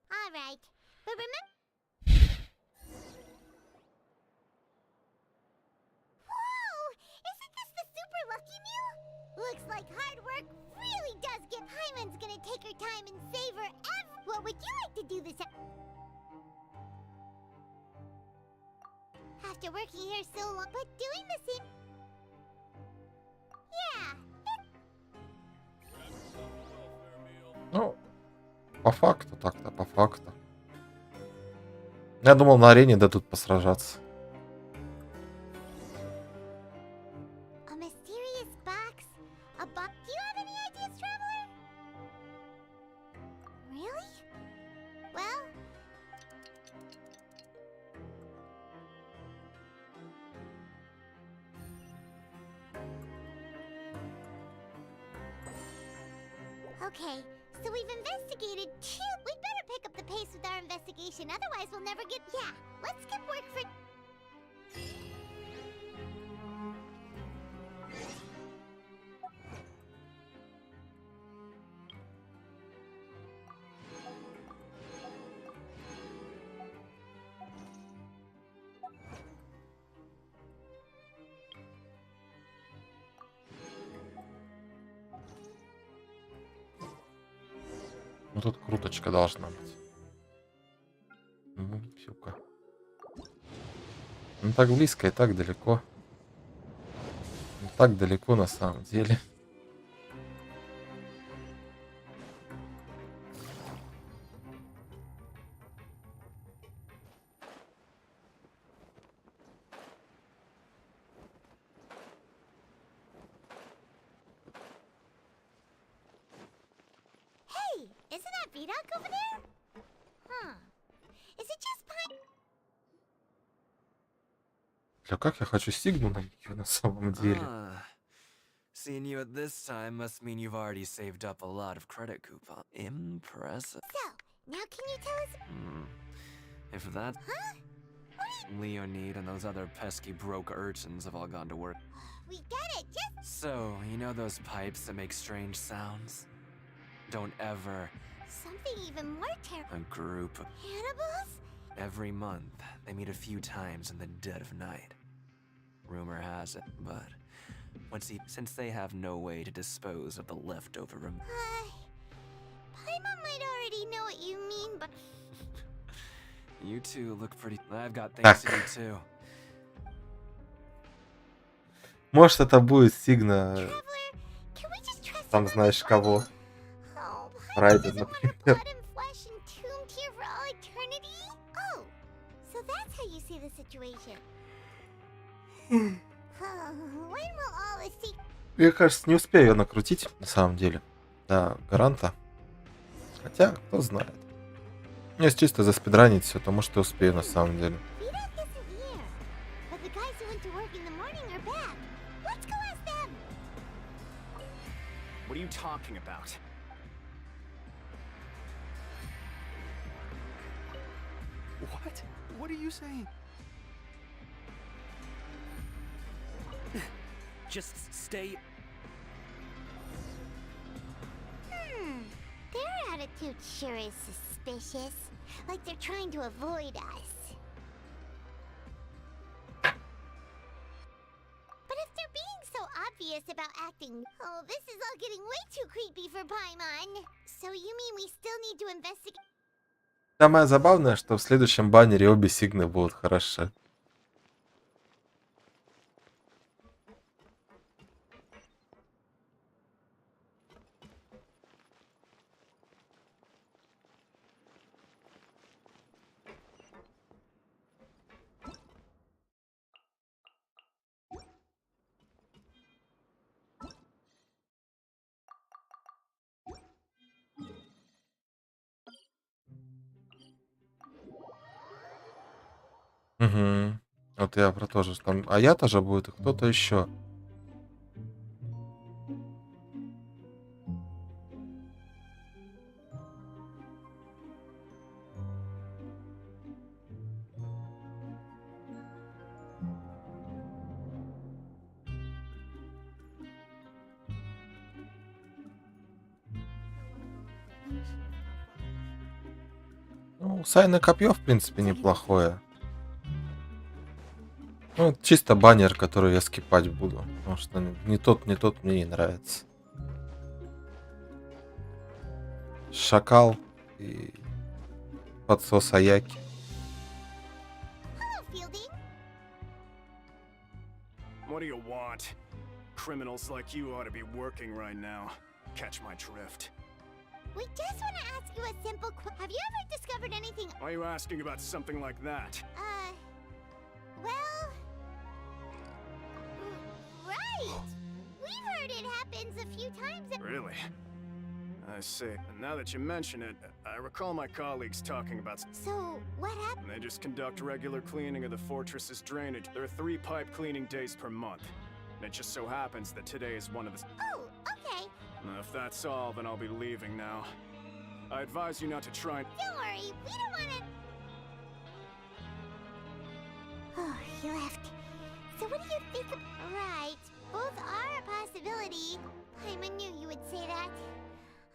All right. But remember. Whoa! Isn't this the super lucky meal? Looks like hard work really does get. Paimon's gonna take her time and savor What would you like to do this? After working here so long, but doing the same. По факту так-то, по факту. Я думал, на арене дадут посражаться. A mysterious box. A box. Do you have any ideas, traveler? Really? Well, okay, so we've investigated two. We'd better pick up the pace with our investigation, otherwise we'll never get. Yeah, let's skip work for. Ну тут круточка должна быть. Фюка. Ну так близко и так далеко. Ну, так далеко на самом деле. Hey, isn't that Vidoc over there? Huh. Is it just pine? Бля, как я хочу Сигну найти на самом деле. Seeing you at this time must mean you've already saved up a lot of credit coupon. Impressive. So, now can you tell us? If that... Leonid and those other pesky broke urchins have all gone to work. We get it, just So, you know those pipes that make strange sounds? Don't ever... something even more terrible. A group of... Cannibals? Every month, they meet a few times in the dead of night. Rumor has it, but... since they have no way to dispose of the leftover Paimon might already know what you mean, but You two look pretty... I've got things to do too. Может, это будет Сигна... Там знаешь кого. Райден, например. flesh entombed here for all eternity? Oh, so that's how you see the situation. When will all this see? Я, кажется, не успею ее накрутить, на самом деле. Да, гаранта. Хотя, кто знает. Если чисто заспидранить все, то может и успею, на самом деле. Vidoc isn't here, but the guys who went to work in the morning are back. Let's go ask them. What are you talking about? What? What are you saying? Just stay. Their attitude sure is suspicious. Like they're trying to avoid us. But if they're being so obvious about acting... Oh, this is all getting way too creepy for Paimon. So you mean we still need to investigate... Самое забавное, что в следующем баннере обе Сигны будут хороши. Угу. Вот я про то же. Там а я тоже будет, и кто-то еще. Ну, Сайна копье, в принципе, неплохое. Ну, чисто баннер, который я скипать буду. Потому что не тот мне не нравится. Шакал и подсос Аяки. Hello, Fielding. What do you want? Criminals like you ought to be working right now. Catch my drift. We just want to ask you a simple question. Have you ever discovered anything? Why are you asking about something like that? Well... Right! We've heard it happens a few times. Really? I see. And now that you mention it, I recall my colleagues talking about... So, what happened? They just conduct regular cleaning of the fortress's drainage. There are 3 pipe cleaning days per month. And it just so happens that today is one of the... Oh, okay. If that's all, then I'll be leaving now. I advise you not to try and... Don't worry, we don't want to... Oh, he left. So what do you think of... Right, both are a possibility. Paimon knew you would say that.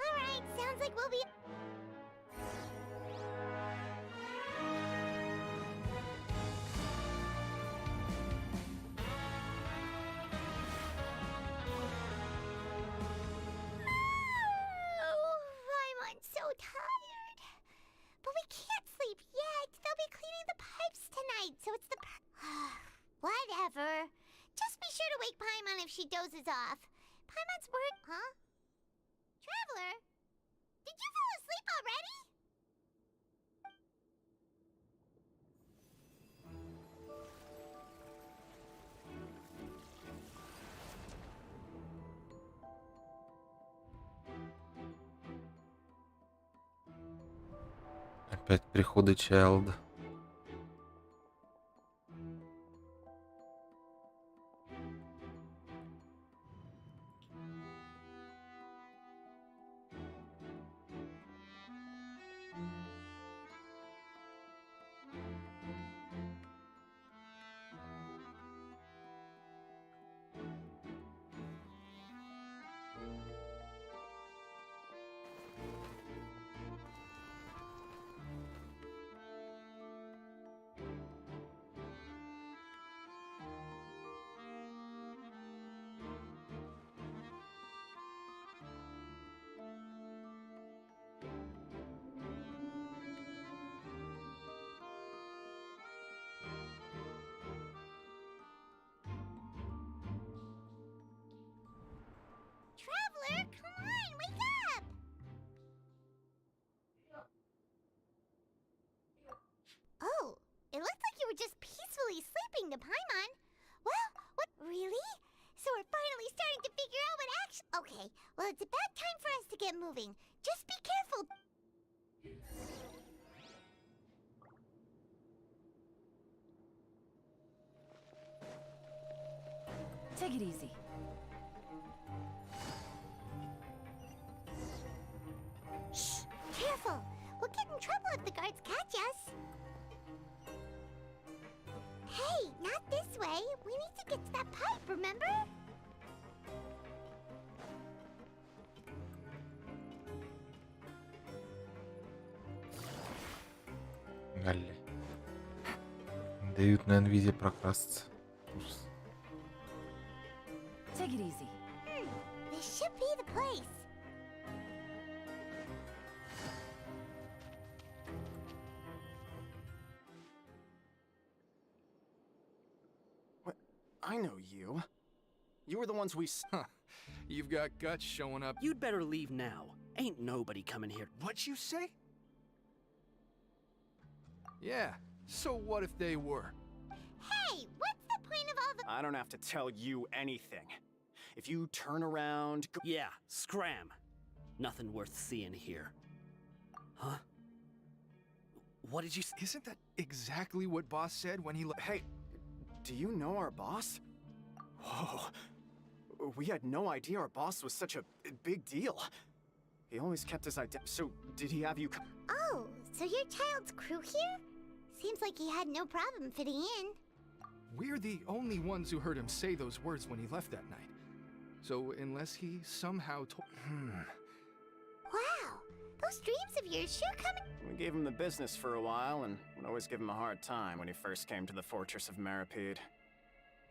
Alright, sounds like we'll be... I'm so tired. But we can't sleep yet. They'll be cleaning the pipes tonight, so it's the... Whatever. Just be sure to wake Paimon if she dozes off. Paimon's word... Huh? Traveler? Did you fall asleep already? Опять приходы Чайлда. Traveler, come on, wake up! Oh, it looked like you were just peacefully sleeping to Paimon. Well, what, really? So we're finally starting to figure out what action... Okay, well it's about time for us to get moving. Just be careful. Take it easy. Shh! Careful! We'll get in trouble if the guards catch us. Hey, not this way. We need to get to that pipe, remember? Галли. Дают на инвизе прокрасться. Ужас. Take it easy. This should be the place. What? I know you. You were the ones we... Huh. You've got guts showing up. You'd better leave now. Ain't nobody coming here. What you say? Yeah, so what if they were? Hey, what's the point of all the... I don't have to tell you anything. If you turn around... Yeah, scram. Nothing worth seeing here. Huh? What did you say? Isn't that exactly what boss said when he Hey, do you know our boss? Whoa. We had no idea our boss was such a big deal. He always kept his idea. So, did he have you... Oh, so your child's crew here? Seems like he had no problem fitting in. We're the only ones who heard him say those words when he left that night. So, unless he somehow told... Wow, those dreams of yours sure come... We gave him the business for a while and would always give him a hard time when he first came to the fortress of Meripede.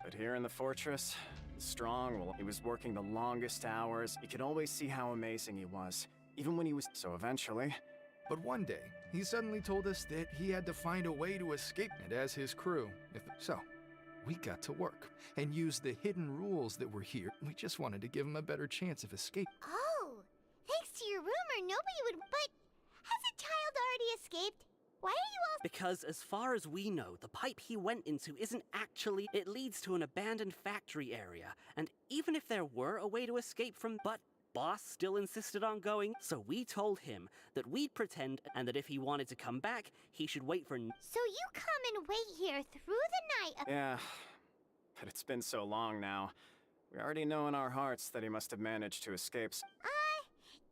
But here in the fortress, strong, well, he was working the longest hours. You could always see how amazing he was, even when he was... So eventually... But one day, he suddenly told us that he had to find a way to escape it as his crew. So, we got to work and used the hidden rules that were here. We just wanted to give him a better chance of escape. Oh, thanks to your rumor, nobody would. But has a child already escaped? Why are you all? Because as far as we know, the pipe he went into isn't actually. It leads to an abandoned factory area, and even if there were a way to escape from, but boss still insisted on going, so we told him that we'd pretend, and that if he wanted to come back, he should wait for. So you come and wait here through the night. Yeah, but it's been so long now. We already know in our hearts that he must have managed to escape.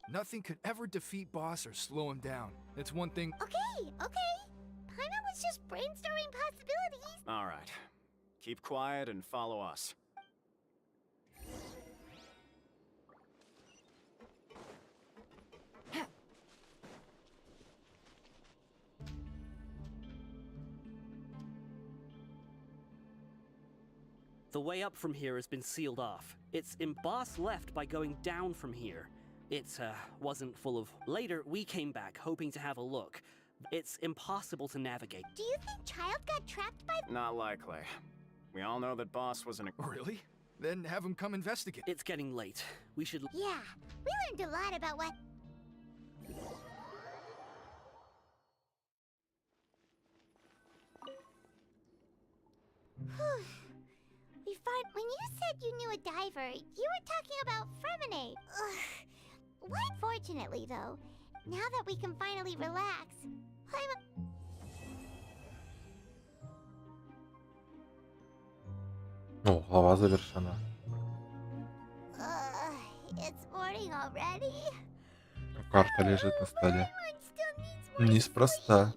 Nothing could ever defeat Boss or slow him down. It's one thing. Okay. Paimon was just brainstorming possibilities. All right. Keep quiet and follow us. The way up from here has been sealed off. It's boss left by going down from here. It wasn't full of. Later, we came back hoping to have a look. It's impossible to navigate. Do you think Child got trapped by? Not likely. We all know that Boss was an. Really? Then have him come investigate. It's getting late. We should. Yeah, we learned a lot about what. When you said you knew a diver, you were talking about Fremonade. What? Fortunately, though, now that we can finally relax, Ну, глава завершена. It's morning already. Карта лежит на столе. Неспроста.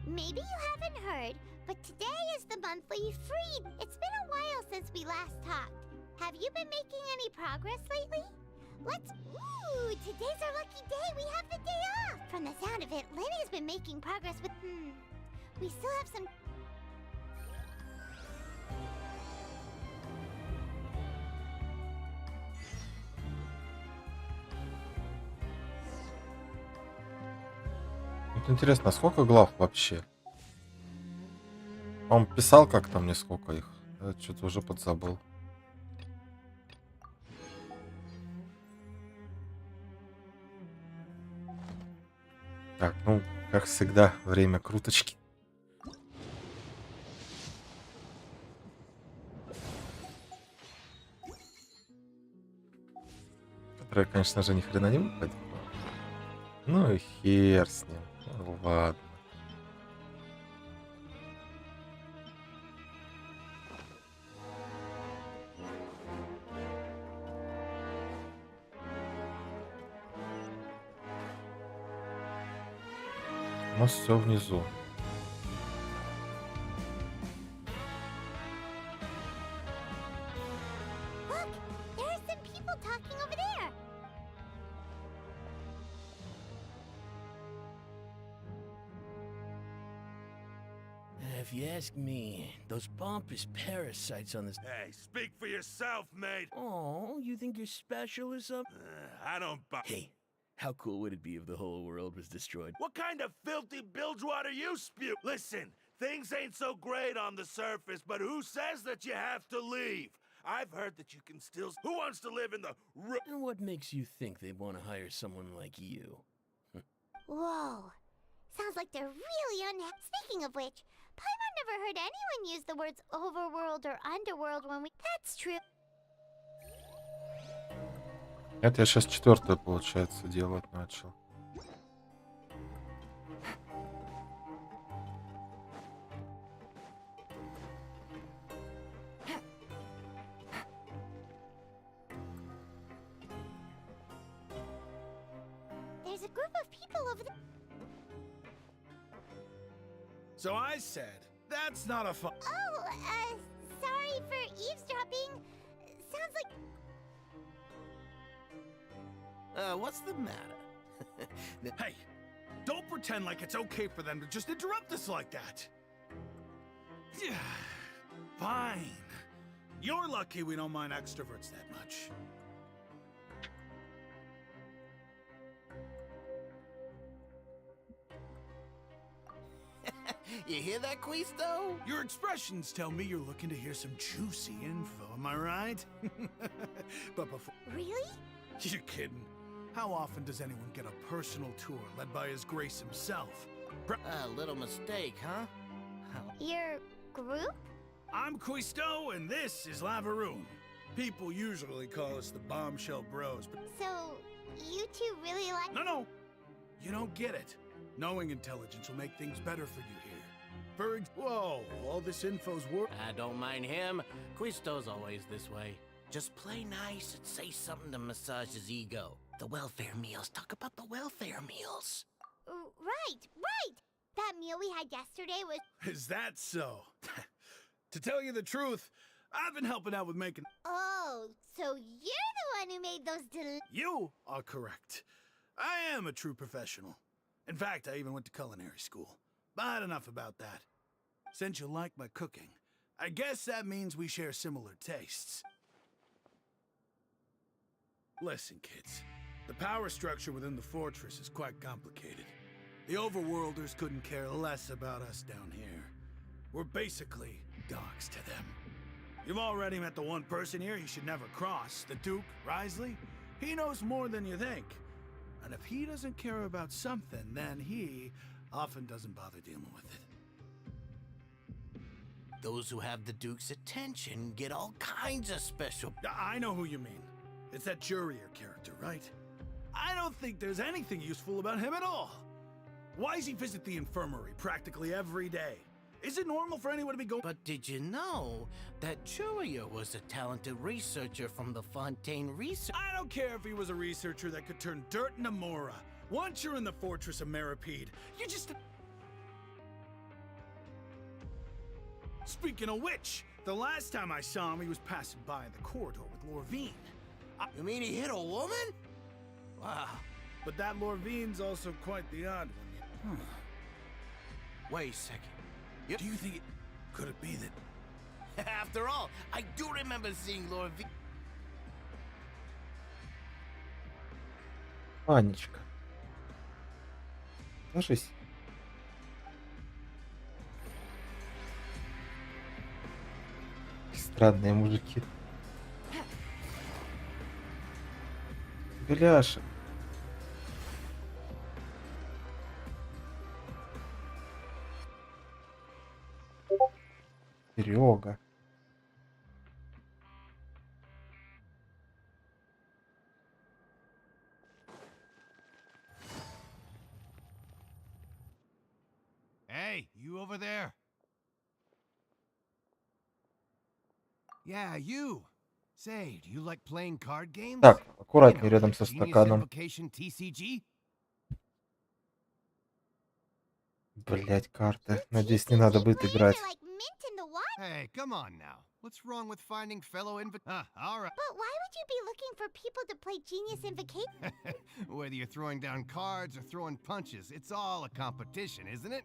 Maybe you haven't heard, but today is the monthly free. It's been a while since we last talked. Have you been making any progress lately? Ooh, today's our lucky day. We have the day off. From the sound of it, Lenny's been making progress with, we still have some. Вот интересно, сколько глав вообще? Он писал как-то мне сколько их. Я что-то уже подзабыл. Так, ну, как всегда, время круточки. Которая, конечно же, ни хрена не выпадет. Ну и хер с ним. Ну, ладно. У нас все внизу. If you ask me, those pompous parasites on this. Hey, speak for yourself, mate. Oh, you think you're special or something? I don't buy. Hey, how cool would it be if the whole world was destroyed? What kind of filthy bilge water you spew? Listen, things ain't so great on the surface, but who says that you have to leave? I've heard that you can still. Who wants to live in the? And what makes you think they want to hire someone like you? Whoa, sounds like they're really unhappy. Speaking of which, Paimon never heard anyone use the words overworld or underworld when we. That's true. Это я сейчас четвертое, получается, делать начал. There's a group of people over there. So I said, that's not a fun. Oh, sorry for eavesdropping. Sounds like. What's the matter? Hey, don't pretend like it's okay for them to just interrupt us like that. Yeah, fine. You're lucky we don't mind extroverts that much. You hear that, Quisto? Your expressions tell me you're looking to hear some juicy info, am I right? But before... Really? You're kidding. How often does anyone get a personal tour led by His Grace himself? A little mistake, huh? Your group? I'm Quisto, and this is Lavaroon. People usually call us the Bombshell Bros, but... So, you two really like... No. You don't get it. Knowing intelligence will make things better for you here. Whoa, all this info's work. I don't mind him. Quisto's always this way. Just play nice and say something to massage his ego. The welfare meals. Talk about the welfare meals. Right. That meal we had yesterday was... Is that so? To tell you the truth, I've been helping out with making... Oh, so you're the one who made those You are correct. I am a true professional. In fact, I even went to culinary school. But enough about that. Since you like my cooking, I guess that means we share similar tastes. Listen, kids. The power structure within the fortress is quite complicated. The overworlders couldn't care less about us down here. We're basically dogs to them. You've already met the one person here you should never cross, the Duke, Risley. He knows more than you think. And if he doesn't care about something, then he often doesn't bother dealing with it. Those who have the Duke's attention get all kinds of special... I know who you mean. It's that Jurier character, right? I don't think there's anything useful about him at all. Why does he visit the infirmary practically every day? Is it normal for anyone to be going... But did you know that Jurier was a talented researcher from the Fontein research... I don't care if he was a researcher that could turn dirt into Mora. Once you're in the fortress of Meripede, you just... Speaking of which, the last time I saw him, he was passing by in the corridor with Lorvine. You mean he hit a woman? Wow. But that Lorvine's also quite the odd one. Wait a second. Do you think it... Could it be that... After all, I do remember seeing Lorvine... Анечка. Ложись. Странные мужики. Беляшек. Серега. Hey, you over there? Yeah, you. Say, do you like playing card games? Так, аккуратнее рядом со стаканом. TCG? Блять, карты. Надеюсь, не надо будет играть. Hey, come on now. What's wrong with finding fellow all right. But why would you be looking for people to play Genius Invocation? Whether you're throwing down cards or throwing punches, it's all a competition, isn't it?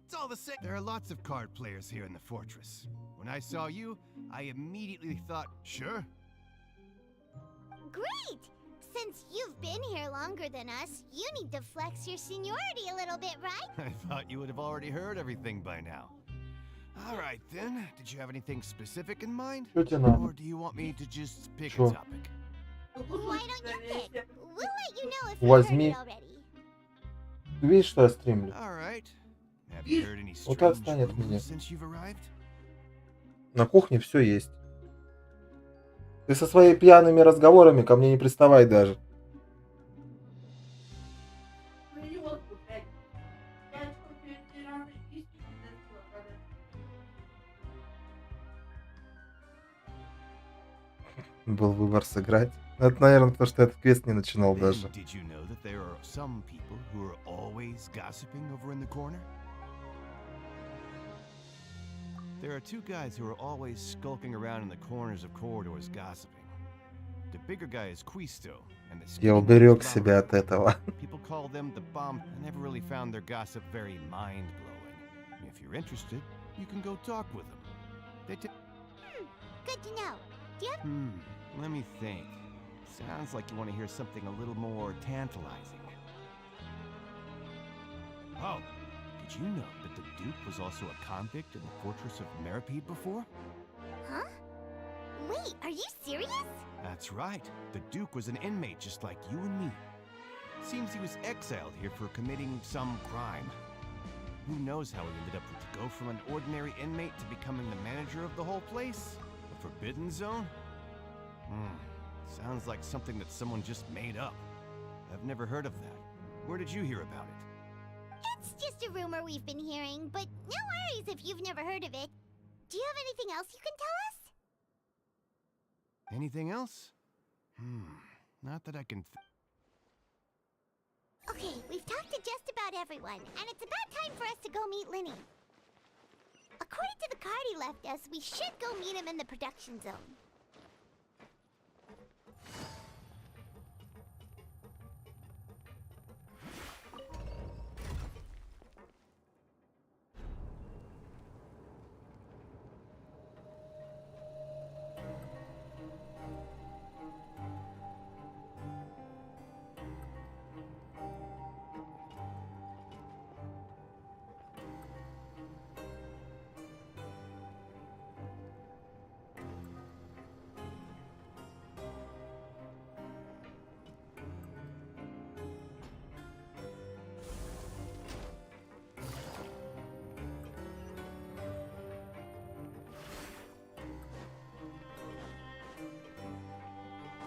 It's all the same. There are lots of card players here in the fortress. When I saw you, I immediately thought, sure. Great! Since you've been here longer than us, you need to flex your seniority a little bit, right? I thought you would have already heard everything by now. All right, then. Did you have anything specific in mind? Or do you want me to just pick a topic? Why don't you pick? We'll let you know if Возьми. you heard it already. Ты видишь, что я стримлю? All right. Have you heard any Вот strange отстань от меня. rumors since you've arrived? На кухне все есть. Ты со своими пьяными разговорами ко мне не приставай даже. Был выбор сыграть. Это, наверное, потому что этот квест не начинал даже. Did you know that there are some people who are always gossiping over in the corner? There are two guys who are always skulking around in the corners of corridors gossiping. The bigger guy is Quisto, and the Я skinny one уберег is себя от этого. People call them the bomb. I never really found their gossip very mind-blowing. If you're interested, you can go talk with them. They Good to know. Do you have... let me think. Sounds like you want to hear something a little more tantalizing. Oh, did Did you know that the Duke was also a convict in the fortress of Meripede before? Huh? Wait, are you serious? That's right. The Duke was an inmate just like you and me. Seems he was exiled here for committing some crime. Who knows how he ended up to go from an ordinary inmate to becoming the manager of the whole place? The Forbidden Zone? Sounds like something that someone just made up. I've never heard of that. Where did you hear about it? It's just a rumor we've been hearing, but no worries if you've never heard of it. Do you have anything else you can tell us? Anything else? Not that I can Okay, we've talked to just about everyone, and it's about time for us to go meet Linny. According to the card he left us, we should go meet him in the production zone.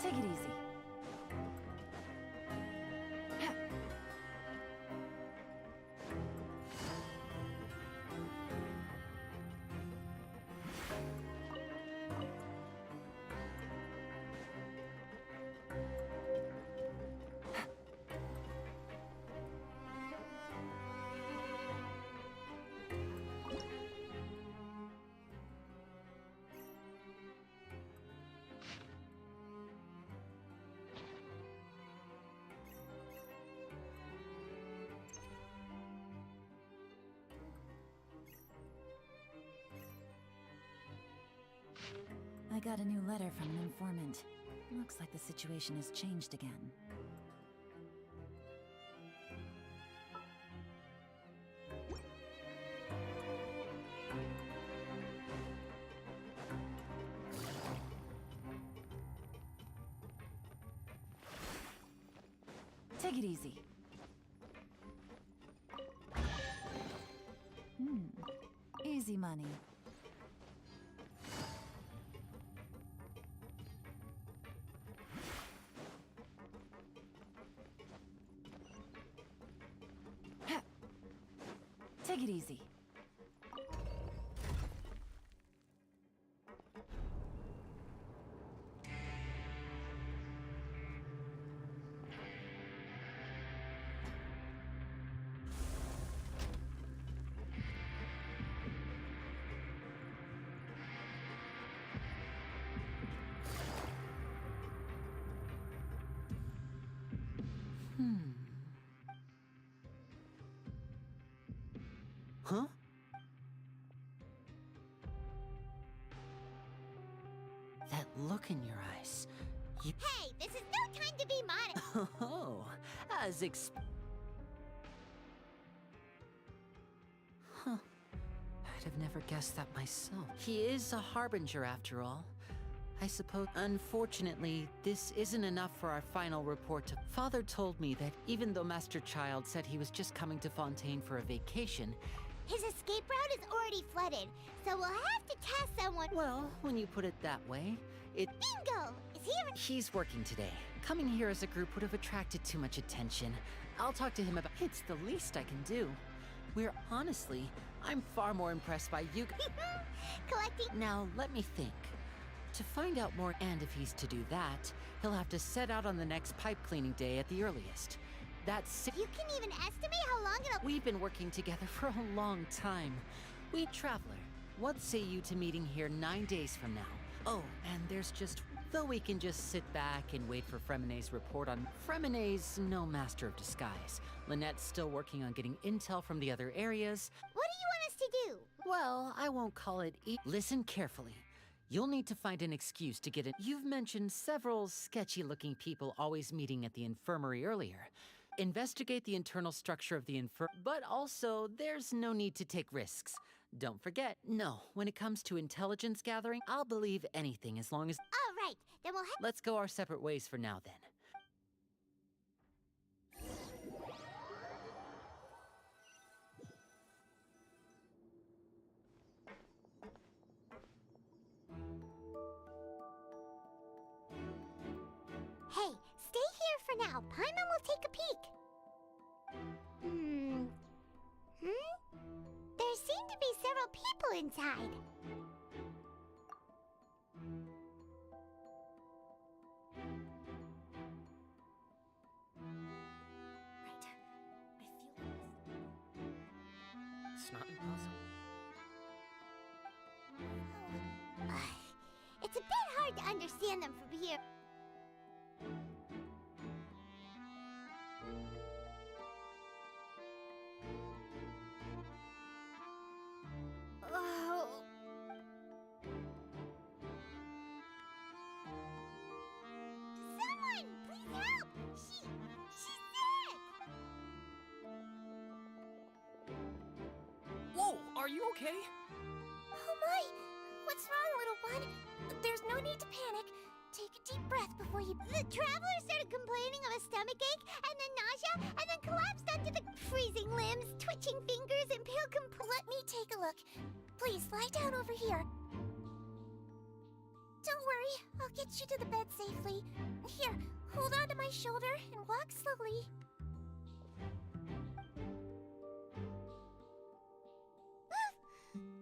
Take it easy. I got a new letter from an informant. Looks like the situation has changed again. Take it easy. Easy money. Take it easy. Huh? That look in your eyes. You... Hey, this is no time to be modest. Oh, as Huh. I'd have never guessed that myself. He is a harbinger after all. I suppose. Unfortunately, this isn't enough for our final report. Father told me that even though Master Child said he was just coming to Fontaine for a vacation, his escape route is already flooded, so we'll have to task someone. Well, when you put it that way, it... Bingo! Is he ever... He's working today. Coming here as a group would have attracted too much attention. I'll talk to him about... It's the least I can do. Honestly, I'm far more impressed by you... Collecting... Now, let me think. To find out more, and if he's to do that, he'll have to set out on the next pipe cleaning day at the earliest. That's... You can even estimate how long it'll... We've been working together for a long time. We traveler. What say you to meeting here 9 days from now? Oh, and there's just... Though we can just sit back and wait for Fremonet's report on... Fremonet's no master of disguise. Lynette's still working on getting intel from the other areas. What do you want us to do? Well, I won't call it... Listen carefully. You'll need to find an excuse to get it. You've mentioned several sketchy-looking people always meeting at the infirmary earlier. Investigate the internal structure of the but also there's no need to take risks. Don't forget, no, when it comes to intelligence gathering, I'll believe anything as long as... All right, then we'll have... Let's go our separate ways for now then. Hey, stay here for now. Paimon will take a peek. There seem to be several people inside. It's not impossible. It's a bit hard to understand them from here. Oh. Someone, please help! She's sick! Whoa, are you okay? Oh my! What's wrong, little one? There's no need to panic. Take a deep breath before you... The traveler started complaining of a stomachache, and then nausea, and then collapsed onto the freezing limbs, twitching fingers, and pale Let me take a look. Please, lie down over here. Don't worry, I'll get you to the bed safely. Here, hold on to my shoulder and walk slowly.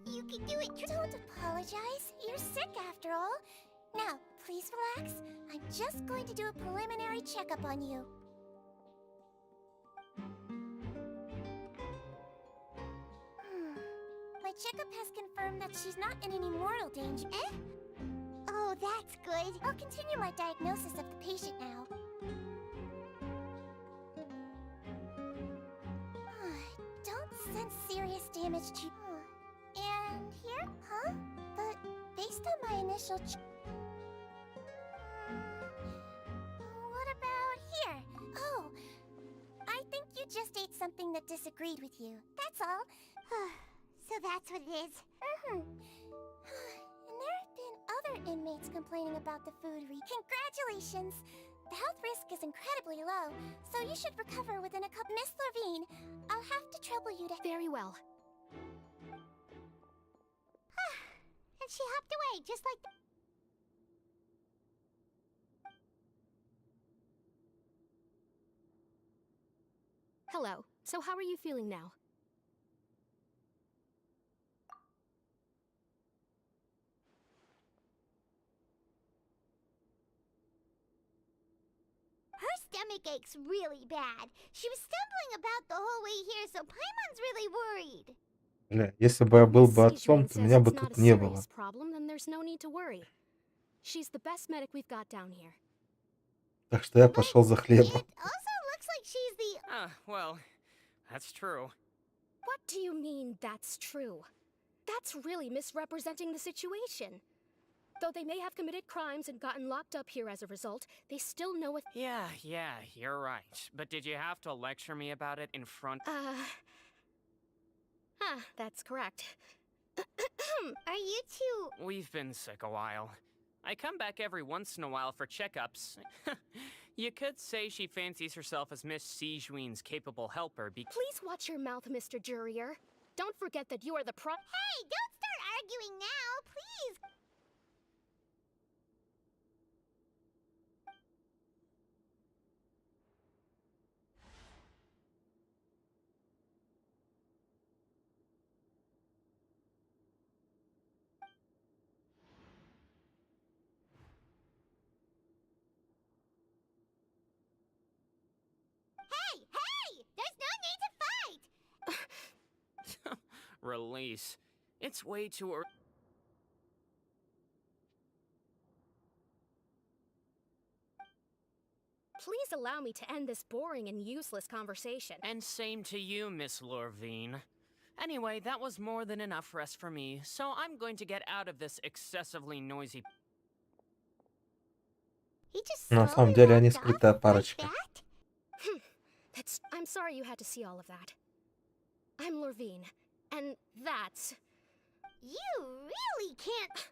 You can do it. Don't apologize. You're sick after all. Now, please relax. I'm just going to do a preliminary checkup on you. My checkup has confirmed that she's not in any mortal danger. Eh? Oh, that's good. I'll continue my diagnosis of the patient now. Don't sense serious damage to... And here? Huh? But based on my initial what about here? Oh, I think you just ate something that disagreed with you. That's all. So that's what it is. And there have been other inmates complaining about the food Congratulations! The health risk is incredibly low, so you should recover within a couple... Miss Levine, I'll have to trouble you to... Very well. And she hopped away, just like... Hello. So how are you feeling now? Her stomach ache's really bad. She was stumbling about the whole way here, so Paimon's really worried. Бля, если бы я был бы отцом, то меня бы тут не было. Then there's no need to worry. She's the best medic we've got down here. Так что я пошел за хлебом. Also looks like she's the... well, that's true. What do you mean, that's true? That's really misrepresenting the situation. Though they may have committed crimes and gotten locked up here as a result, they still know it. Yeah, you're right. But did you have to lecture me about it in front? That's correct. Are you two... We've been sick a while. I come back every once in a while for checkups. You could say she fancies herself as Miss Sijuin's capable helper Please watch your mouth, Mr. Jurier. Don't forget that you are the Hey, don't start arguing now, please! Hey! There's no need to fight! Release. It's way too early. Please allow me to end this boring and useless conversation. And same to you, Miss Lorvine. Anyway, that was more than enough rest for me, so I'm going to get out of this excessively noisy... На самом деле они скрытая парочка. I'm sorry you had to see all of that. I'm Lorvine, and that's... You really can't...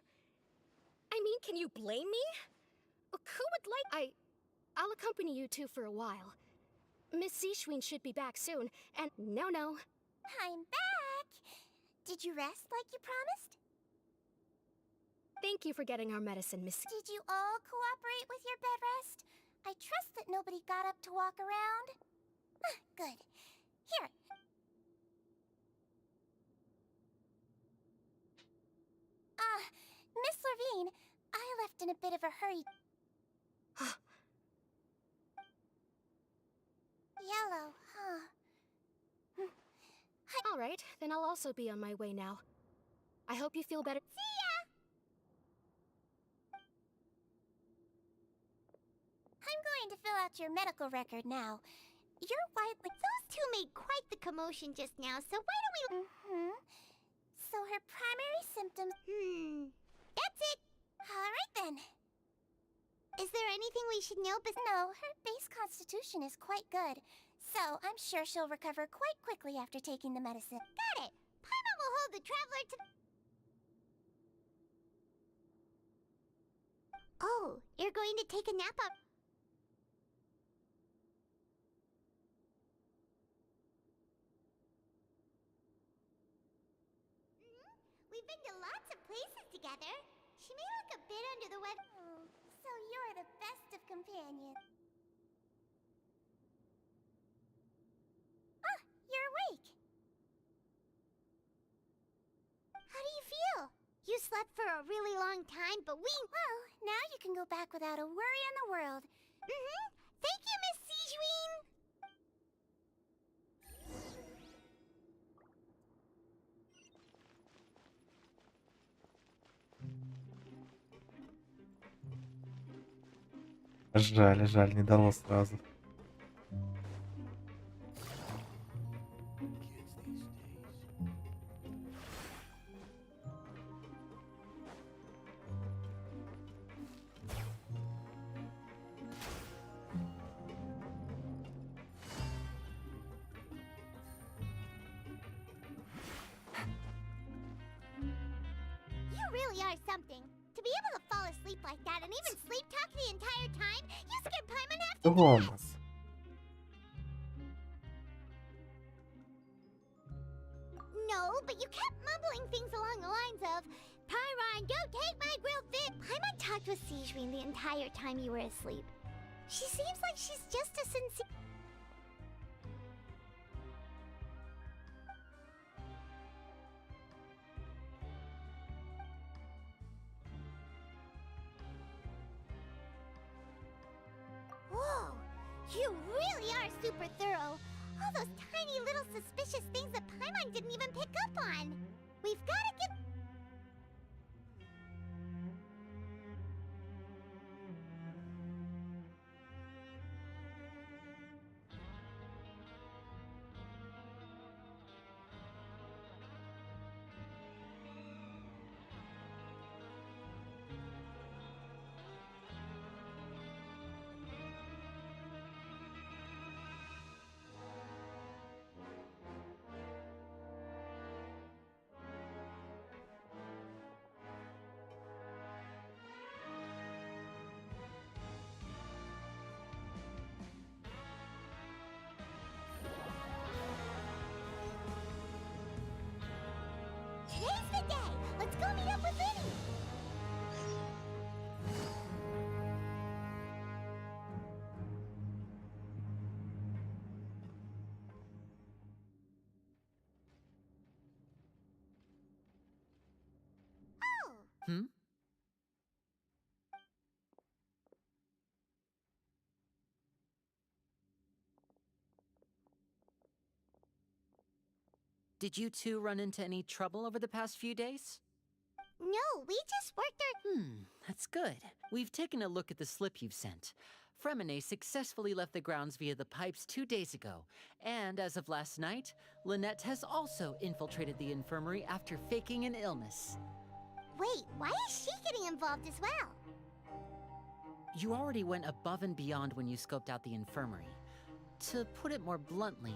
I mean, can you blame me? Who would like... I'll accompany you two for a while. Miss Zishwin should be back soon, and no. I'm back! Did you rest like you promised? Thank you for getting our medicine, Miss... Did you all cooperate with your bed rest? I trust that nobody got up to walk around. Good. Here. Miss Lorvine, I left in a bit of a hurry. Yellow, huh? All right, then I'll also be on my way now. I hope you feel better. See ya! I'm going to fill out your medical record now. You're widely... Those two made quite the commotion just now, so why don't we... So her primary symptoms... That's it! Alright then. Is there anything we should know? But no, her base constitution is quite good. So I'm sure she'll recover quite quickly after taking the medicine. Got it! Paimon will hold the traveler to... Oh, you're going to take a nap up... We've been to lots of places together. She may look a bit under the weather. Oh, so you're the best of companions. Ah, you're awake. How do you feel? You slept for a really long time, but well, now you can go back without a worry in the world. Thank you, Miss Zishwin. Жаль, не дало сразу. You really are something. To be able to fall asleep like that and even sleep talk the entire time, you scared Paimon half to death. Томас. No, but you kept mumbling things along the lines of, Pyron, don't take my grilled fish. Paimon talked with Zishwin the entire time you were asleep. She seems like she's just as sincere. Whoa, you really are super thorough. All those tiny little suspicious things that Paimon didn't even pick up on. We've got to get... Today's the day! Let's go meet up with Vinny! Oh! Did you two run into any trouble over the past few days? No, we just worked our... That's good. We've taken a look at the slip you've sent. Fremine successfully left the grounds via the pipes 2 days ago, and as of last night, Lynette has also infiltrated the infirmary after faking an illness. Wait, why is she getting involved as well? You already went above and beyond when you scoped out the infirmary. To put it more bluntly,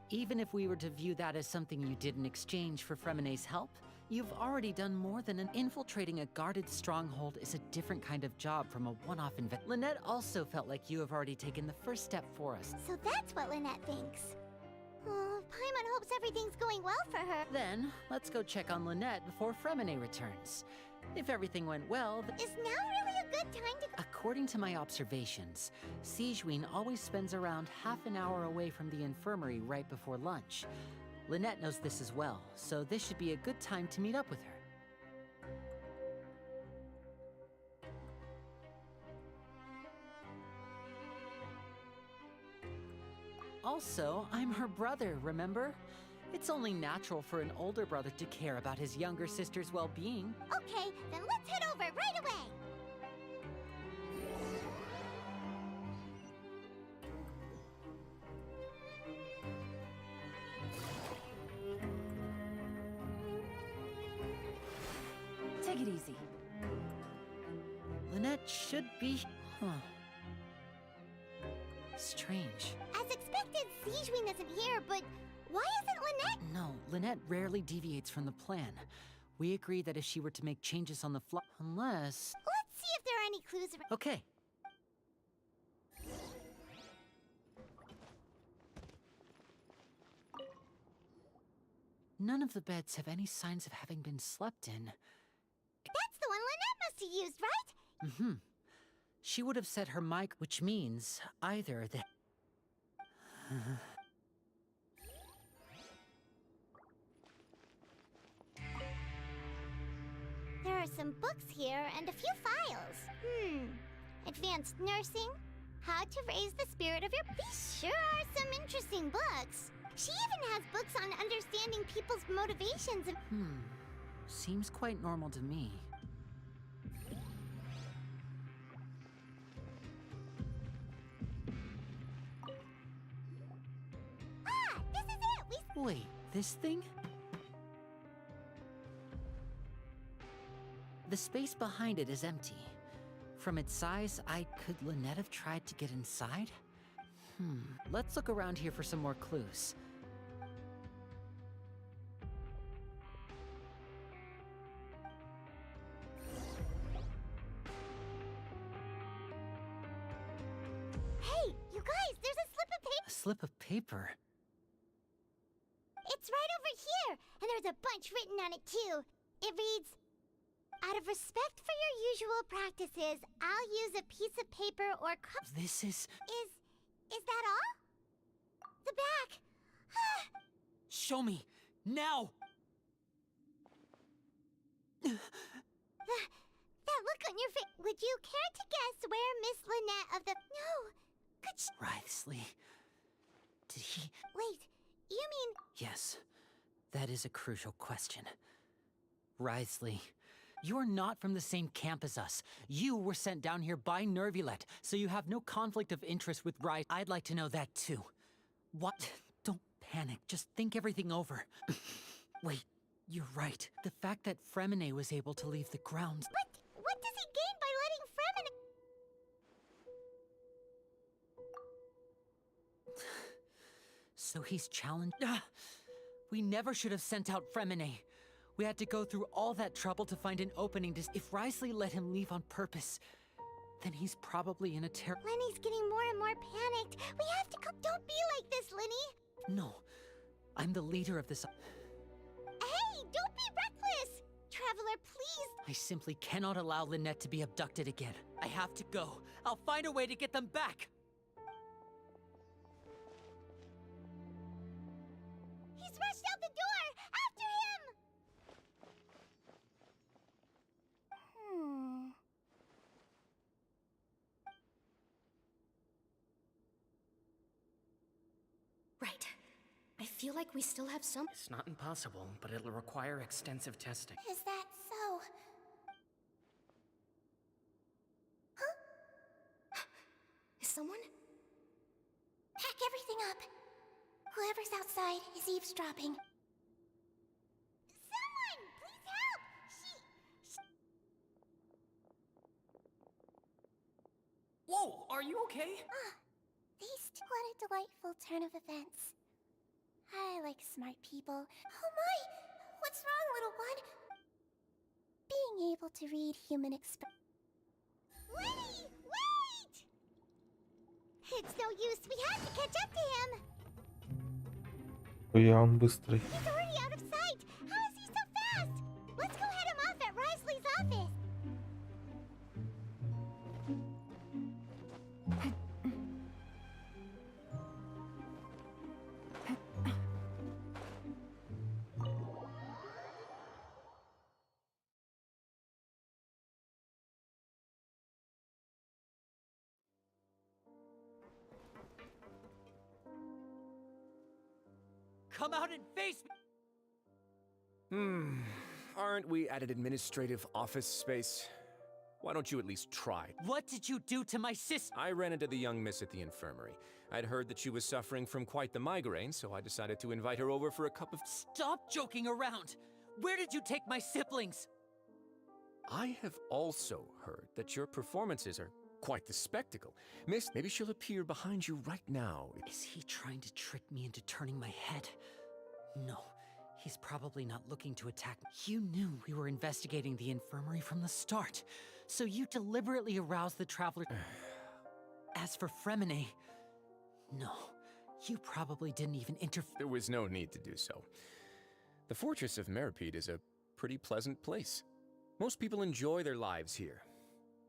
even if we were to view that as something you did in exchange for Fremene's help, you've already done more than infiltrating a guarded stronghold is a different kind of job from a one-off event. Lynette also felt like you have already taken the first step for us. So that's what Lynette thinks. Oh, Paimon hopes everything's going well for her. Then, let's go check on Lynette before Fremene returns. If everything went well, Is now really a good time to... According to my observations, Sigewinne always spends around half an hour away from the infirmary right before lunch. Lynette knows this as well, so this should be a good time to meet up with her. Also, I'm her brother, remember? It's only natural for an older brother to care about his younger sister's well-being. Okay, then let's head over right away. Take it easy. Lynette should be... Huh. Strange. As expected, Sigewinne isn't here, but why isn't Lynette? No, Lynette rarely deviates from the plan. We agreed that if she were to make changes on the fly... Unless... Let's see if there are any clues around. Okay. None of the beds have any signs of having been slept in. That's the one Lynette must have used, right? Mm-hmm. She would have set her mic, which means either the... There are some books here and a few files. Advanced nursing, how to raise the spirit of your... These sure are some interesting books. She even has books on understanding people's motivations and... Seems quite normal to me. Ah, this is it! Wait, this thing? The space behind it is empty. From its size, could Lynette have tried to get inside? Let's look around here for some more clues. Hey, you guys, there's a slip of paper. A slip of paper? It's right over here, and there's a bunch written on it too. It reads, out of respect for your usual practices, I'll use a piece of paper or cup. This is... Is that all? The back. Show me! Now! That look on your face. Would you care to guess where Miss Lynette of the... No. Could she... Writhely. Did he... Wait, you mean... Yes, that is a crucial question. Writhely, you're not from the same camp as us. You were sent down here by Nervulet, so you have no conflict of interest with Writh. I'd like to know that too. What? Don't panic, just think everything over. Wait, you're right. The fact that Fremene was able to leave the grounds... What does he gain by letting Fremene... So he's challenged... We never should have sent out Fremene. We had to go through all that trouble to find an opening to... If Writhely let him leave on purpose, then he's probably in a Lenny's getting more and more panicked. We have to go... Don't be like this, Lenny. No, I'm the leader of this... Hey, don't be reckless! Traveler, please! I simply cannot allow Lynette to be abducted again. I have to go. I'll find a way to get them back! He's rushed out the door! After him! Right. I feel like we still have some... It's not impossible, but it'll require extensive testing. Is that so? Huh? Is someone? Pack everything up. Whoever's outside is eavesdropping. Someone! Please help! Whoa! Are you okay? These... What a delightful turn of events. I like smart people. Oh my! What's wrong, little one? Being able to read human Lenny! Wait! It's no use. We have to catch up to him. Я он быстрый. He's already out of sight. How is he so fast? Let's go head him off at Risley's office. Come out and face me! Aren't we at an administrative office space? Why don't you at least try? What did you do to my sister? I ran into the young miss at the infirmary. I'd heard that she was suffering from quite the migraine, so I decided to invite her over for a cup of... Stop joking around! Where did you take my siblings? I have also heard that your performances are quite the spectacle. Miss, maybe she'll appear behind you right now. Is he trying to trick me into turning my head? No, he's probably not looking to attack me. You knew we were investigating the infirmary from the start, so you deliberately aroused the traveler. As for Fremine, no, you probably didn't even interfere. There was no need to do so. The fortress of Meripede is a pretty pleasant place. Most people enjoy their lives here.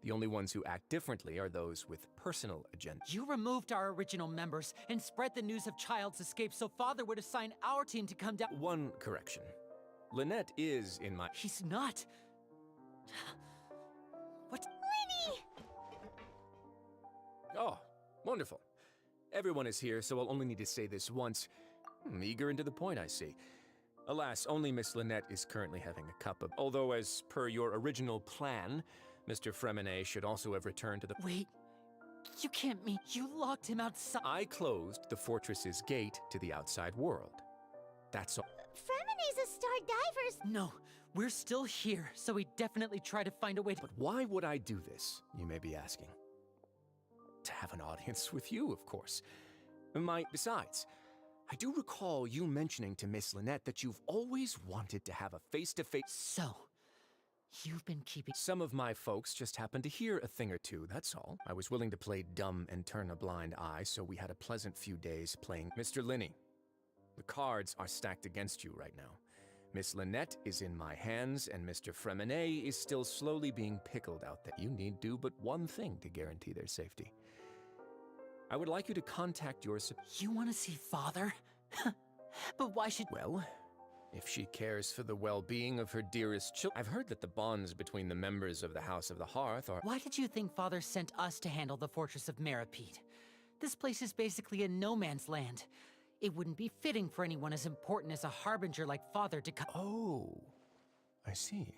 The only ones who act differently are those with personal agendas. You removed our original members and spread the news of Child's escape so Father would assign our team to come down. One correction. Lynette is in my... He's not. What? Lenny! Oh, wonderful. Everyone is here, so I'll only need to say this once. Eager and to the point, I see. Alas, only Miss Lynette is currently having a cup of... Although, as per your original plan, Mr. Fremine should also have returned to the... Wait, you can't mean you locked him outside. I closed the fortress's gate to the outside world. That's all. Fremine's a star diver's... No, we're still here, so we definitely try to find a way to... But why would I do this, you may be asking? To have an audience with you, of course. Besides, I do recall you mentioning to Miss Lynette that you've always wanted to have a face-to-face... So... You've been keeping... Some of my folks just happened to hear a thing or two, that's all. I was willing to play dumb and turn a blind eye, so we had a pleasant few days playing. Mr. Linney, the cards are stacked against you right now. Miss Lynette is in my hands, and Mr. Fremine is still slowly being pickled out there. You need do but one thing to guarantee their safety. I would like you to contact your... You want to see Father? But why should... Well... if she cares for the well-being of her dearest children. I've heard that the bonds between the members of the House of the Hearth are... Why did you think Father sent us to handle the Fortress of Meripede? This place is basically a no-man's land. It wouldn't be fitting for anyone as important as a harbinger like Father to come... Oh, I see.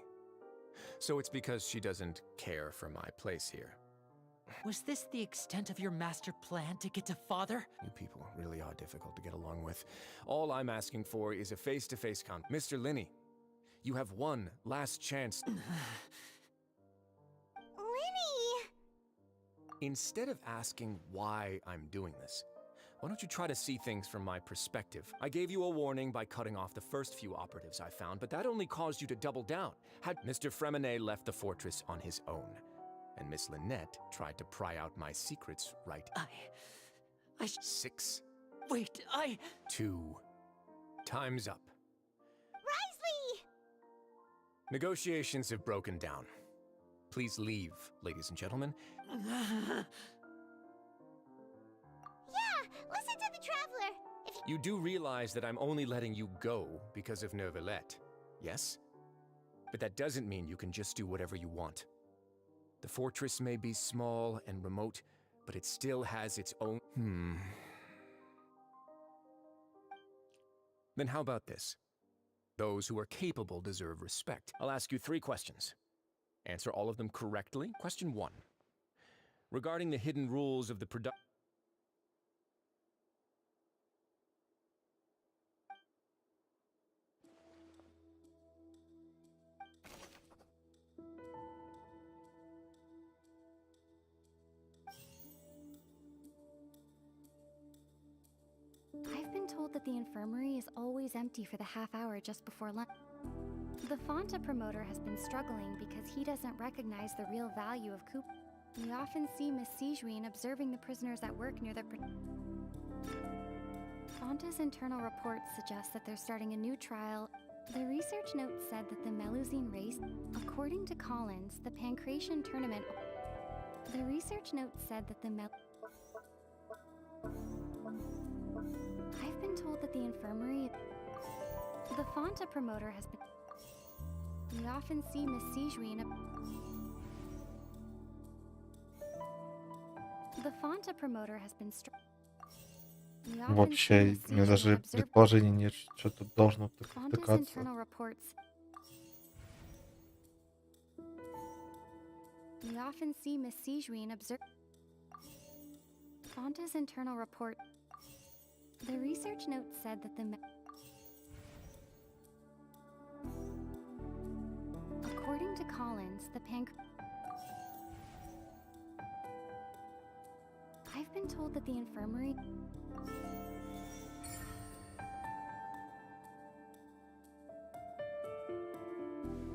So it's because she doesn't care for my place here. Was this the extent of your master plan to get to Father? You people really are difficult to get along with. All I'm asking for is a face-to-face con... Mr. Linney, you have one last chance. Lenny! Instead of asking why I'm doing this, why don't you try to see things from my perspective? I gave you a warning by cutting off the first few operatives I found, but that only caused you to double down. Had Mr. Fremine left the fortress on his own, and Miss Lynette tried to pry out my secrets, right? I 6. Wait, 2. Time's up. Risley! Negotiations have broken down. Please leave, ladies and gentlemen. Yeah, listen to the Traveler. If You do realize that I'm only letting you go because of Neuvillette, yes? But that doesn't mean you can just do whatever you want. The fortress may be small and remote, but it still has its own... Then how about this? Those who are capable deserve respect. I'll ask you 3 questions. Answer all of them correctly. Question 1. Regarding the hidden rules of the production... told that the infirmary is always empty for the half hour just before lunch. The Fonta promoter has been struggling because he doesn't recognize the real value of coupons. We often see Miss Sijuin observing the prisoners at work near their... Fonta's internal reports suggest that they're starting a new trial. The research note said that the Melusine race, according to Collins, the Pancration tournament... The research note said that the I've been told that the infirmary... The Fonta promoter has been... We often see Miss Sijuin... The Fonta promoter has been... Вообще, у меня даже предположений нет, что тут должно Fonta's втыкаться. internal reports... We often see Miss Sijuin observe... Fonta's internal report... The research note said that the... According to Collins, the I've been told that the infirmary...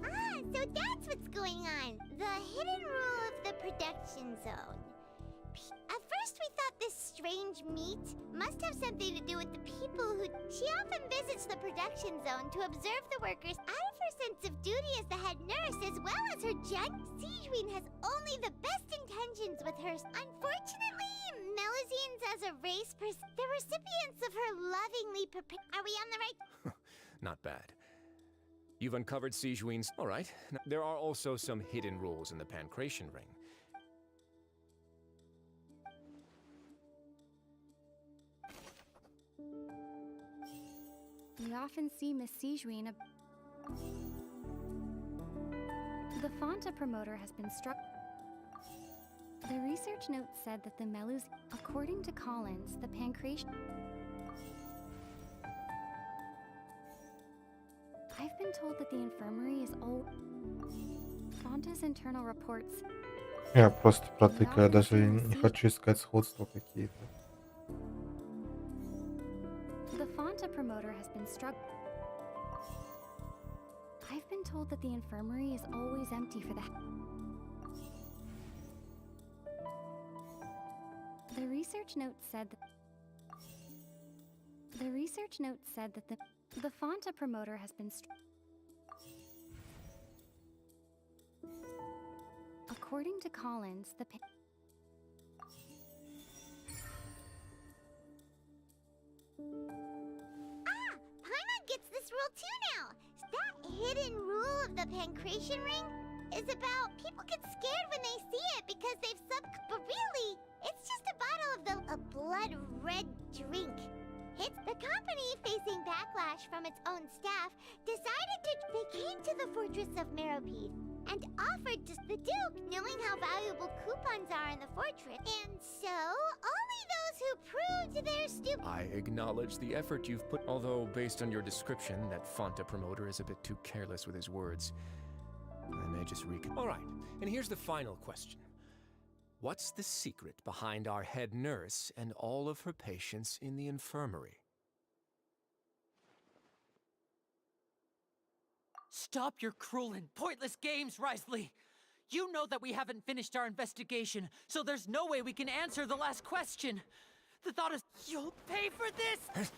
Ah, so that's what's going on. The hidden rule of the production zone. At first we thought this strange meat must have something to do with the people who... She often visits the production zone to observe the workers out of her sense of duty as the head nurse, as well as her Sijuin has only the best intentions with her. Unfortunately, Melusines as a race the recipients of her lovingly prepared... Are we on the right... Not bad. You've uncovered Sijuin's... All right. Now, there are also some hidden rules in the Pancration ring. We often see Miss Sijuin... The Fonta promoter has been struck... The research note said that the According to Collins, the Pancration... I've been told that the infirmary is old... Fonta's internal reports... Я просто протыкаю, я даже не хочу искать сходства какие-то. The Fonta promoter has been struck... I've been told that the infirmary is always empty for the... The research note said that... The research note said that the Fonta promoter has been... According to Collins, the... Paimon gets this rule too now. That hidden rule of the Pancration ring is about people get scared when they see it because they've But really, it's just a bottle of a blood red drink. It's the company, facing backlash from its own staff, decided they came to the fortress of Meropide and offered to the Duke, knowing how valuable coupons are in the fortress. And so, only those who proved their stupid... I acknowledge the effort you've put, although based on your description, that Fonta promoter is a bit too careless with his words. I may just All right, and here's the final question. What's the secret behind our head nurse and all of her patients in the infirmary? Stop your cruel and pointless games, Risley! You know that we haven't finished our investigation, so there's no way we can answer the last question. The thought is, you'll pay for this!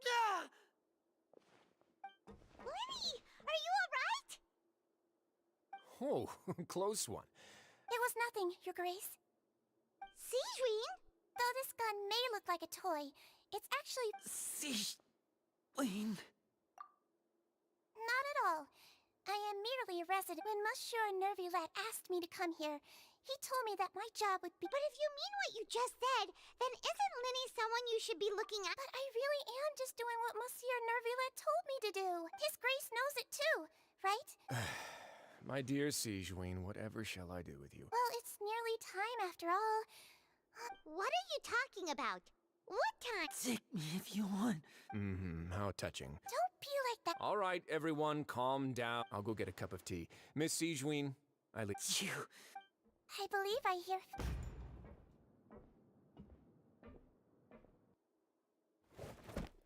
Ah! Lenny, are you alright? Oh, close one. It was nothing, Your Grace. Sijuin? Though this gun may look like a toy, it's actually... Sijuin... Not at all. I am merely a resident. When Monsieur Nervulet asked me to come here, he told me that my job would be... But if you mean what you just said, then isn't Linny someone you should be looking at? But I really am just doing what Monsieur Nervulet told me to do. His Grace knows it too, right? My dear Sijuin, whatever shall I do with you? Well, it's nearly time after all. What are you talking about? What time? Take me if you want. How touching. Don't be like that. All right, everyone, calm down. I'll go get a cup of tea. Miss Sijuin, I leave you. I believe I hear...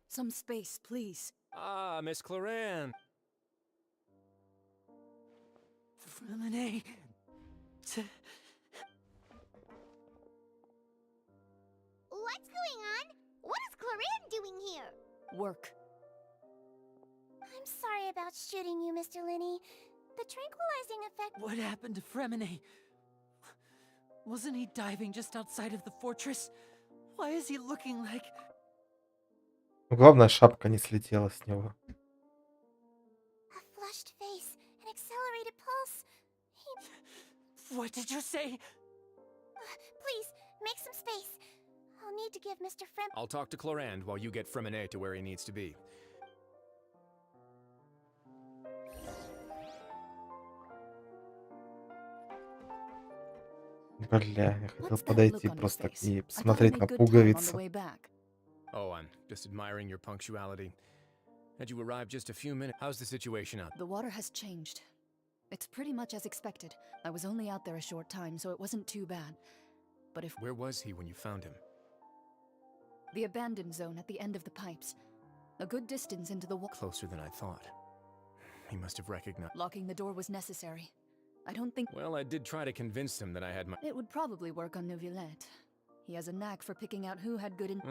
Some space, please. Ah, Miss Cloran. Freminet. What's going on? What is Cloran doing here? Work. I'm sorry about shooting you, Mr. Linney. The tranquilizing effect... What happened to Freminet? Wasn't he diving just outside of the fortress? Why is he looking like... Главное, шапка не слетела с него. A flushed face, an accelerated pulse. What did you say? Please, make some space. I'll need to give Mr. Frem... I'll talk to Clorand while you get Freminet to where he needs to be. Бля, я хотел подойти просто к ней, посмотреть на пуговицу. Oh, I'm just admiring your punctuality. Had you arrived just a few minutes? How's the situation out? The water has changed. It's pretty much as expected. I was only out there a short time, so it wasn't too bad. But if... Where was he when you found him? The abandoned zone at the end of the pipes. A good distance into the water. Closer than I thought. He must have recognized... Locking the door was necessary. I don't think... Well, I did try to convince him that I had my... It would probably work on Neuvillette. He has a knack for picking out who had good in...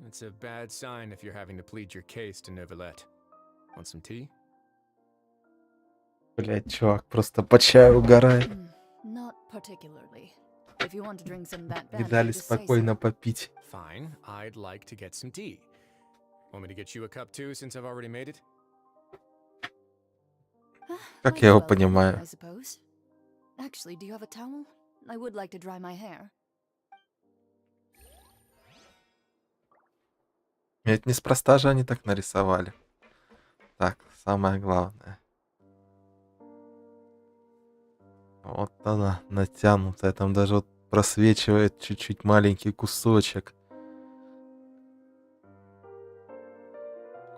It's a bad sign if you're having to plead your case to Neuvillette. Want some tea? Блять, чувак просто по чаю угорает. Not particularly. If you want to drink some that Не badly, дали just say спокойно so. попить. Fine, I'd like to get some tea. Want me to get you a cup too, since I've already made it? Как Might я as его well, понимаю. I suppose. Actually, do you have a towel? I would like to dry my hair. Ведь неспроста же они так нарисовали. Так, самое главное. Вот она, натянутая. Там даже вот просвечивает чуть-чуть маленький кусочек.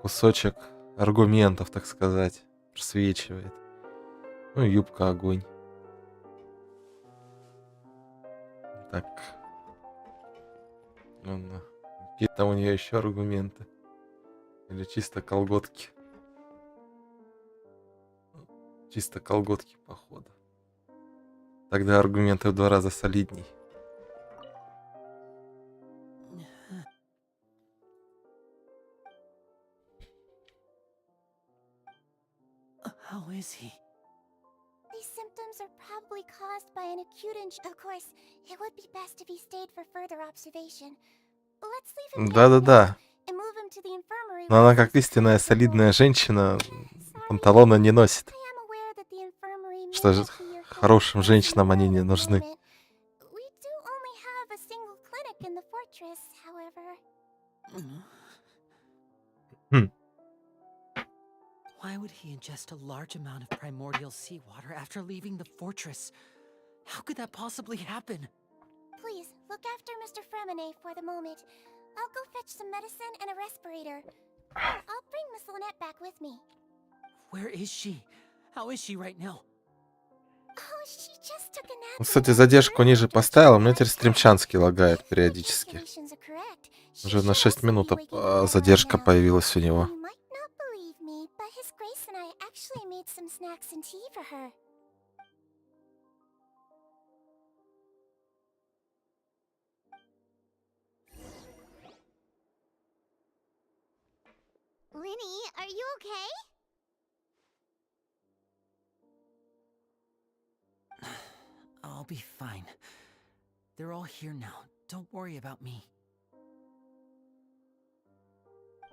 Кусочек аргументов, так сказать, просвечивает. Ну и юбка огонь. Так. Ладно. Какие там у нее еще аргументы? Или чисто колготки? Чисто колготки, походу. Тогда аргументы в 2 раза солидней. How is he? These symptoms are probably caused by an acute Of course, it would be best if he stayed for further observation. Let's leave him here Да-да-да. and move him to the infirmary. Но она как истинная солидная женщина панталона не носит. Что же хорошим женщинам они не нужны. We do only have a single clinic in the fortress, however. Why would he ingest a large amount of primordial seawater after leaving the fortress? How could that possibly happen? Please, look after Mr. Freminet for the moment. I'll go fetch some medicine and a respirator. I'll bring Miss Lynette back with me. Where is she? How is she right now? Oh, she just took a nap. Кстати, задержку ниже поставил, у меня теперь стримчанский лагает периодически. Уже на 6 минут задержка появилась у него. You might not believe me, but His Grace and I actually made some snacks and tea for her. Linny, are you okay? I'll be fine. They're all here now. Don't worry about me.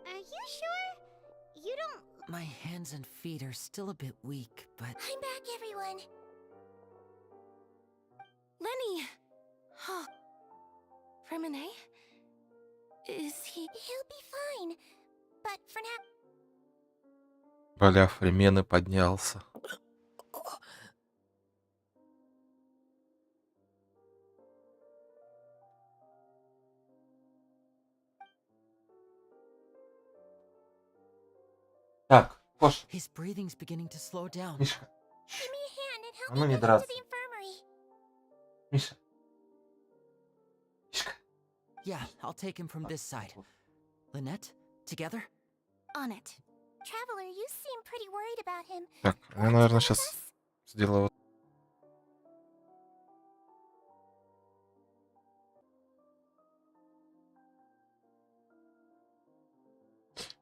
Are you sure? You don't... My hands and feet are still a bit weak, but... I'm back, everyone. Lenny! Huh. Freminet? Is he... He'll be fine. But for now... Бля, Фримены поднялся. Так, Кош. His breathing's beginning to slow down. Мишка. Give me a hand and help А ну me не get him to драться. the infirmary. Миша. Мишка. Yeah, I'll take him from this side. Lynette, Together? On it. Traveler, you seem pretty worried about him. Так, я, наверное, сейчас сделаю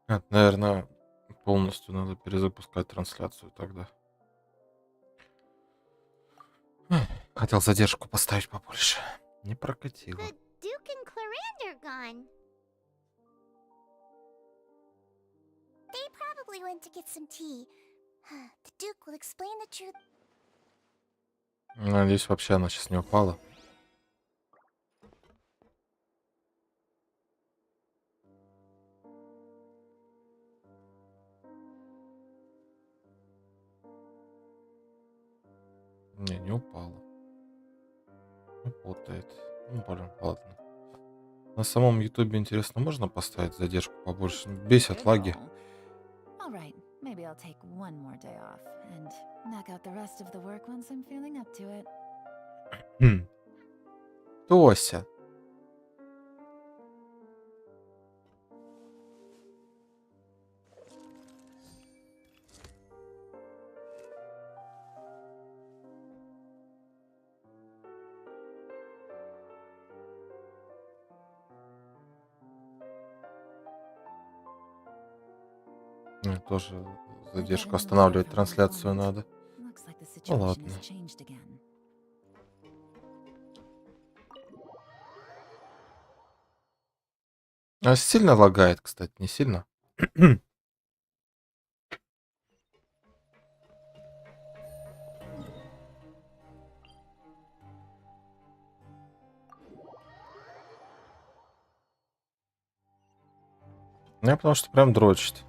вот. Наверное, полностью надо перезапускать трансляцию тогда. Хотел задержку поставить побольше. Не прокатило. The Duke and Clarander gone. They probably went to get some tea. The Duke will explain the truth. Надеюсь, вообще она сейчас не упала. Не упала. Работает. Ну, блин, ладно. На самом ютубе, интересно, можно поставить задержку побольше? Бесят лаги. All right, maybe I'll take one more day off and knock out the rest of the work once I'm feeling up to it. Тося. Тоже задержку останавливать трансляцию надо. Ну ладно. А сильно лагает, кстати, не сильно. Потому что прям дрочит.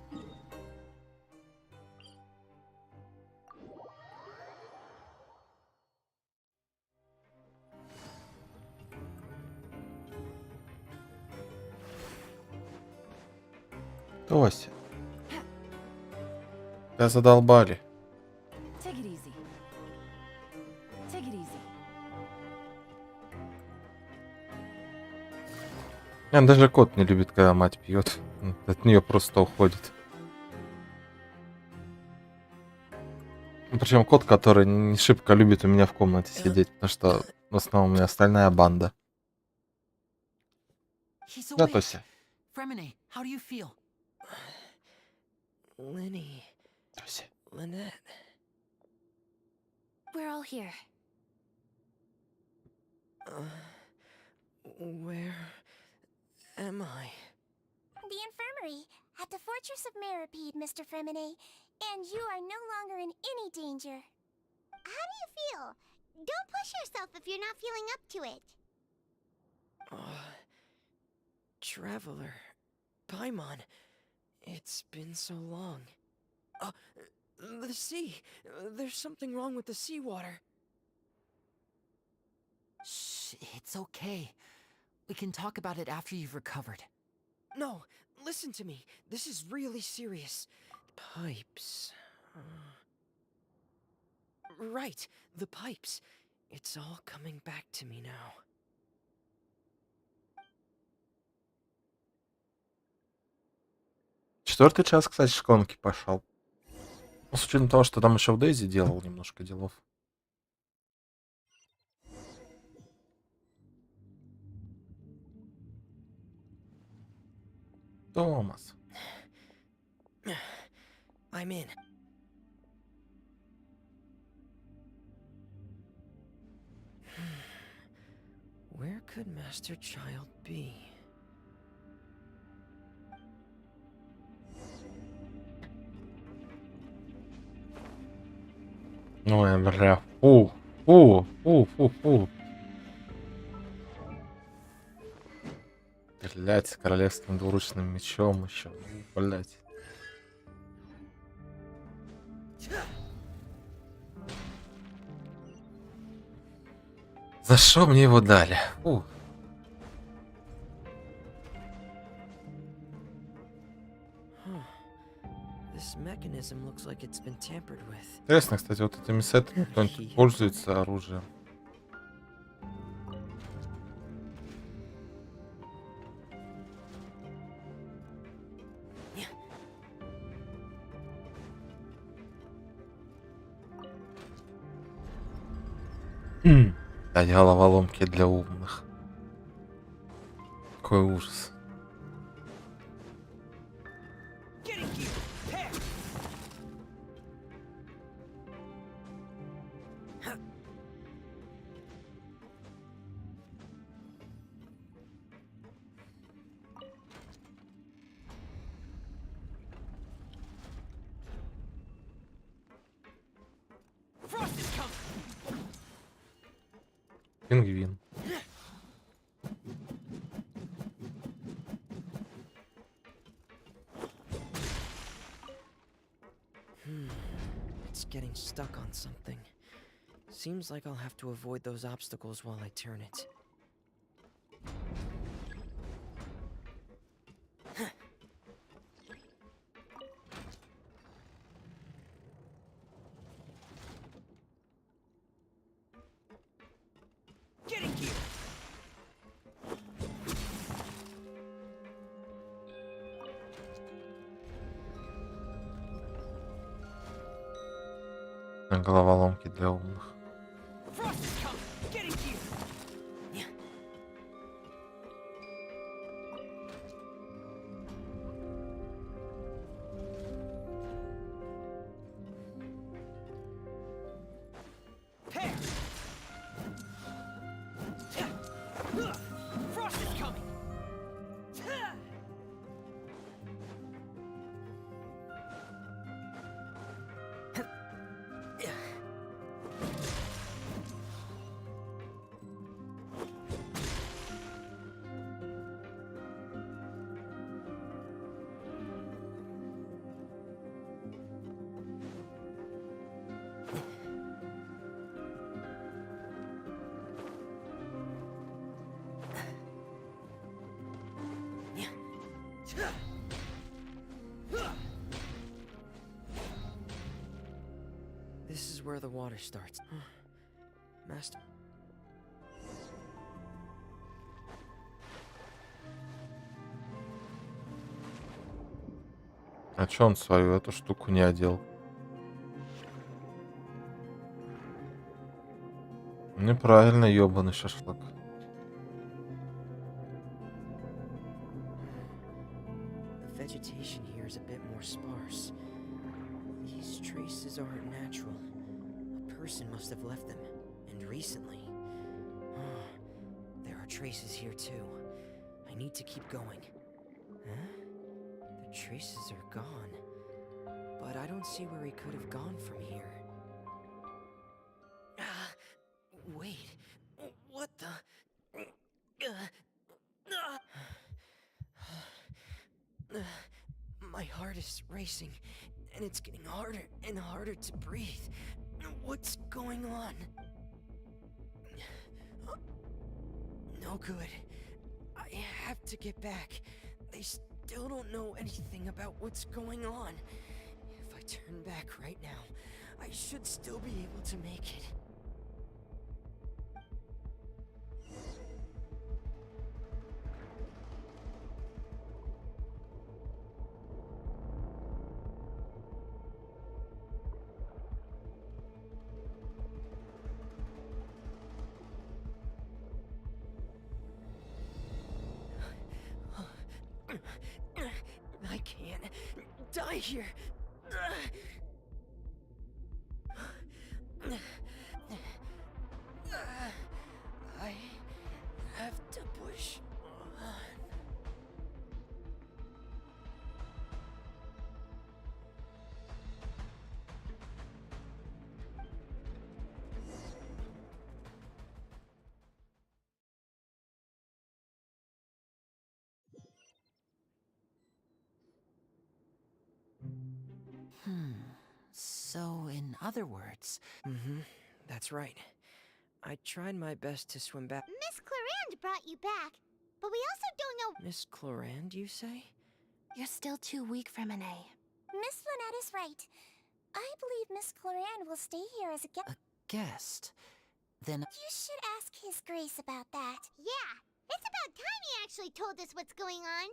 Тося. Тебя задолбали. Take it easy. Take it easy. Даже кот не любит, когда мать пьет. От нее просто уходит. Причем кот, который не шибко любит у меня в комнате сидеть, потому что в основном у меня остальная банда. Да, Тося. Fremine, how do you feel? Lenny. Тося. Lynette. We're all here. Where am I? The infirmary at the Fortress of Meripede, Mr. Fremine. And you are no longer in any danger. How do you feel? Don't push yourself if you're not feeling up to it. Traveler. Paimon. It's been so long. The sea. There's something wrong with the seawater. Shh, it's okay. We can talk about it after you've recovered. No, listen to me. This is really serious. Pipes. Right, the pipes. It's all coming back to me now. Четвертый час, кстати, шконки пошел. С учетом того, что там еще в DayZ делал немножко делов. Томас. I'm in. Where could Master Child be? Ой, бля. Фу. Блять, с королевским двуручным мечом еще. Блять. За что мне его дали? Фу. Интересно, кстати, вот этими сетами кто-нибудь пользуется оружием. А головоломки для умных. Какой ужас. Пингвин. It's getting stuck on something. Seems like I'll have to avoid those obstacles while I turn it. Getting here! Головоломки для умных. Frost is coming! Getting here! Pair! Frost is coming! This is where the water starts. Master. А чё он свою эту штуку не одел? Неправильно, ёбаный шашлык. The vegetation here is a bit more sparse. These traces aren't natural. A person must have left them, and recently. There are traces here too. I need to keep going. Huh? The traces are gone. But I don't see where he could have gone from here. Wait. What the? My heart is racing, and it's getting harder and harder to breathe. What's going on? No good. I have to get back. They still don't know anything about what's going on. If I turn back right now, I should still be able to make it. I can't die here. I have to push on. So, in other words... That's right. I tried my best to swim back. Miss Clarand brought you back, but we also don't know... Miss Clarand, you say? You're still too weak for Monet. Miss Lynette is right. I believe Miss Clarand will stay here as a guest. Guest? Then... You should ask His Grace about that. Yeah, it's about time he actually told us what's going on.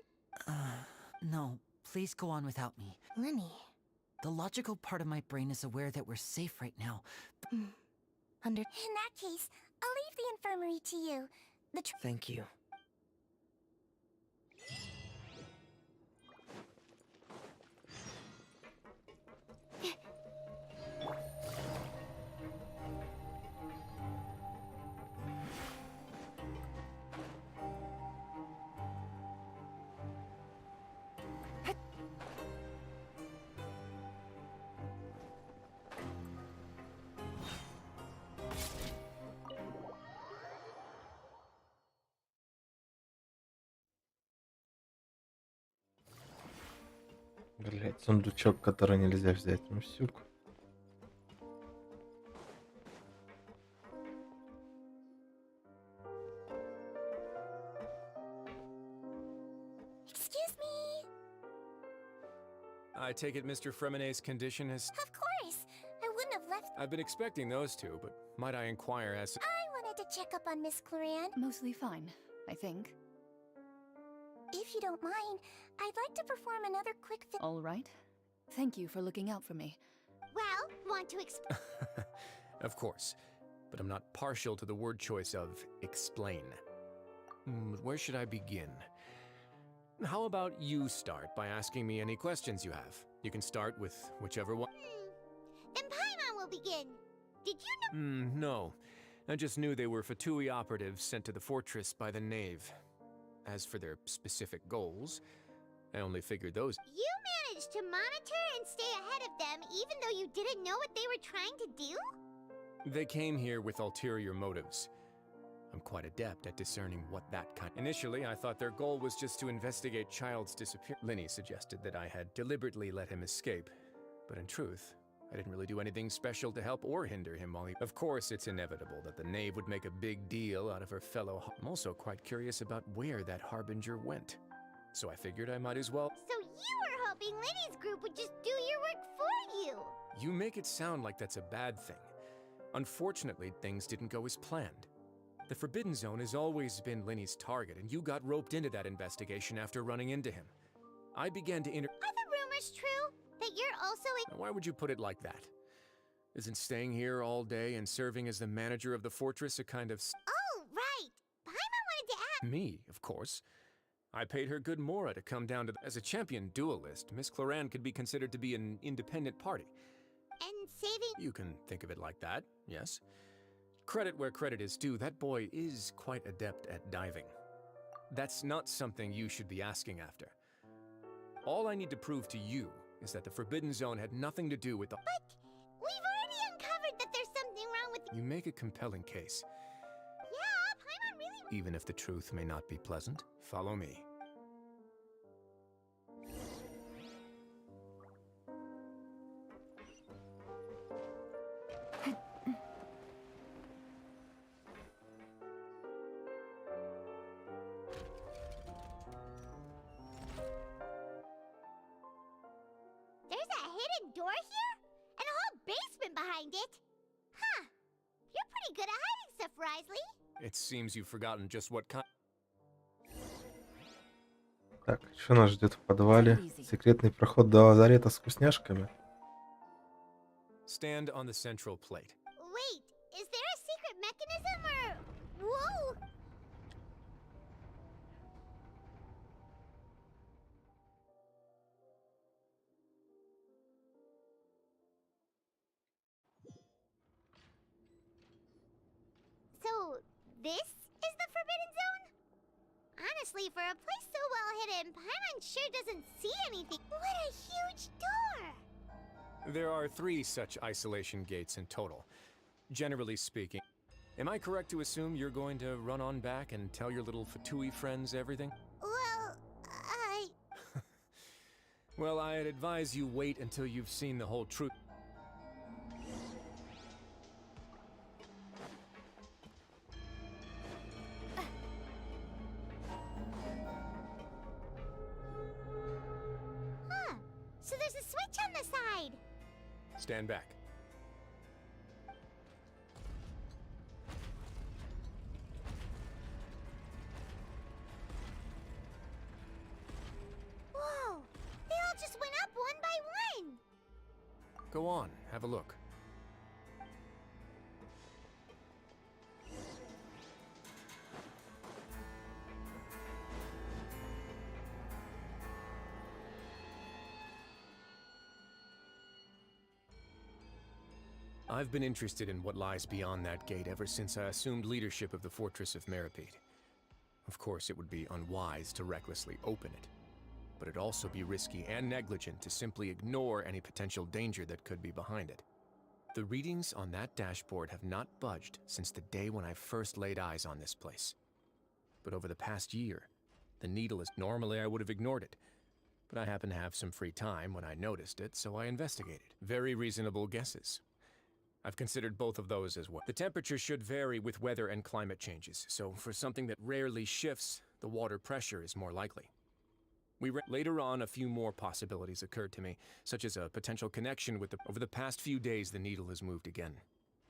No, please go on without me. Lenny. The logical part of my brain is aware that we're safe right now. In that case, I'll leave the infirmary to you. Thank you. Блять, сундучок, который нельзя взять. Ну, сюк. Excuse me? I take it Mr. Fremenet's condition has... Of course. I wouldn't have left. I've been expecting those two, but might I inquire as... I wanted to check up on Miss Cloran. Mostly fine, I think. If you don't mind, I'd like to perform another quick All right. Thank you for looking out for me. Well, want to explain? Of course, but I'm not partial to the word choice of explain. Where should I begin? How about you start by asking me any questions you have? You can start with whichever one. Then Paimon will begin. Did you know? No. I just knew they were Fatui operatives sent to the fortress by the Knave. As for their specific goals, I only figured those. You managed to monitor and stay ahead of them even though you didn't know what they were trying to do? They came here with ulterior motives. I'm quite adept at discerning what that kind. Initially, I thought their goal was just to investigate Child's disappearance. Linny suggested that I had deliberately let him escape, but in truth, I didn't really do anything special to help or hinder him while he... Of course, it's inevitable that the Knave would make a big deal out of her fellow... I'm also quite curious about where that Harbinger went. So I figured I might as well... So you were hoping Linny's group would just do your work for you? You make it sound like that's a bad thing. Unfortunately, things didn't go as planned. The Forbidden Zone has always been Linny's target, and you got roped into that investigation after running into him. I began to Are the rumors true? That you're also a... Why would you put it like that? Isn't staying here all day and serving as the manager of the fortress a kind of... Oh, right! Paimon wanted to ask... Me, of course. I paid her good mora to come down to... As a champion duelist, Miss Cloran could be considered to be an independent party. And saving... You can think of it like that, yes. Credit where credit is due, that boy is quite adept at diving. That's not something you should be asking after. All I need to prove to you is that the Forbidden Zone had nothing to do with the... But we've already uncovered that there's something wrong with... You make a compelling case. Yeah, Paimon really... Even if the truth may not be pleasant, follow me. Door here? And a whole basement behind it? Huh. You're pretty good at hiding stuff, Risley. It seems you've forgotten just what kind... Так, что нас ждет в подвале? Секретный проход до лазарета с вкусняшками. Stand on the central plate. Wait, is there a secret mechanism or... Whoa! So, this is the Forbidden Zone? Honestly, for a place so well hidden, Paimon sure doesn't see anything. What a huge door! There are 3 such isolation gates in total. Generally speaking, am I correct to assume you're going to run on back and tell your little Fatui friends everything? Well, Well, I'd advise you wait until you've seen the whole truth. So there's a switch on the side. Stand back. Whoa! They all just went up one by one. Go on, have a look. I've been interested in what lies beyond that gate ever since I assumed leadership of the fortress of Meripede. Of course, it would be unwise to recklessly open it, but it'd also be risky and negligent to simply ignore any potential danger that could be behind it. The readings on that dashboard have not budged since the day when I first laid eyes on this place. But over the past year, the needle is... Normally I would have ignored it, but I happened to have some free time when I noticed it, so I investigated. Very reasonable guesses. I've considered both of those as well. The temperature should vary with weather and climate changes, so for something that rarely shifts, the water pressure is more likely. Later on, a few more possibilities occurred to me, such as a potential connection with the... Over the past few days, the needle has moved again.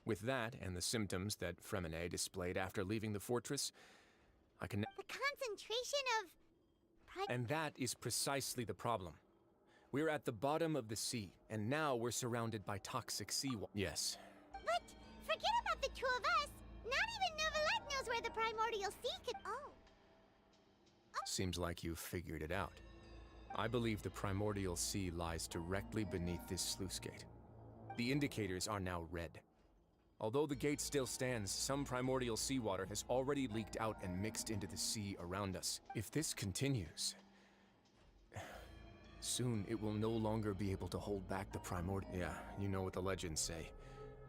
With that, and the symptoms that Fremine displayed after leaving the fortress, I can... The concentration of... And that is precisely the problem. We're at the bottom of the sea, and now we're surrounded by toxic seawater. Yes. But forget about the two of us. Not even Neuvillette knows where the primordial sea could... Oh. Seems like you've figured it out. I believe the primordial sea lies directly beneath this sluice gate. The indicators are now red. Although the gate still stands, some primordial seawater has already leaked out and mixed into the sea around us. If this continues, soon it will no longer be able to hold back the primordial... Yeah, you know what the legends say.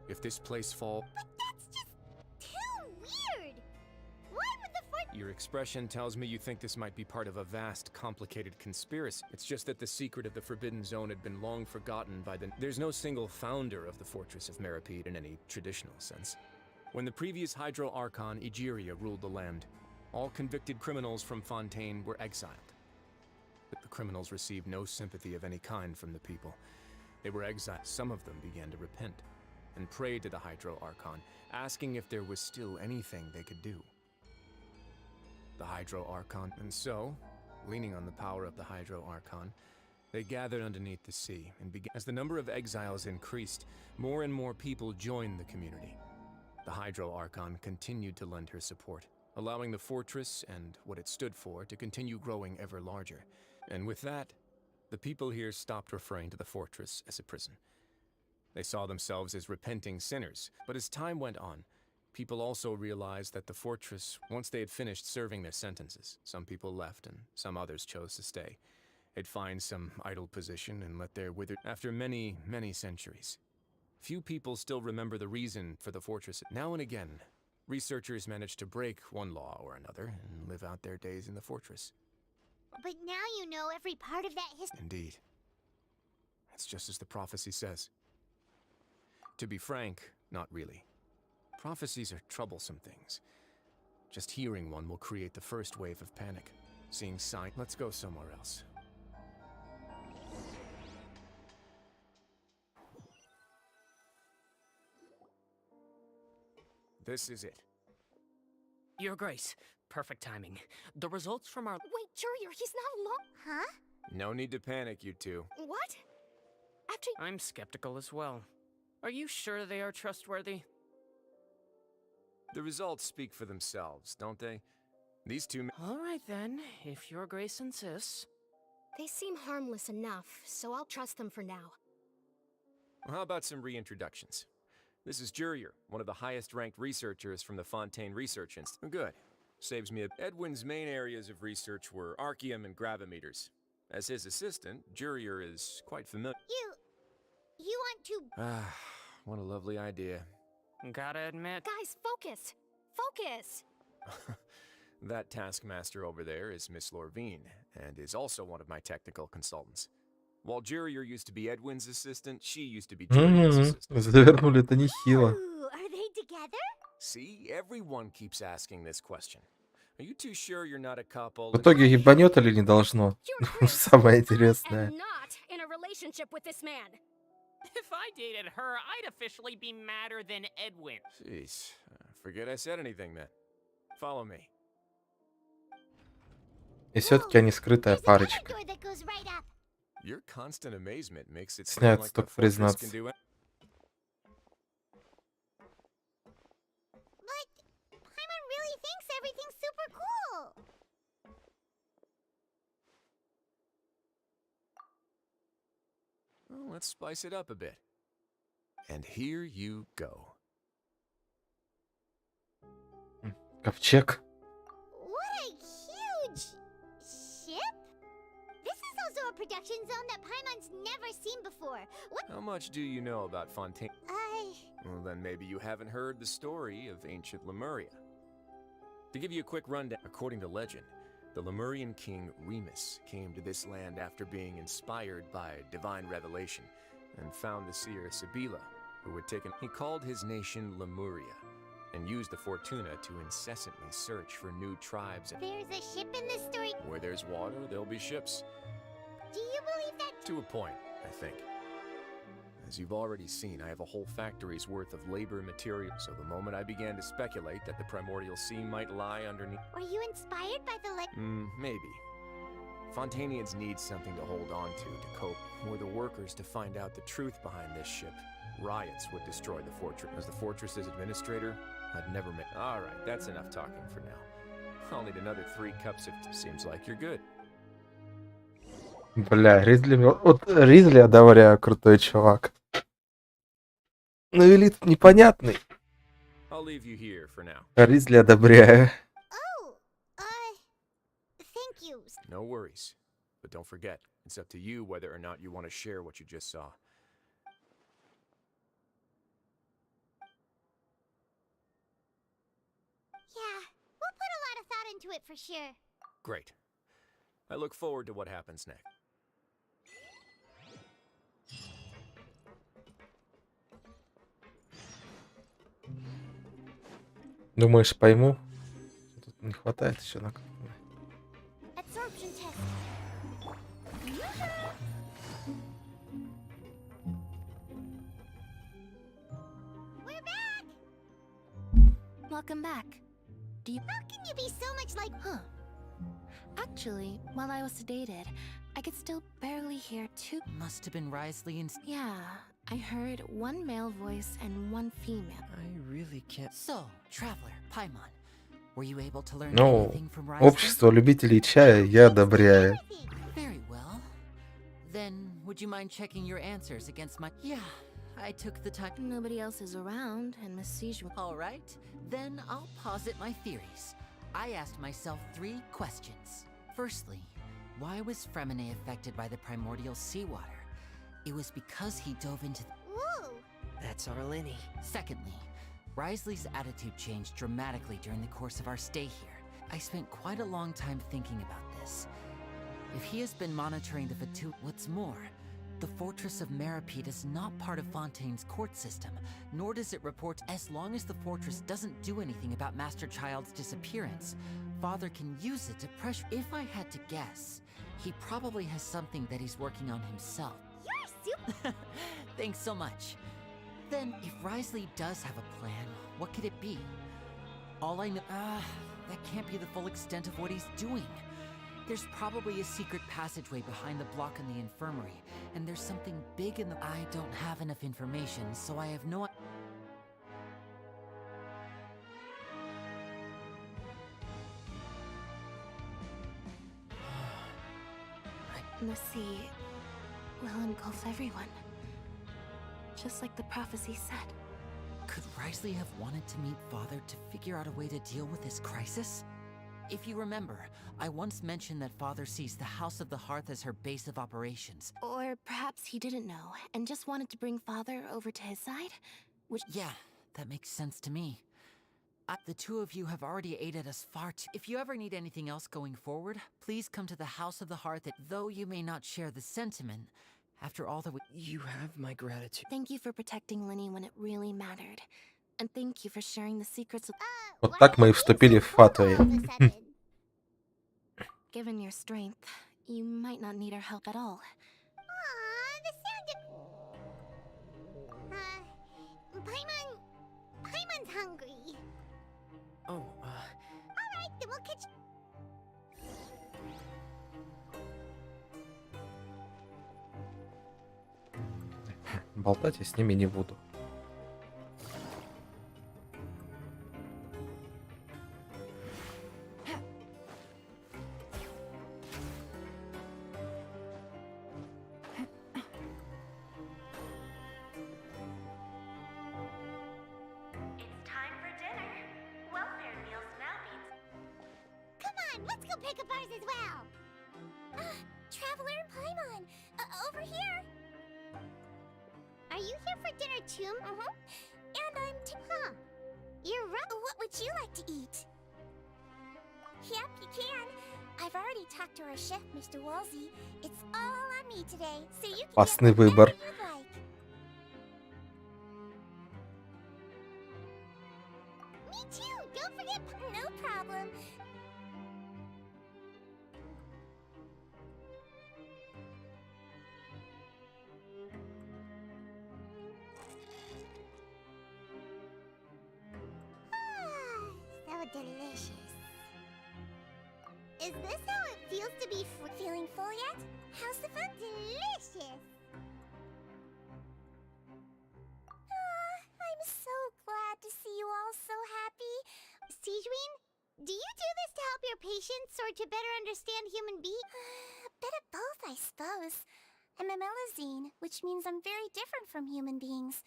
If this place falls... But that's just too weird! Why would the fort... Your expression tells me you think this might be part of a vast, complicated conspiracy. It's just that the secret of the Forbidden Zone had been long forgotten by the... There's no single founder of the Fortress of Meripede in any traditional sense. When the previous Hydro Archon, Egeria, ruled the land, all convicted criminals from Ffontaine were exiled. But the criminals received no sympathy of any kind from the people. They were exiled. Some of them began to repent and prayed to the Hydro Archon, asking if there was still anything they could do. The Hydro Archon, and so, leaning on the power of the Hydro Archon, they gathered underneath the sea and began. As the number of exiles increased, more and more people joined the community. The Hydro Archon continued to lend her support, allowing the fortress and what it stood for to continue growing ever larger. And with that, the people here stopped referring to the fortress as a prison. They saw themselves as repenting sinners, but as time went on, people also realized that the fortress, once they had finished serving their sentences, some people left and some others chose to stay. They'd find some idle position and let their withered... After many, many centuries, few people still remember the reason for the fortress. Now and again, researchers manage to break one law or another and live out their days in the fortress. But now you know every part of that history. Indeed. It's just as the prophecy says. To be frank, not really. Prophecies are troublesome things. Just hearing one will create the first wave of panic. Seeing signs... Let's go somewhere else. This is it. Your Grace, perfect timing. The results from our... Wait, Jurier, he's not alone. Huh? No need to panic, you two. What? After... I'm skeptical as well. Are you sure they are trustworthy? The results speak for themselves, don't they? These two... All right then, if Your Grace insists. They seem harmless enough, so I'll trust them for now. Well, how about some reintroductions? This is Jurier, one of the highest-ranked researchers from the Fontaine Research Institute. Good. Saves me a... Edwin's main areas of research were archaeum and gravimeters. As his assistant, Jurier is quite familiar... You want to... Ah, what a lovely idea. Gotta admit... Guys, focus! Focus! That taskmaster over there is Miss Lorvine, and is also one of my technical consultants. While Jurier used to be Edwin's assistant, she used to be Juria's assistant. Завернули-то нехило. Ooh, are they together? See, everyone keeps asking this question. Are you too sure you're not a couple? В итоге ебанет или не должно? Самое интересное. Not in a relationship with this man. If I dated her, I'd officially be madder than Edwin. Jeez, forget I said anything then. Follow me. И все-таки они скрытая парочка. Your constant amazement makes it seem Снять like the стоит fortress признаться. can do it. But Paimon really thinks everything's super cool. Well, let's spice it up a bit. And here you go. Ковчег. What a huge ship! This is also a production zone that Paimon's never seen before. What? How much do you know about Fontaine? Well, then maybe you haven't heard the story of ancient Lemuria. To give you a quick rundown, according to legend, the Lemurian king Remus came to this land after being inspired by divine revelation and found the seer Sibila, who had taken. He called his nation Lemuria and used the Fortuna to incessantly search for new tribes. There's a ship in this story. Where there's water, there'll be ships. Do you believe that? To a point, I think. As you've already seen, I have a whole factory's worth of labor material, so the moment I began to speculate that the primordial sea might lie underneath... Were you inspired by the maybe. Fontainians need something to hold on to cope. Were the workers to find out the truth behind this ship, riots would destroy the fortress. As the fortress's administrator, I'd never met... Alright, that's enough talking for now. I'll need another 3 cups of... Seems like you're good. Бля, Ризли... Вот Ризли одобряю, крутой чувак. Но Велит непонятный. I'll leave you here for now. Ризли одобряю. Thank you. No worries. But don't forget, it's up to you whether or not you want to share what you just saw. Yeah, we'll put a lot of thought into it for sure. Great. I look forward to what happens next. Думаешь, пойму? Тут не хватает еще на... Absorption test. We're back. Welcome back. Do you... How can you be so much like... Huh. Actually, while I was sedated, I could still barely hear two... Must have been Risley and... Yeah, I heard one male voice and one female. I really can't... So, Traveler, Paimon, were you able to learn Ну, anything from Risley? общество любителей чая я одобряю. Very well. Then, would you mind checking your answers against my... Yeah, I took the time... Nobody else is around, and Miss Siege... All right, then I'll posit my theories. I asked myself 3 questions. Firstly, why was Fremine affected by the primordial seawater? It was because he dove into... Whoa! That's our Linny. Secondly, Risley's attitude changed dramatically during the course of our stay here. I spent quite a long time thinking about this. If he has been monitoring the Fatu... What's more, the fortress of Meripede is not part of Fontaine's court system, nor does it report. As long as the fortress doesn't do anything about Master Child's disappearance, Father can use it to pressure... If I had to guess, he probably has something that he's working on himself. You're super... Thanks so much. Then, if Risley does have a plan, what could it be? All I know... that can't be the full extent of what he's doing. There's probably a secret passageway behind the block in the infirmary, and there's something big in the... I don't have enough information, so I have no... The sea will engulf everyone. Just like the prophecy said. Could Risley have wanted to meet Father to figure out a way to deal with this crisis? If you remember, I once mentioned that Father sees the House of the Hearth as her base of operations. Or perhaps he didn't know and just wanted to bring Father over to his side? Which... Yeah, that makes sense to me. The 2 of you have already aided us far too... If you ever need anything else going forward, please come to the House of the Hearth. Though you may not share the sentiment, after all that we... You have my gratitude. Thank you for protecting Linny when it really mattered. And thank you for sharing the secrets of... Вот так мы и вступили в Фатуи. Given your strength, you might not need our help at all. Paimon's hungry. Oh, Alright, then we'll catch... Болтать я с ними не буду. pick up ours as well. Traveler Paimon, over here. Are you here for dinner too? And I'm huh. You're right. What would you like to eat? Yep, you can. I've already talked to our chef, Mr. Wolsey. It's all on me today, so you can Опасный get whatever выбор. you'd like. Me too. Don't forget. No problem. So delicious. Is this how it feels to be feeling full yet? How's the food? Delicious. I'm so glad to see you all so happy. Sijween, do you do this to help your patients or to better understand human beings? A bit of both, I suppose. I'm a Melazine, which means I'm very different from human beings.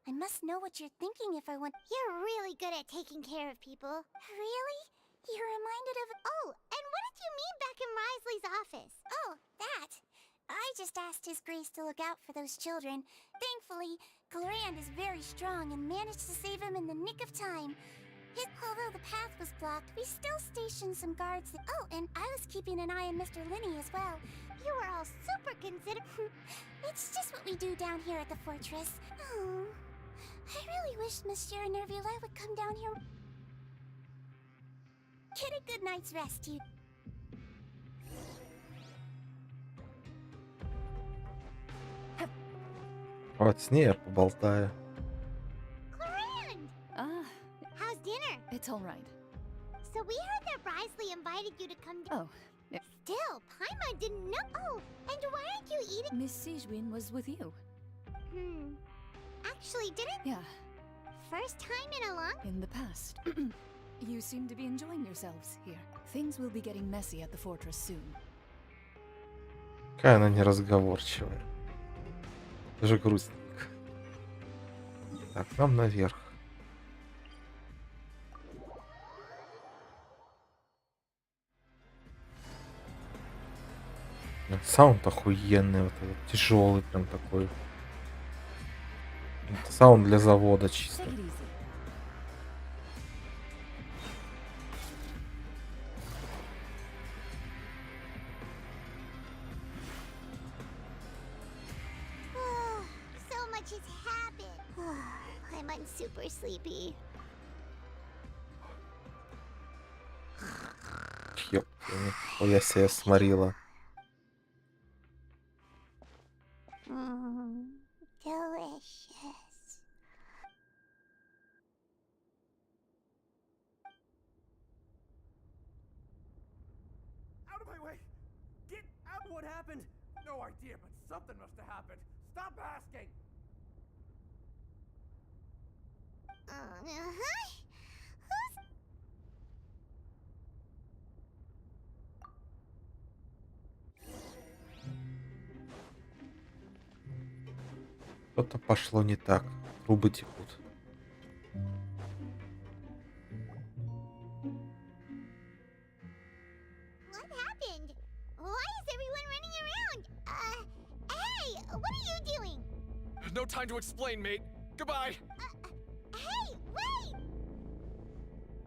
I must know what you're thinking if I want. You're really good at taking care of people. Really? You're reminded of. Oh, and what did you mean back in Risley's office? Oh, that. I just asked His Grace to look out for those children. Thankfully, Glorand is very strong and managed to save him in the nick of time. Although the path was blocked, we still stationed some guards. Oh, and I was keeping an eye on Mr. Linney as well. You were all super considerate. It's just what we do down here at the fortress. Oh, I really wish Monsieur Nervula would come down here. Get a good night's rest, you. Вот с ней я поболтаю. Glorand! How's dinner? It's all right. So we heard that Risley invited you to come. Oh. Still, Paimon didn't know. Oh, and why aren't you eating? Miss Sijween was with you. Actually, didn't? Yeah, First time in a long. in the past. You seem to be enjoying yourselves here. Things will be getting messy at the fortress soon. Какая она неразговорчивая. Даже грустненько. Так, нам наверх. Саунд охуенный, вот этот тяжелый, прям такой. Это саунд для завода чисто. Take it easy. So much has happened. I'm super sleepy. Ёпта, я себя сморила. Delicious. Out of my way! Get out! What happened? No idea, but something must have happened. Stop asking! Who's... Что-то пошло не так. Трубы текут. What happened? Why is everyone running around? Hey, what are you doing? No time to explain, mate. Goodbye. Hey, wait!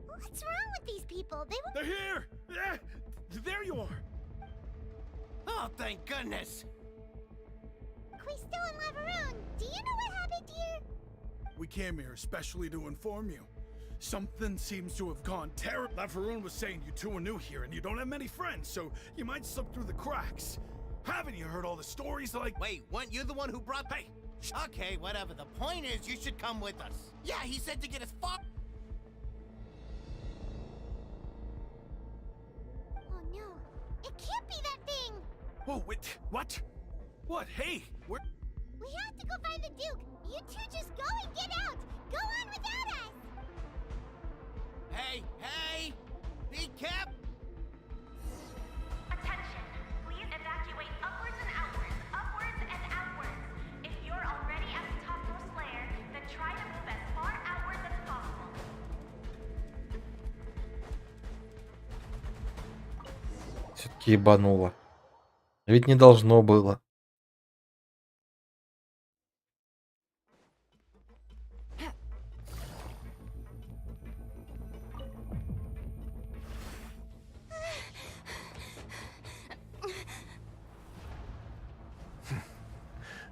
What's wrong with these people? They were. They're here! Yeah! There you are! Oh, thank goodness! Quisto and Lavaroon, do you know what happened here? We came here especially to inform you. Something seems to have gone terrible. Lavaroon was saying you two are new here and you don't have many friends, so you might slip through the cracks. Haven't you heard all the stories like— Wait, weren't you the one who brought— Hey! Okay, whatever. The point is, you should come with us. Yeah, he said to get us far— Oh no, it can't be that thing! Oh, wait, what? What? Hey, we're— We have to go find the Duke! You two just go and get out! Go on without us! Hey, hey! Be kept! Attention! Please evacuate upwards and outwards, upwards and outwards. If you're already at the topmost layer, then try to move as far outwards as possible. все-таки ебануло. Ведь не должно было.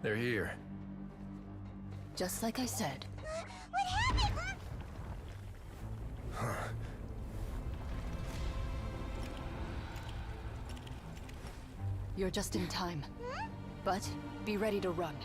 They're here. Just like I said. What happened? You're just in time. But be ready to run.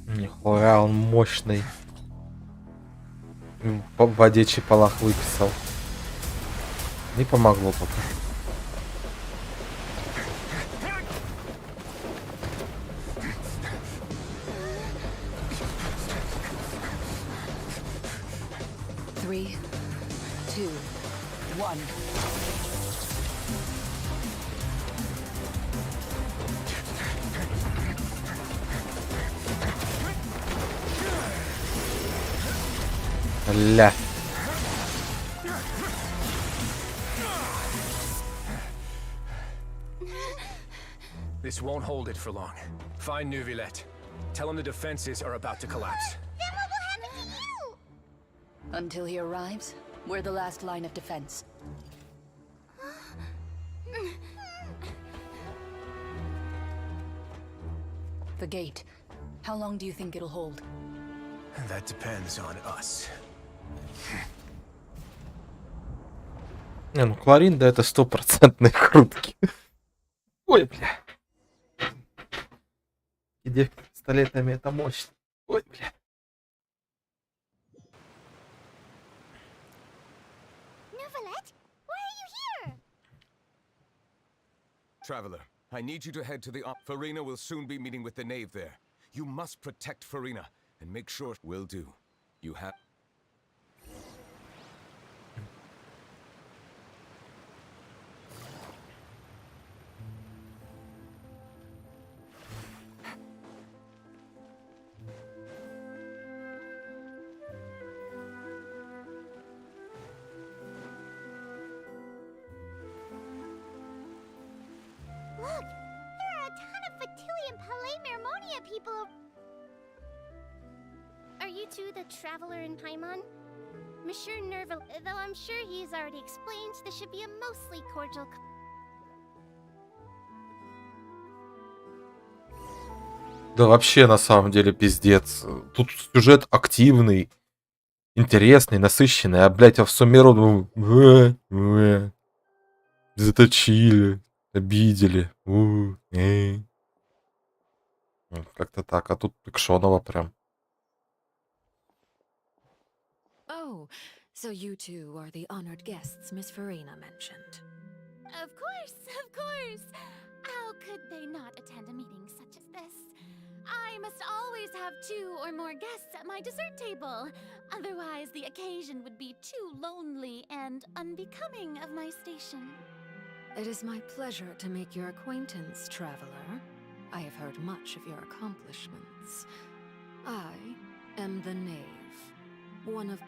Нихуя, он мощный. В воде чепалах выписал. Не помогло пока. Three, two, one. Ля. This won't hold it for long. Find Neuvillette. Tell him the defenses are about to collapse. Then what will happen to you? Until he arrives, we're the last line of defense. The gate. How long do you think it'll hold? That depends on us. Не, ну Кларин, да, это 100% крутки. Ой, бля. Идея с пистолетами, это мощно. Ой, бля. Neuvillette, why are you here? Traveler, I need you to head to the Farina will soon be meeting with the knave there. You must protect Farina and make sure will do. You have Look, there are a ton of Fatili and Palais Mermonia people. Are you two the traveler in Paimon? Monsieur Nerval, though I'm sure he's already explained, this should be a mostly cordial. Да вообще, на самом деле, пиздец. Тут сюжет активный, интересный, насыщенный, а, блядь, а в суммиру, заточили, обидели. Как-то так, а тут Кшонова прям. Oh, so you two are the honored guests Miss Farina mentioned. Of course, of course. How could they not attend a meeting such as this? I must always have 2 or more guests at my dessert table. Otherwise, the occasion would be too lonely and unbecoming of my station. It is my pleasure to make your acquaintance, traveler. I have heard much of your accomplishments. I am the knave, one of...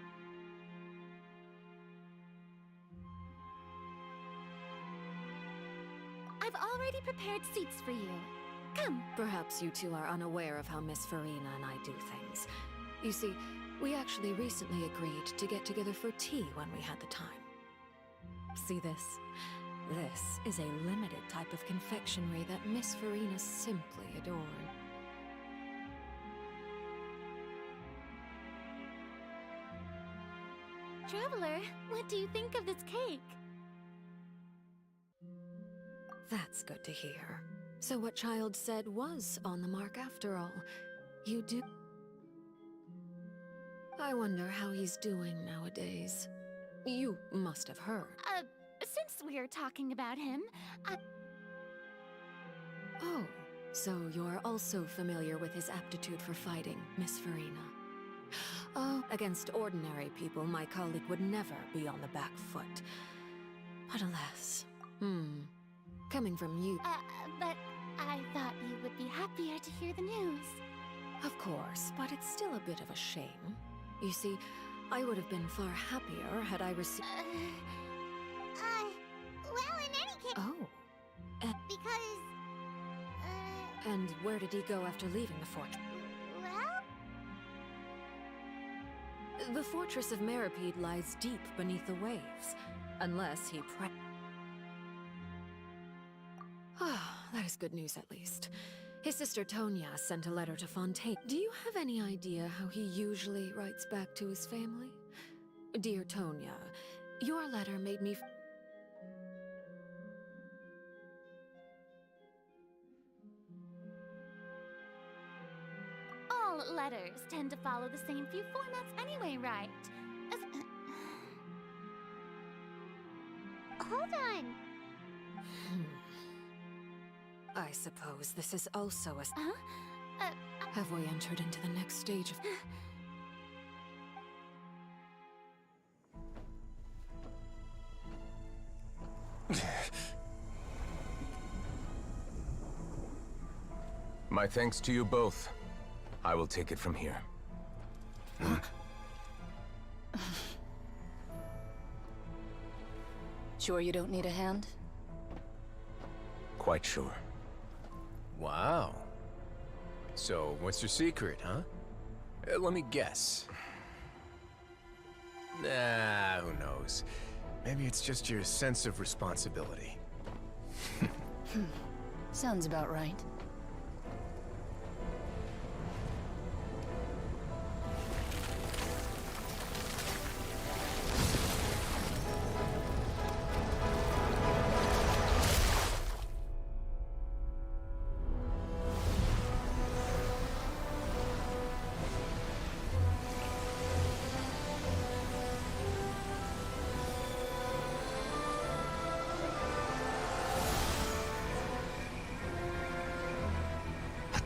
I've already prepared seats for you. Come. Perhaps you two are unaware of how Miss Farina and I do things. You see, we actually recently agreed to get together for tea when we had the time. See this? This is a limited type of confectionery that Miss Farina simply adored. Traveler, what do you think of this cake? That's good to hear. So what Child said was on the mark after all. You do... I wonder how he's doing nowadays. You must have heard. Since we're talking about him, Oh, so you're also familiar with his aptitude for fighting, Miss Farina. Oh, against ordinary people, my colleague would never be on the back foot. But alas, coming from you... But I thought you would be happier to hear the news. Of course, but it's still a bit of a shame. You see, I would have been far happier had I received... Well, in any case... Oh. Because... And where did he go after leaving the fortress? Well... The fortress of Meripede lies deep beneath the waves. Unless he that is good news at least. His sister Tonya sent a letter to Fontaine. Do you have any idea how he usually writes back to his family? Dear Tonya, your letter made me... All letters tend to follow the same few formats anyway, right? Hold on. I suppose this is also a... Have we entered into the next stage of... My thanks to you both. I will take it from here. Sure you don't need a hand? Quite sure. Wow. So, what's your secret, huh? Let me guess. Nah, who knows? Maybe it's just your sense of responsibility. Sounds about right.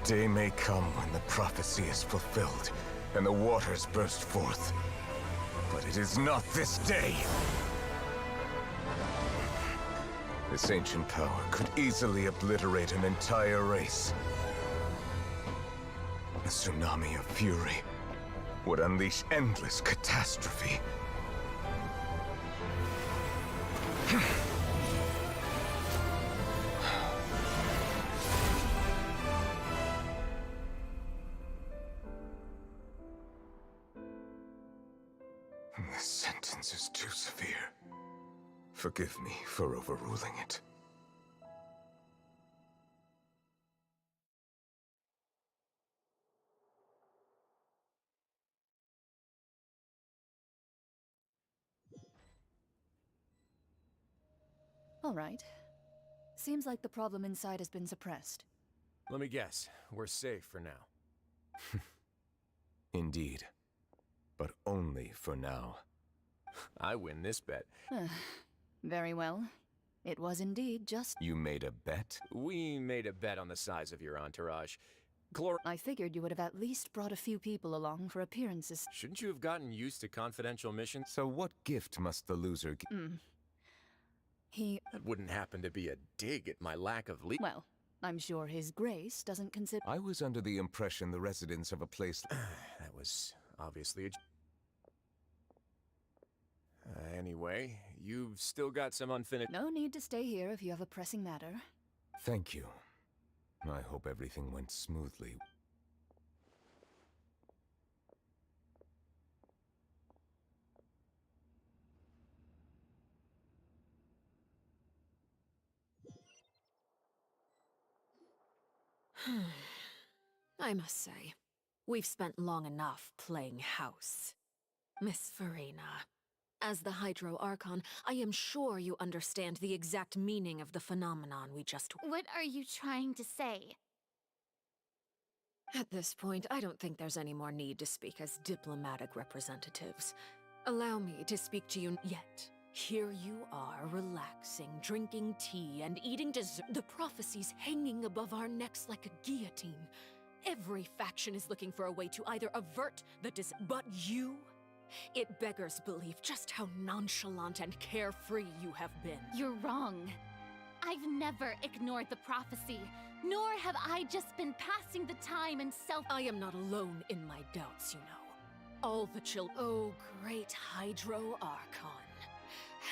Day may come when the prophecy is fulfilled, and the waters burst forth. But it is not this day! This ancient power could easily obliterate an entire race. A tsunami of fury would unleash endless catastrophe. This sentence is too severe. Forgive me for overruling it. All right. Seems like the problem inside has been suppressed. Let me guess. We're safe for now. Indeed. But only for now. I win this bet. Very well. It was indeed just... You made a bet? We made a bet on the size of your entourage. I figured you would have at least brought a few people along for appearances. Shouldn't you have gotten used to confidential missions? So what gift must the loser give? That wouldn't happen to be a dig at my lack of Well, I'm sure His Grace doesn't consider... I was under the impression the residents of a place... That was obviously a... Anyway, you've still got some unfinished... No need to stay here if you have a pressing matter. Thank you. I hope everything went smoothly. I must say, we've spent long enough playing house. Miss Farina, as the Hydro Archon, I am sure you understand the exact meaning of the phenomenon we just... What are you trying to say? At this point, I don't think there's any more need to speak as diplomatic representatives. Allow me to speak to you yet. Here you are, relaxing, drinking tea, and eating dessert. The prophecies hanging above our necks like a guillotine. Every faction is looking for a way to either avert the but you? It beggars belief just how nonchalant and carefree you have been. You're wrong. I've never ignored the prophecy, nor have I just been passing the time and I am not alone in my doubts, you know. All the Oh, great Hydro Archon.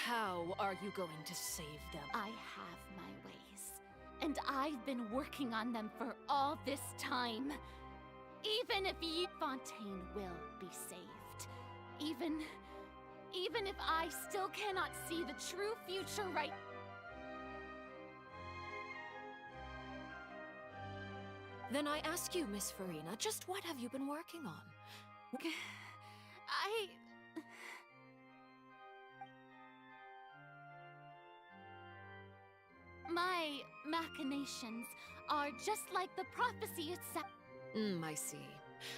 How are you going to save them? I have my ways, and I've been working on them for all this time. Even if Fontaine will be saved. Even if I still cannot see the true future right. Then I ask you, Miss Farina, just what have you been working on? My machinations are just like the prophecy itself. I see.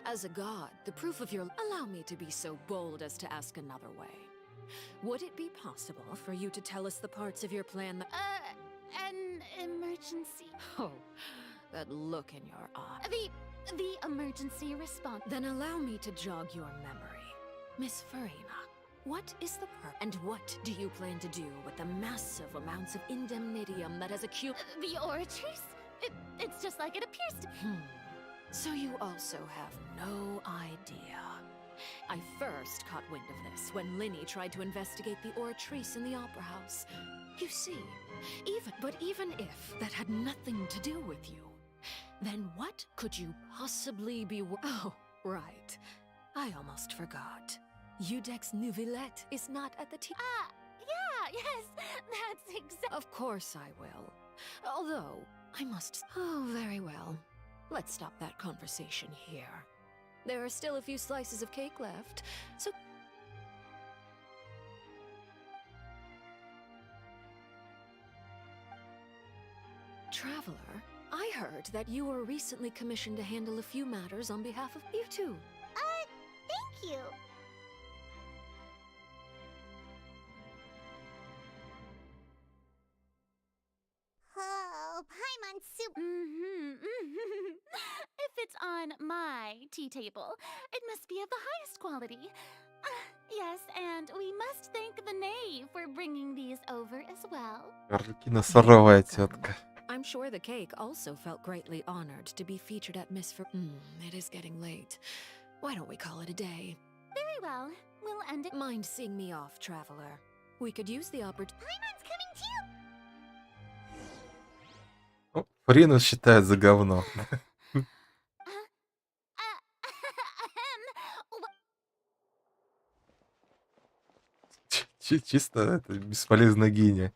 As a god, the proof of your... Allow me to be so bold as to ask another way. Would it be possible for you to tell us the parts of your plan that... An emergency. Oh, that look in your eye. The emergency response. Then allow me to jog your memory. Miss Farina, what is the and what do you plan to do with the massive amounts of indemnitium that has accumulated? The Oratrice? It's just like it appears to... So you also have no idea. I first caught wind of this when Linny tried to investigate the Oratrice in the Opera House. You see, even if that had nothing to do with you, then what could you possibly be Oh, right. I almost forgot. Udex Nouvillette is not at the yeah, yes, that's exactly... Of course I will. Although, I must... Oh, very well. Let's stop that conversation here. There are still a few slices of cake left, so... Traveler, I heard that you were recently commissioned to handle a few matters on behalf of you too. Thank you. Oh, Paimon soup. If it's on my tea table, it must be of the highest quality. Yes, and we must thank the knave for bringing these over as well. Суровая тетка. I'm sure the cake also felt greatly honored to be featured at Miss It is getting late. Why don't we call it a day? Very well. We'll end it. Mind seeing me off, traveler. We could use the opportunity. Paimon's coming too. Фрину считает за говно. Чисто это бесполезная гения.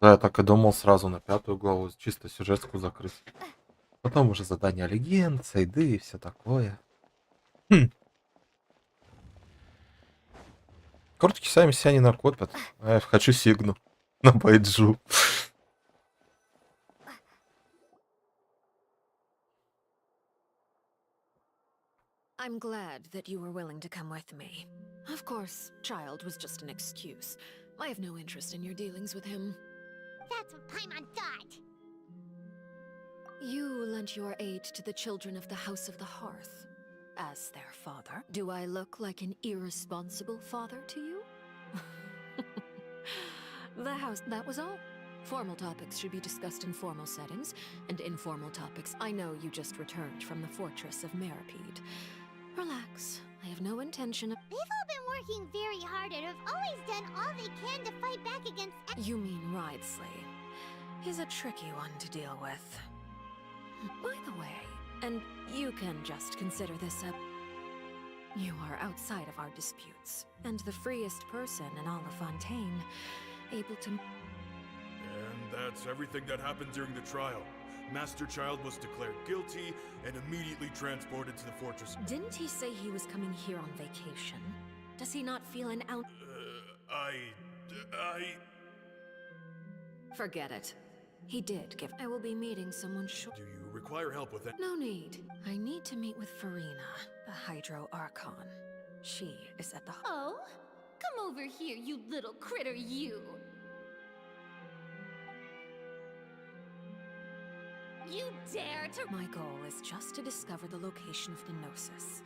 Да, я так и думал сразу на 5-ю главу, чисто сюжетку закрыть. Потом уже задания легенд, сайды и все такое. Карточки сами себя не накопят. А я хочу сигну на байджу. I'm glad that you were willing to come with me. Of course, child was just an excuse. I have no interest in your dealings with him. That's what Paimon thought. You lent your aid to the children of the House of the Hearth. As their father, do I look like an irresponsible father to you? The house, that was all. Formal topics should be discussed in formal settings, and informal topics. I know you just returned from the fortress of Meripede. Relax. I have no intention of... They've all been working very hard and have always done all they can to fight back against... You mean Ridesley. He's a tricky one to deal with. By the way, and you can just consider this a... You are outside of our disputes, and the freest person in all of Fontaine, able to... And that's everything that happened during the trial. Master Child was declared guilty and immediately transported to the fortress. Didn't he say he was coming here on vacation? Does he not feel an out... Forget it. He did give... I will be meeting someone short... Do you require help with it? No need. I need to meet with Farina, the Hydro Archon. She is at the... Oh, come over here, you little critter, you! You dare to... My goal is just to discover the location of the Gnosis.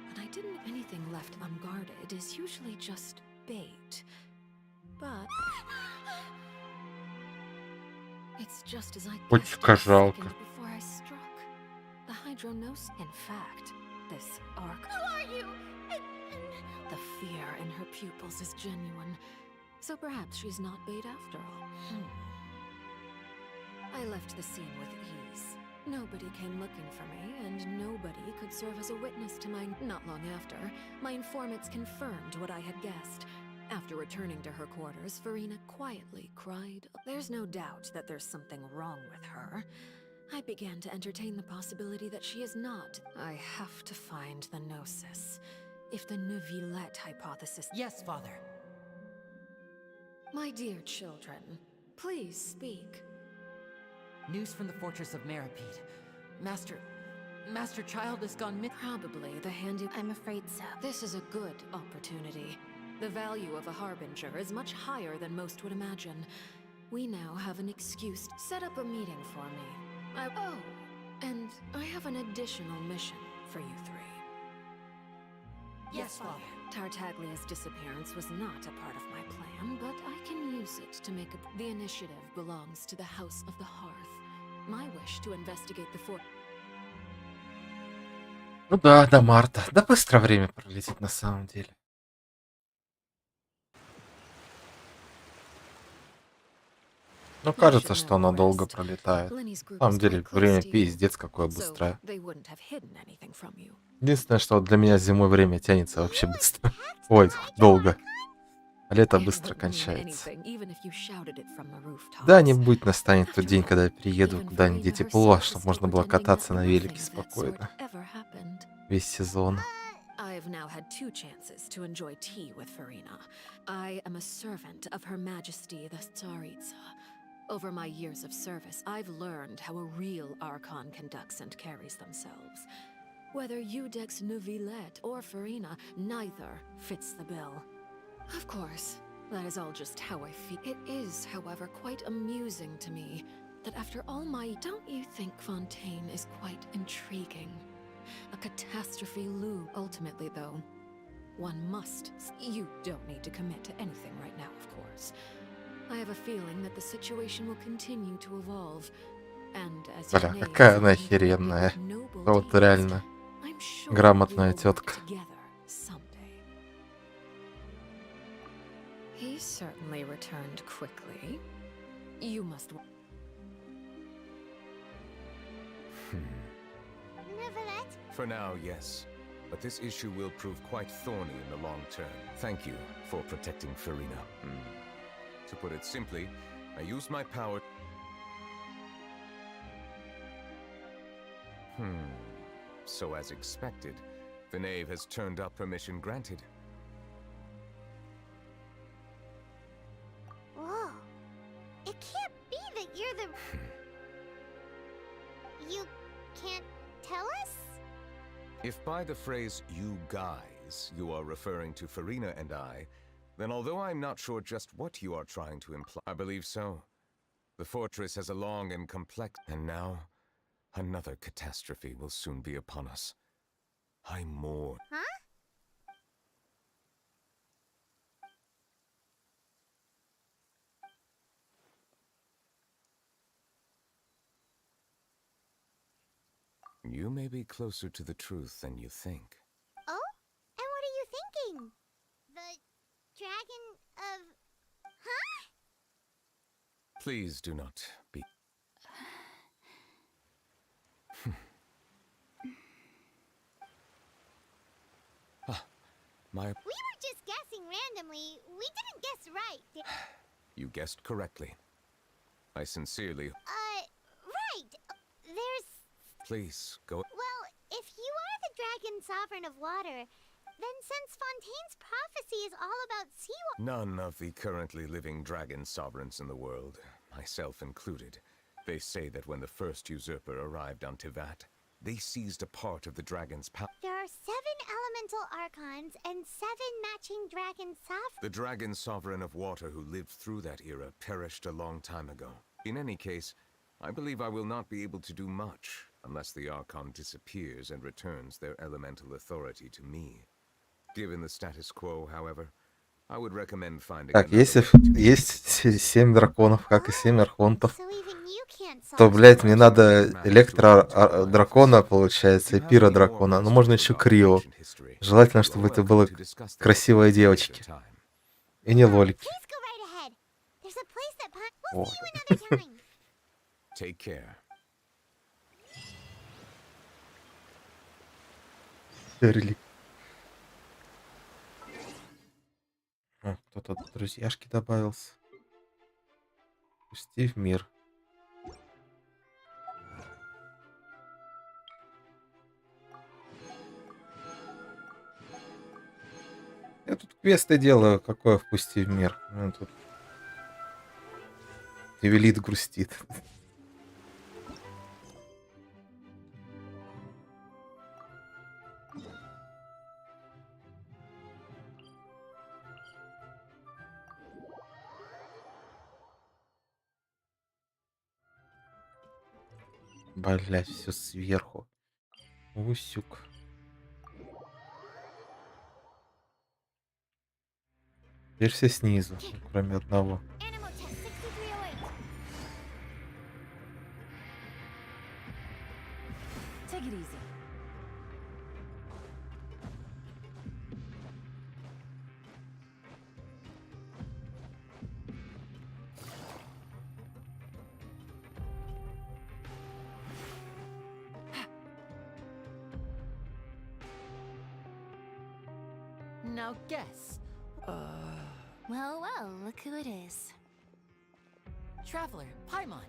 When I didn't have anything left unguarded is usually just bait. But... It's just as I guessed a second before I struck. The Hydronos, in fact, this arc... Who are you? The fear in her pupils is genuine. So perhaps she's not bait after all. I left the scene with ease. Nobody came looking for me, and nobody could serve as a witness to my... Not long after, my informants confirmed what I had guessed. After returning to her quarters, Farina quietly cried. There's no doubt that there's something wrong with her. I began to entertain the possibility that she is not. I have to find the Gnosis. If the Neuvillette hypothesis... Yes, Father. My dear children, please speak. News from the fortress of Meripede. Master Child has gone Probably the handy... I'm afraid so. This is a good opportunity. The value of a harbinger is much higher than most would imagine. We now have an excuse to set up a meeting for me. Oh, and I have an additional mission for you three. Yes, Father. Tartaglia's disappearance was not a part of my plan, but I can use it to make a... The initiative belongs to the House of the Hearth. My wish to investigate the fort... Ну да, до марта. Да быстро время пролетит на самом деле. Ну, кажется, что оно долго пролетает. На самом деле, время пиздец какое быстрое. Единственное, что для меня зимой время тянется вообще быстро. Ой, долго. А лето быстро кончается. Да-нибудь настанет тот день, когда я приеду куда-нибудь, где тепло, чтобы можно было кататься на велике спокойно. Весь сезон. I have now had 2 chances to enjoy tea with Farina. I am a servant of Her Majesty the Tsaritsa. Over my years of service, I've learned how a real Archon conducts and carries themselves. Whether Eudex Neuvillette or Farina, neither fits the bill. Of course, that is all just how I feel. It is, however, quite amusing to me that after all my... Don't you think Fontaine is quite intriguing? A catastrophe loom. Ultimately, though, one must... You don't need to commit to anything right now, of course. I have a feeling that the situation will continue to evolve. And as Бля, какая она охеренная. Вот реально грамотная тетка. He certainly returned quickly. You must... For now, yes. But this issue will prove quite thorny in the long term. Thank you for protecting Farina. To put it simply, I used my power... So as expected, the knave has turned up permission granted. Whoa. It can't be that you're the... You can't tell us? If by the phrase, you guys, you are referring to Farina and I, then although I'm not sure just what you are trying to imply, I believe so. The fortress has a long and complex... And now, another catastrophe will soon be upon us. I mourn. Huh? You may be closer to the truth than you think. Oh? And what are you thinking? The dragon of... Huh? Please do not be... My... We were just guessing randomly. We didn't guess right. You guessed correctly. I sincerely... Right. There's... Please, go... Well, if you are the dragon sovereign of water, then since Fontaine's prophecy is all about seawater... None of the currently living dragon sovereigns in the world, myself included, they say that when the first usurper arrived on Tivat, they seized a part of the dragon's power. There are 7 elemental archons and 7 matching dragon sovereigns. The dragon sovereign of water who lived through that era perished a long time ago. In any case, I believe I will not be able to do much unless the archon disappears and returns their elemental authority to me. Given the status quo, however, I would recommend finding... Так, если есть 7 драконов, как и 7 архонтов, то, блядь, мне надо электро-дракона, получается, и пиро-дракона. Но можно еще крио. Желательно, чтобы это было красивые девочки. И не лолики. Вот. Take care. Кто-то друзьяшки добавился. Пусти в мир. Я тут квесты делаю, какое впусти в мир. Тут Эвелит грустит. Блять, все сверху. Усюк. Теперь все снизу, кроме одного. Now guess. Well, look who it is. Traveler, Paimon.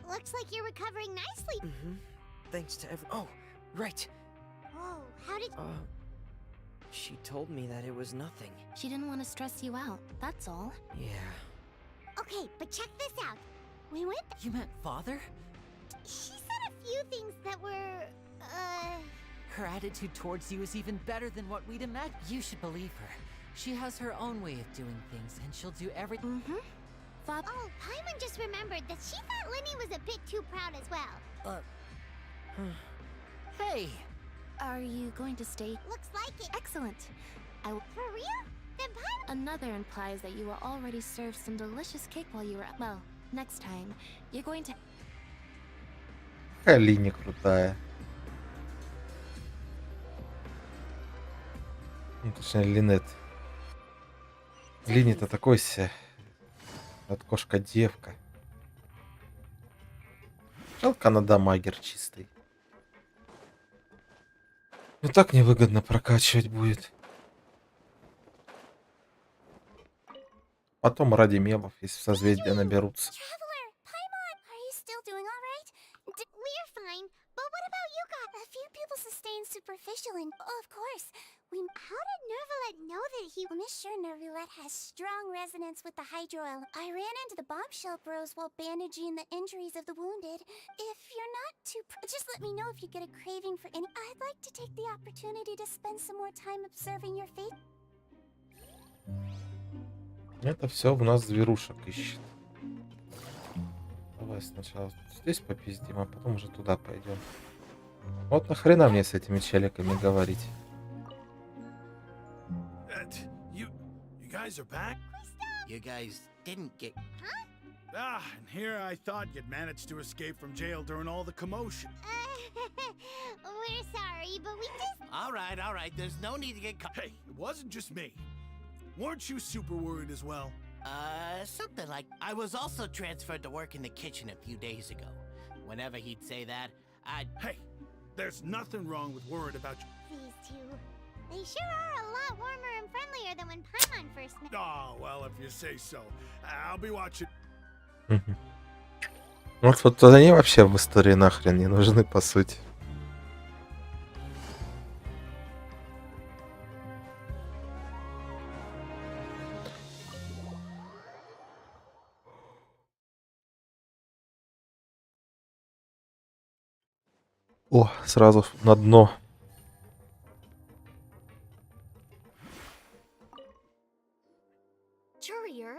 Looks like you're recovering nicely. Thanks to Oh, right. Whoa, how did... She told me that it was nothing. She didn't want to stress you out, that's all. Yeah. Okay, but check this out. We went... You meant father? She said a few things that were, Her attitude towards you is even better than what we'd imagined. You should believe her. She has her own way of doing things, and she'll do everything. Oh, Paimon just remembered that she thought Lenny was a bit too proud as well. Hey! Are you going to stay? Looks like it. Excellent. For real? Then Paimon... Another implies that you were already served some delicious cake while you were... Well, next time, you're going to... Какая линия крутая. Ну, точнее, Линет. Линия-то такой себе. От кошка-девка. Жалко, она дамагер чистый. Ну так невыгодно прокачивать будет. Потом ради мемов, если созвездия наберутся. Superficial and of course, how did Nervalet know that he... I'm sure Nervalet has strong resonance with the hydro element. I ran into the bombshell bros while bandaging the injuries of the wounded. If you're not too... just let me know if you get a craving for any... I'd like to take the opportunity to spend some more time observing your fate. Это все у нас зверушек ищет. Давай сначала здесь попиздим, а потом уже туда пойдем. Вот нахрена мне с этими челиками говорить? You guys are back? You guys didn't get... Ah, and here I thought you'd managed to escape from jail during all the commotion. We're sorry, but we just... All right, there's no need to get... Hey, it wasn't just me. Weren't you super worried as well? Something like... I was also transferred to work in the kitchen a few days ago. Whenever he'd say that, I'd... Hey, there's nothing wrong with worrying about you. These two. They sure are a lot warmer and friendlier than when Paimon first met. Oh, well, if you say so. I'll be watching. Вот они вообще в истории нахрен не нужны, по сути. О, сразу на дно. Courier,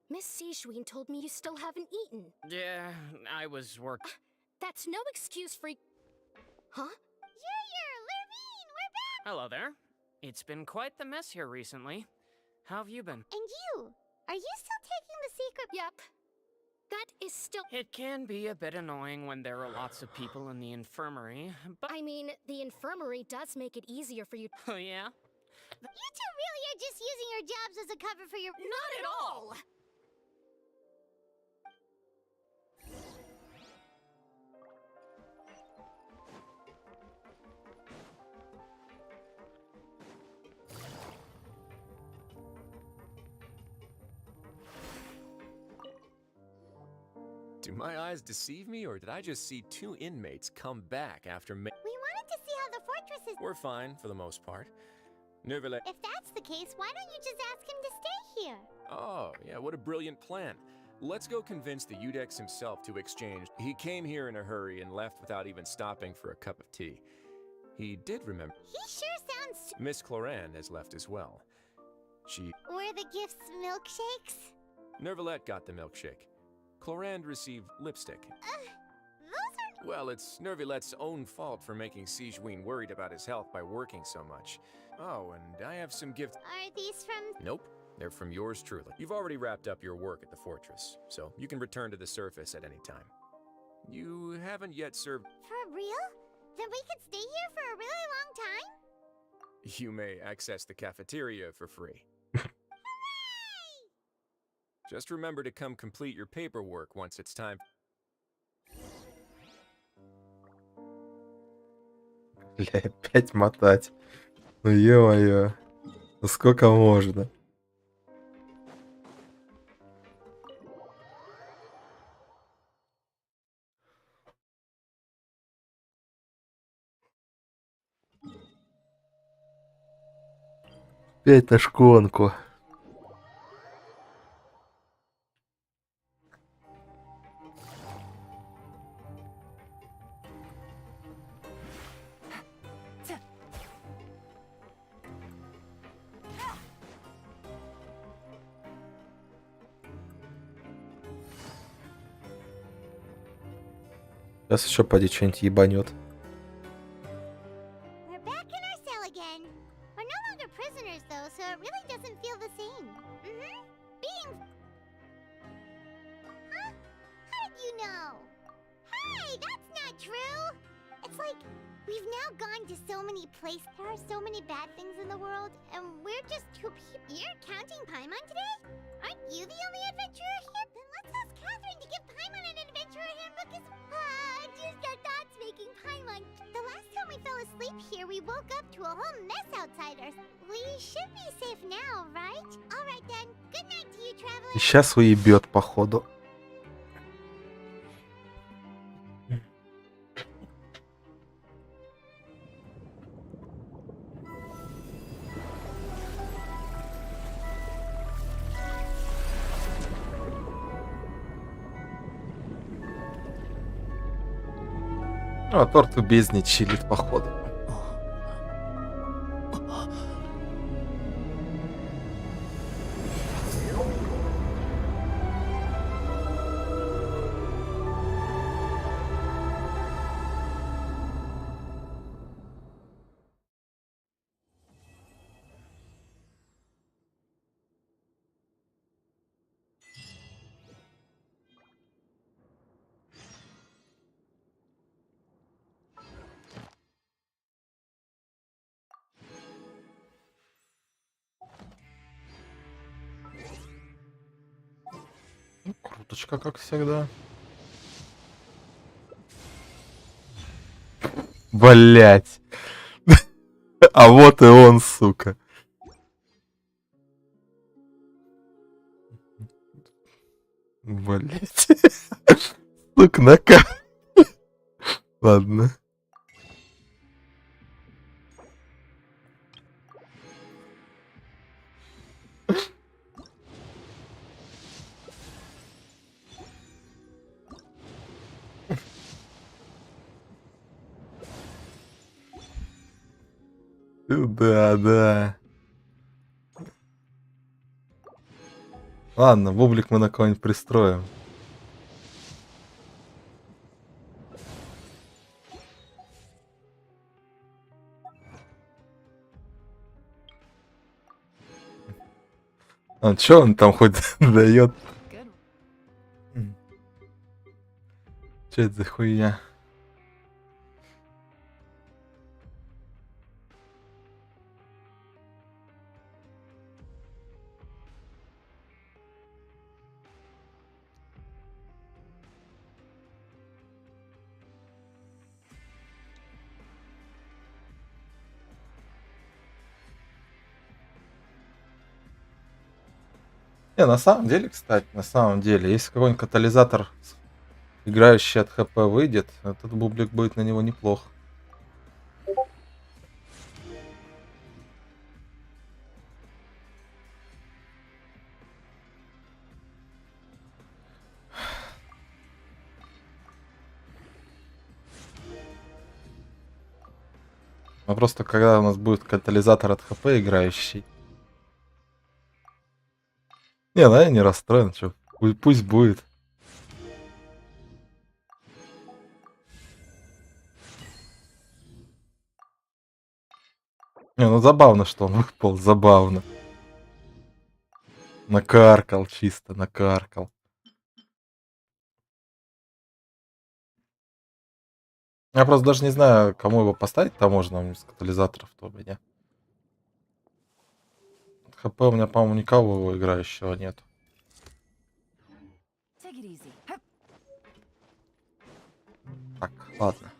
Miss Sijwin told me you still haven't eaten. Yeah, I was That's no excuse for... Huh? Hello there. It's been quite the mess here recently. How have you been? And you? Are you still taking the secret? Yep. That is still... It can be a bit annoying when there are lots of people in the infirmary, but... I mean, the infirmary does make it easier for you... Oh, yeah? You two really are just using your jobs as a cover for your... Not at all! Do my eyes deceive me, or did I just see two inmates come back after We wanted to see how the fortress is... We're fine, for the most part. Neuvillette... If that's the case, why don't you just ask him to stay here? Oh, yeah, what a brilliant plan. Let's go convince the Udex himself to exchange. He came here in a hurry and left without even stopping for a cup of tea. He did remember... He sure sounds... Miss Cloran has left as well. She... Were the gifts milkshakes? Neuvillette got the milkshake. Clorand received lipstick. Those are... Well, it's Neuvillette's own fault for making Sijwin worried about his health by working so much. Oh, and I have some gifts. Are these from... Nope, they're from yours truly. You've already wrapped up your work at the fortress, so you can return to the surface at any time. You haven't yet served... For real? Then we could stay here for a really long time? You may access the cafeteria for free. Just remember to come complete your paperwork once it's time. Бля, опять мотать. Ну ё-моё. Ну сколько можно? Опять на шконку. Сейчас еще поди что-нибудь ебанет. We're back in our cell again. We're no longer prisoners though, so it really doesn't feel the same. Being... Huh? How did you know? Hey, that's not true! It's like, we've now gone to so many places. There are so many bad things in the world, and we're just two people. You're counting Paimon today? Aren't you the only adventurer here? Then let's ask Catherine to give Paimon an adventurer handbook as... just our thoughts making Paimon. The last time we fell asleep here, we woke up to a whole mess outside us. We should be safe now, right? Alright then. Good night to you, traveler. Сейчас уебет, походу. Ну, а торт в бездне чилит, походу. Круточка, как всегда. Блять. А вот и он, сука. Блять. Сука, Ладно. Да. Ладно, бублик мы на кого-нибудь пристроим. А чё он там хоть дает? Чё это за хуйня? Не, на самом деле, кстати, если какой-нибудь катализатор, играющий от ХП, выйдет, этот бублик будет на него неплох. Но просто когда у нас будет катализатор от ХП играющий. Не, да, я не расстроен, чё. Пусть будет. Не, ну забавно, что он выпал, забавно. Накаркал чисто, накаркал. Я просто даже не знаю, кому его поставить-то можно из катализаторов-то у меня. ХП у меня, по-моему, никого играющего нет. Так, ладно.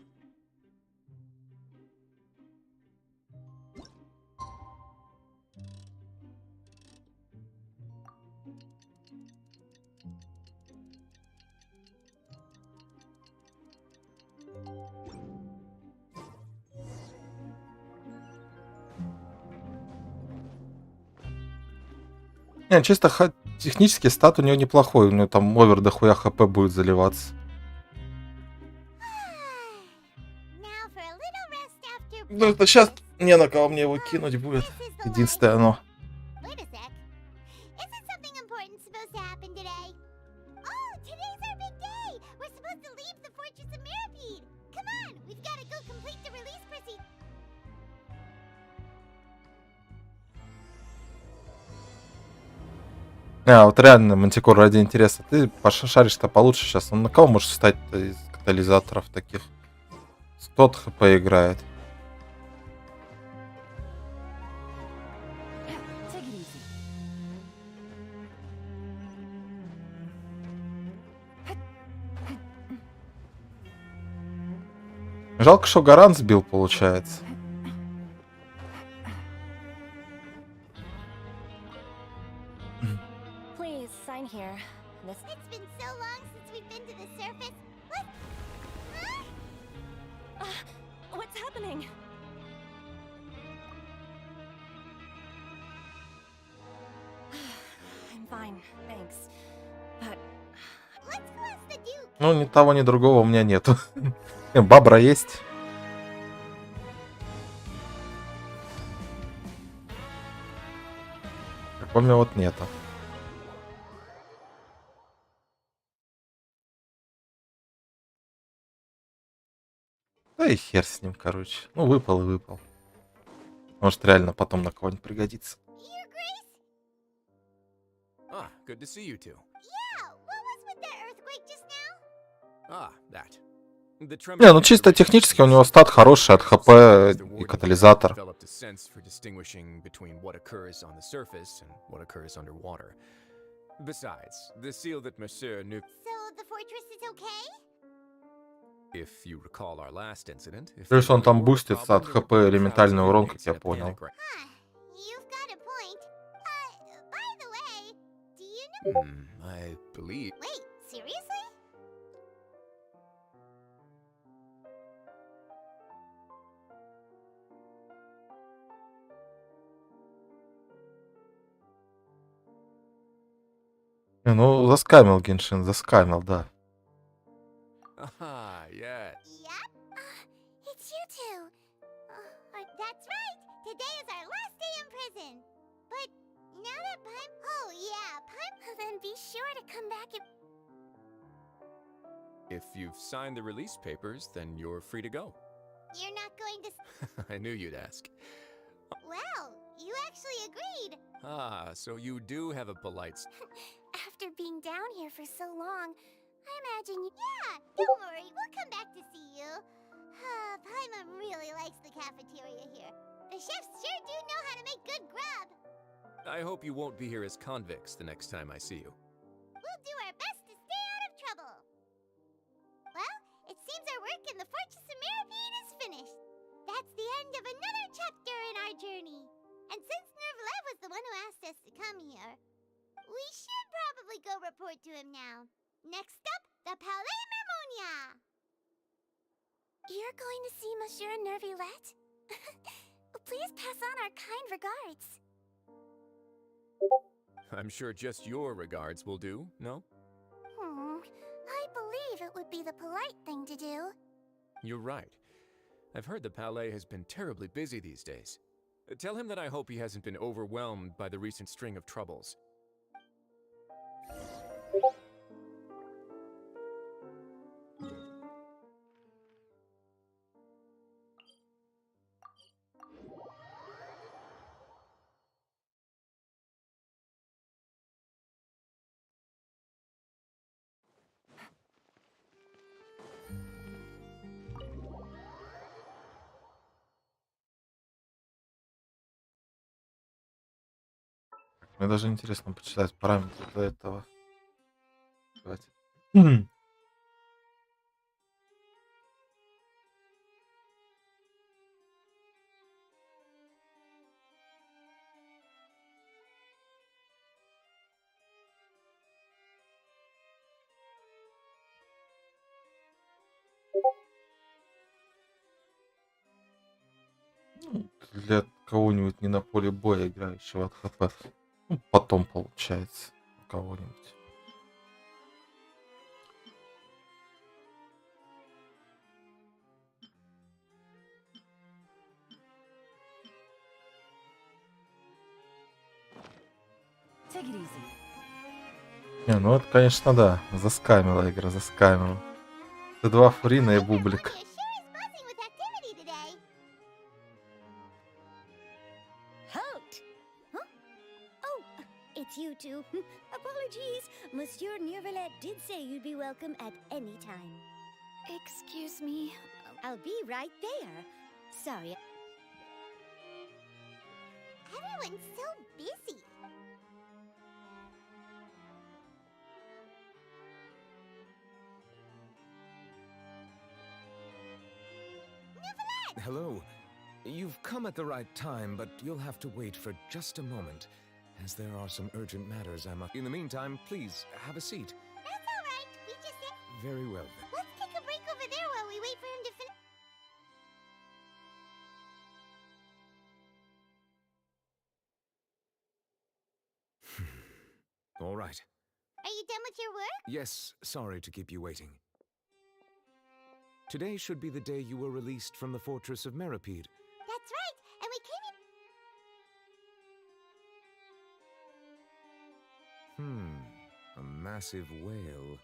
Не, чисто технически стат у него неплохой. У него там овер дохуя хп будет заливаться. Ну это сейчас не на кого мне его кинуть будет. Единственное оно. А, вот реально, Мантикор, ради интереса, ты пошаришь-то получше сейчас. Ну, на кого можешь встать из катализаторов таких? Кто хп играет? Жалко, что Гаран сбил, получается. Ну, ни того, ни другого у меня нету. Бабра есть. Так у меня вот нету. Да и хер с ним, короче. Ну, выпал и выпал. Может, реально потом на кого-нибудь пригодится. Good to see you two. Yeah, what was with the earthquake just now? That. Не, ну чисто технически у него стат хороший от ХП и катализатор. So the fortress is okay? If you recall our last incident, if Плюс there он там were бустится от problem, ХП there were элементальный thousands of урон, как inmates я in a понял. panic You've got a point. By the way, do you know... I believe. Wait, seriously? Не, ну, заскамил Геншин, заскамил, да. Aha, yes. Yep. It's you two. That's right. Today is our last day in prison. But now that Pime... Oh, yeah, Pime... Then be sure to come back and... If you've signed the release papers, then you're free to go. You're not going to... I knew you'd ask. Well, you actually agreed. Ah, so you do have a polite... After being down here for so long, I imagine you... Yeah, don't worry. We'll come back to see you. Paimon really likes the cafeteria here. The chefs sure do know how to make good grub. I hope you won't be here as convicts the next time I see you. We'll do our best to stay out of trouble. Well, it seems our work in the Fortress of Meripede is finished. That's the end of another chapter in our journey. And since Nervlev was the one who asked us to come here, we should probably go report to him now. Next up, the Palais Mermonia. You're going to see Monsieur Nervylette? Please pass on our kind regards. I'm sure just your regards will do, no? I believe it would be the polite thing to do. You're right. I've heard the Palais has been terribly busy these days. Tell him that I hope he hasn't been overwhelmed by the recent string of troubles. Мне даже интересно почитать параметры для этого. Давайте. Для кого-нибудь не на поле боя играющего от ХП. Ну, потом получается у кого-нибудь. Не, ну это, конечно, да. Заскамила игра, заскамила. Это 2 фрина и бублик. It's you two. Apologies. Monsieur Nervylette did say you'd be welcome at any time. Excuse me. I'll be right there. Sorry. Everyone's so busy. Hello. You've come at the right time, but you'll have to wait for just a moment, as there are some urgent matters I must... In the meantime, please, have a seat. That's all right. We just... Very well, then. Let's take a break over there while we wait for him to finish. All right. Are you done with your work? Yes, sorry to keep you waiting. Today should be the day you were released from the Fortress of Meripede. That's right. And we came in... A massive whale.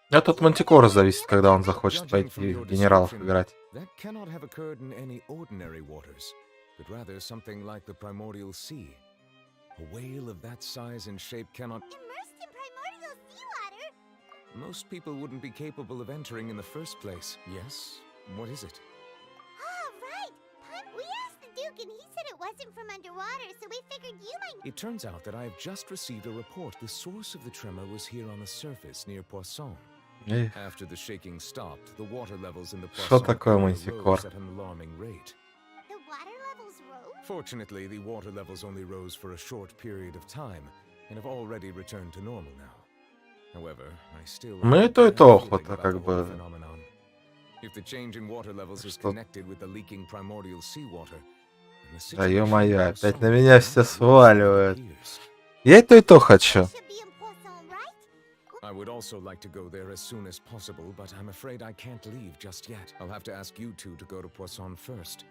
Это от Мантикора зависит, когда он захочет пойти в генералов играть. That cannot have occurred in any ordinary waters, but rather something like the primordial sea. A whale of that size and shape cannot... Immersed in primordial seawater? Most people wouldn't be capable of entering in the first place. Yes? What is it? Oh, right. We asked the Duke and he said it wasn't from underwater, so we figured you might... It turns out that I have just received a report. The source of the tremor was here on the surface near Poisson. Эх. After the shaking stopped, the water levels in the Что Poisson такое area мантикор? rose at an alarming rate. The water levels rose? Fortunately, the water levels only rose for a short period of time and have already returned to normal now. However, I still Ну и have a то bad охота, feeling about как the whole бы. phenomenon. If the change in water levels is Что? connected with the leaking primordial seawater, then the Да situation ё-моё, in опять Poisson на меня might все be worse than it сваливают. appears. Я и то хочу. Should be in Poisson, right? I would also like to go there as soon as possible, but I'm afraid I can't leave just yet. I'll have to ask you two to go to Poisson first.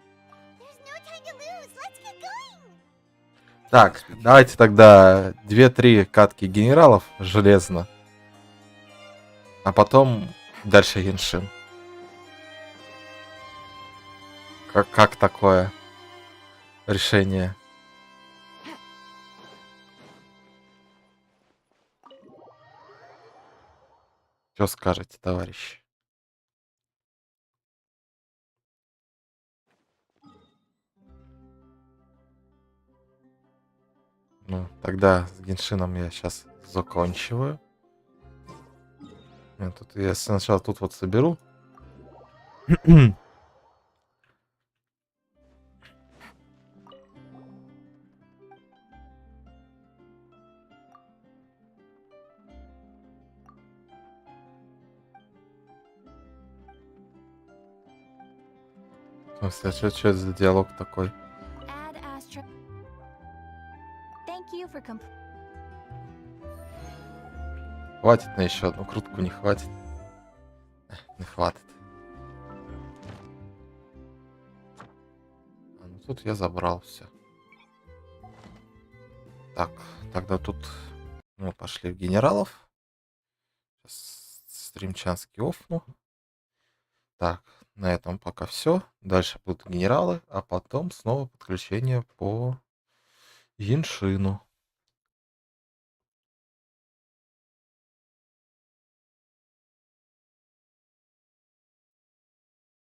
There's no time to lose. Let's get going. Так, давайте тогда 2-3 катки генералов железно. А потом дальше Геншин. Как такое решение? Что скажете, товарищи? Ну, тогда с Геншином я сейчас заканчиваю. Тут я сначала тут вот соберу. В смысле, что это за диалог такой? Add Astra. Thank you for Хватит на еще одну крутку, не хватит. Не хватит. Ну, тут я забрал все. Так, тогда тут мы пошли в генералов. Сейчас стримчанский офну. Так, на этом пока все. Дальше будут генералы, а потом снова подключение по Геншину.